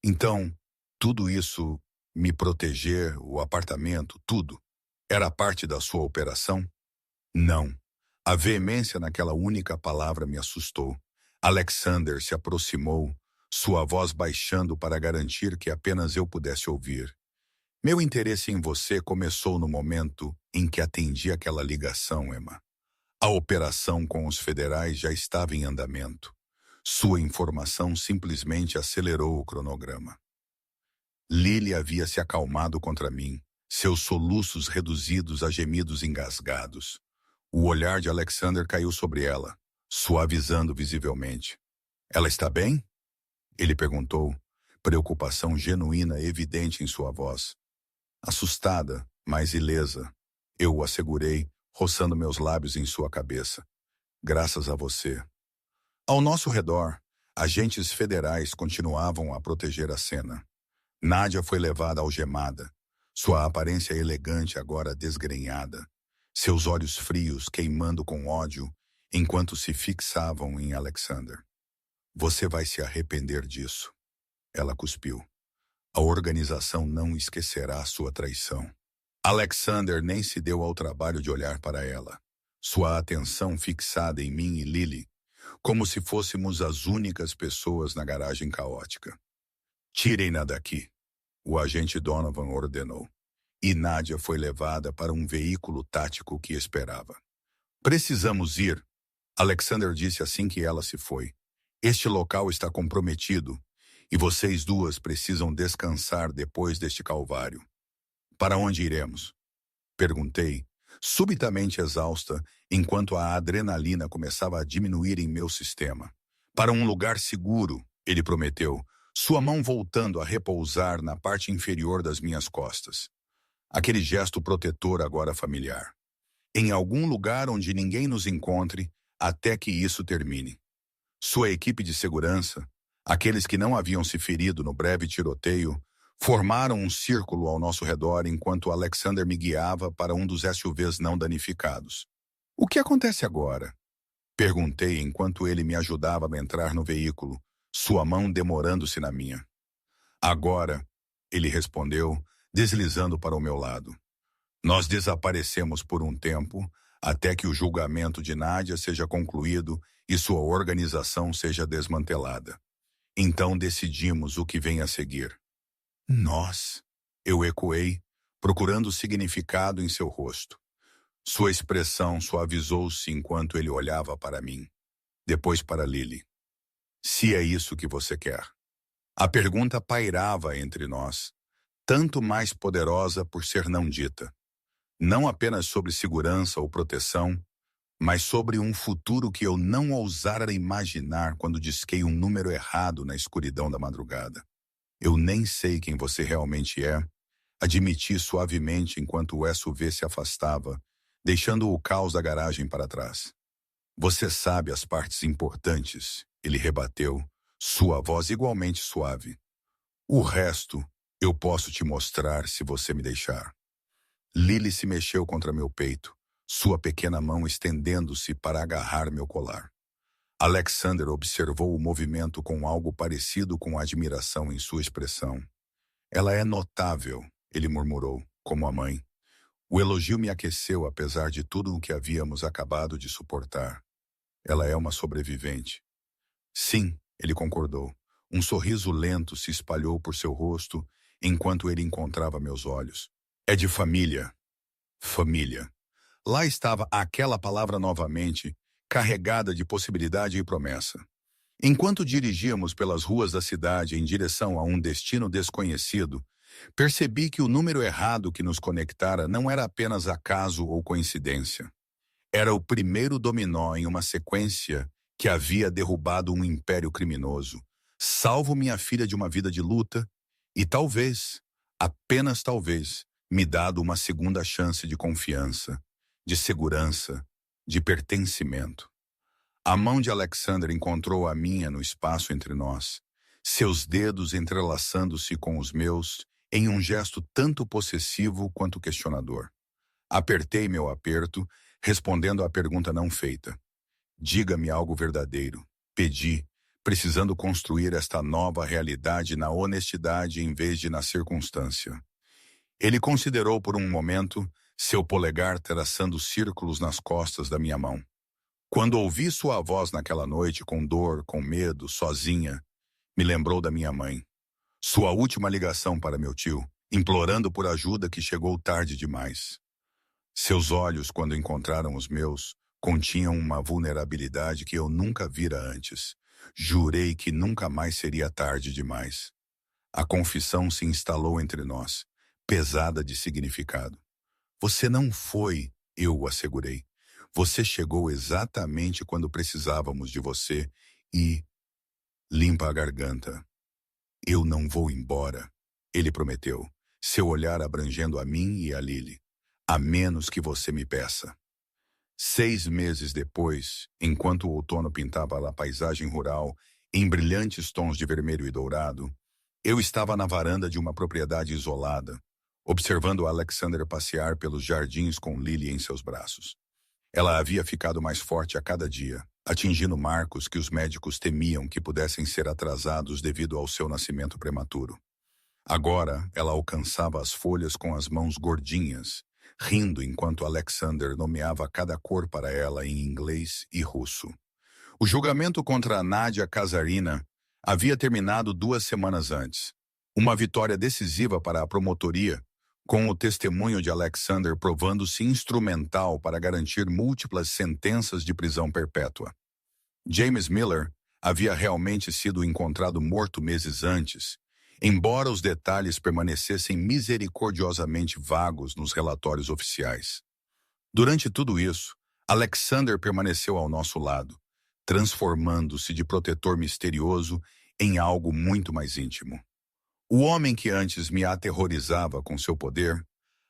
Então, tudo isso, me proteger, o apartamento, tudo, era parte da sua operação? Não. A veemência naquela única palavra me assustou. Alexander se aproximou, sua voz baixando para garantir que apenas eu pudesse ouvir. Meu interesse em você começou no momento em que atendi aquela ligação, Emma. A operação com os federais já estava em andamento. Sua informação simplesmente acelerou o cronograma. Lily havia se acalmado contra mim, seus soluços reduzidos a gemidos engasgados. O olhar de Alexander caiu sobre ela, suavizando visivelmente. Ela está bem? Ele perguntou, preocupação genuína evidente em sua voz. Assustada, mas ilesa, eu o assegurei, roçando meus lábios em sua cabeça. Graças a você. Ao nosso redor, agentes federais continuavam a proteger a cena. Nádia foi levada algemada, sua aparência elegante agora desgrenhada, seus olhos frios queimando com ódio enquanto se fixavam em Alexander. Você vai se arrepender disso. Ela cuspiu. A organização não esquecerá sua traição. Alexander nem se deu ao trabalho de olhar para ela, sua atenção fixada em mim e Lily, como se fôssemos as únicas pessoas na garagem caótica. Tirem-na daqui, o agente Donovan ordenou, e Nádia foi levada para um veículo tático que esperava. Precisamos ir, Alexander disse assim que ela se foi. Este local está comprometido, e vocês duas precisam descansar depois deste calvário. Para onde iremos? Perguntei, subitamente exausta, enquanto a adrenalina começava a diminuir em meu sistema. Para um lugar seguro, ele prometeu, sua mão voltando a repousar na parte inferior das minhas costas. Aquele gesto protetor agora familiar. Em algum lugar onde ninguém nos encontre, até que isso termine. Sua equipe de segurança, aqueles que não haviam se ferido no breve tiroteio, formaram um círculo ao nosso redor enquanto Alexander me guiava para um dos SUVs não danificados. O que acontece agora? Perguntei enquanto ele me ajudava a entrar no veículo, sua mão demorando-se na minha. Agora, ele respondeu, deslizando para o meu lado. Nós desaparecemos por um tempo, até que o julgamento de Nádia seja concluído e sua organização seja desmantelada. Então decidimos o que vem a seguir. Nós, eu ecoei, procurando significado em seu rosto. Sua expressão suavizou-se enquanto ele olhava para mim, depois para Lily. Se é isso que você quer. A pergunta pairava entre nós, tanto mais poderosa por ser não dita. Não apenas sobre segurança ou proteção, mas sobre um futuro que eu não ousara imaginar quando disquei um número errado na escuridão da madrugada. Eu nem sei quem você realmente é, admiti suavemente enquanto o SUV se afastava, deixando o caos da garagem para trás. Você sabe as partes importantes, ele rebateu, sua voz igualmente suave. O resto eu posso te mostrar se você me deixar. Lily se mexeu contra meu peito, sua pequena mão estendendo-se para agarrar meu colar. Alexander observou o movimento com algo parecido com admiração em sua expressão. Ela é notável, ele murmurou, como a mãe. O elogio me aqueceu apesar de tudo o que havíamos acabado de suportar. Ela é uma sobrevivente. Sim, ele concordou. Um sorriso lento se espalhou por seu rosto enquanto ele encontrava meus olhos. É de família. Família. Lá estava aquela palavra novamente, carregada de possibilidade e promessa. Enquanto dirigíamos pelas ruas da cidade em direção a um destino desconhecido, percebi que o número errado que nos conectara não era apenas acaso ou coincidência. Era o primeiro dominó em uma sequência que havia derrubado um império criminoso, salvo minha filha de uma vida de luta e talvez, apenas talvez, me dado uma segunda chance de confiança, de segurança, de pertencimento. A mão de Alexander encontrou a minha no espaço entre nós, seus dedos entrelaçando-se com os meus em um gesto tanto possessivo quanto questionador. Apertei meu aperto, respondendo à pergunta não feita. Diga-me algo verdadeiro, pedi, precisando construir esta nova realidade na honestidade em vez de na circunstância. Ele considerou por um momento, seu polegar traçando círculos nas costas da minha mão. Quando ouvi sua voz naquela noite com dor, com medo, sozinha, me lembrou da minha mãe. Sua última ligação para meu tio, implorando por ajuda que chegou tarde demais. Seus olhos, quando encontraram os meus, continham uma vulnerabilidade que eu nunca vira antes. Jurei que nunca mais seria tarde demais. A confissão se instalou entre nós, pesada de significado. Você não foi, eu o assegurei. Você chegou exatamente quando precisávamos de você e... Limpa a garganta. Eu não vou embora, ele prometeu, seu olhar abrangendo a mim e a Lily. A menos que você me peça. 6 meses depois, enquanto o outono pintava a paisagem rural em brilhantes tons de vermelho e dourado, eu estava na varanda de uma propriedade isolada, observando Alexander passear pelos jardins com Lily em seus braços. Ela havia ficado mais forte a cada dia, atingindo marcos que os médicos temiam que pudessem ser atrasados devido ao seu nascimento prematuro. Agora, ela alcançava as folhas com as mãos gordinhas, rindo enquanto Alexander nomeava cada cor para ela em inglês e russo. O julgamento contra Nadia Kazarina havia terminado 2 semanas antes. Uma vitória decisiva para a promotoria, com o testemunho de Alexander provando-se instrumental para garantir múltiplas sentenças de prisão perpétua. James Miller havia realmente sido encontrado morto meses antes, embora os detalhes permanecessem misericordiosamente vagos nos relatórios oficiais. Durante tudo isso, Alexander permaneceu ao nosso lado, transformando-se de protetor misterioso em algo muito mais íntimo. O homem que antes me aterrorizava com seu poder,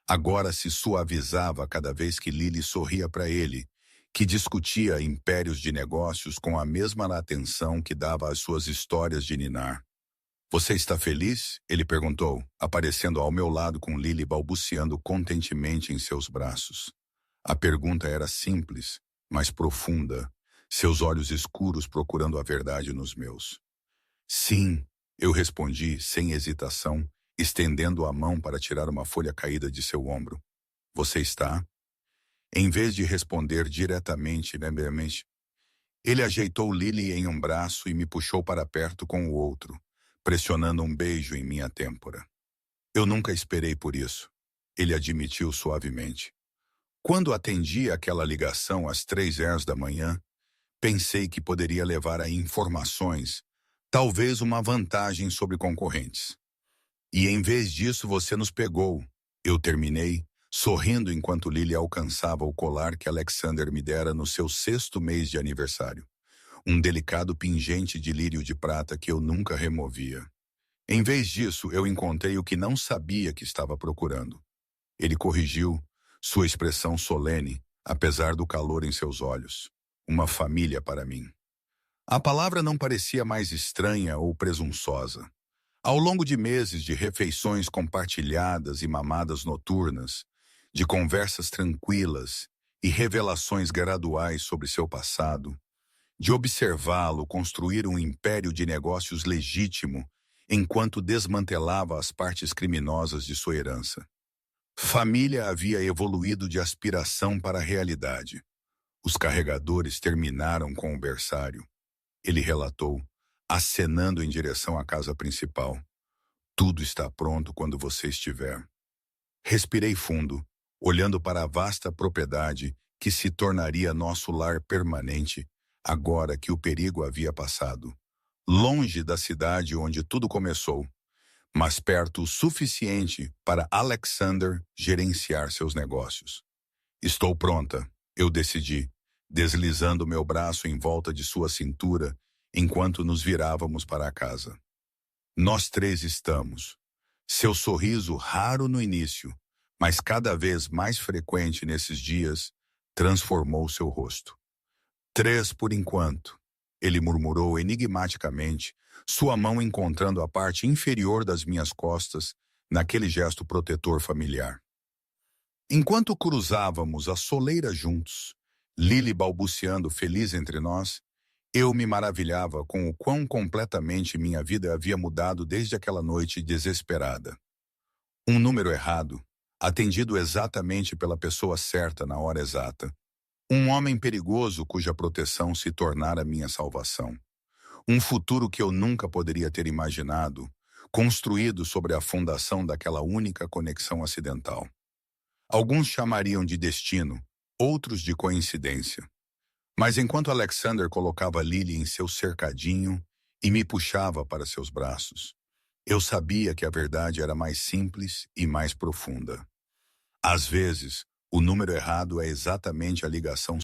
agora se suavizava cada vez que Lily sorria para ele, que discutia impérios de negócios com a mesma atenção que dava às suas histórias de ninar. Você está feliz? Ele perguntou, aparecendo ao meu lado com Lily balbuciando contentemente em seus braços. A pergunta era simples, mas profunda, seus olhos escuros procurando a verdade nos meus. Sim, eu respondi sem hesitação, estendendo a mão para tirar uma folha caída de seu ombro. Você está? Em vez de responder diretamente, ele ajeitou Lily em um braço e me puxou para perto com o outro, pressionando um beijo em minha têmpora. Eu nunca esperei por isso, ele admitiu suavemente. Quando atendi aquela ligação às 3h da manhã, pensei que poderia levar a informações, talvez uma vantagem sobre concorrentes. E em vez disso você nos pegou, eu terminei, sorrindo enquanto Lily alcançava o colar que Alexander me dera no seu 6º mês de aniversário. Um delicado pingente de lírio de prata que eu nunca removia. Em vez disso, eu encontrei o que não sabia que estava procurando. Ele corrigiu, sua expressão solene, apesar do calor em seus olhos. Uma família para mim. A palavra não parecia mais estranha ou presunçosa. Ao longo de meses de refeições compartilhadas e mamadas noturnas, de conversas tranquilas e revelações graduais sobre seu passado, de observá-lo construir um império de negócios legítimo enquanto desmantelava as partes criminosas de sua herança. Família havia evoluído de aspiração para a realidade. Os carregadores terminaram com o berçário. Ele relatou, acenando em direção à casa principal. Tudo está pronto quando você estiver. Respirei fundo, olhando para a vasta propriedade que se tornaria nosso lar permanente agora que o perigo havia passado. Longe da cidade onde tudo começou, mas perto o suficiente para Alexander gerenciar seus negócios. Estou pronta, eu decidi, deslizando meu braço em volta de sua cintura enquanto nos virávamos para a casa. Nós 3 estamos. Seu sorriso raro no início, mas cada vez mais frequente nesses dias, transformou seu rosto. 3 por enquanto, ele murmurou enigmaticamente, sua mão encontrando a parte inferior das minhas costas, naquele gesto protetor familiar. Enquanto cruzávamos a soleira juntos, Lily balbuciando feliz entre nós, eu me maravilhava com o quão completamente minha vida havia mudado desde aquela noite desesperada. Um número errado, atendido exatamente pela pessoa certa na hora exata. Um homem perigoso cuja proteção se tornara minha salvação. Um futuro que eu nunca poderia ter imaginado, construído sobre a fundação daquela única conexão acidental. Alguns chamariam de destino, outros de coincidência. Mas enquanto Alexander colocava Lily em seu cercadinho e me puxava para seus braços, eu sabia que a verdade era mais simples e mais profunda. Às vezes, o número errado é exatamente a ligação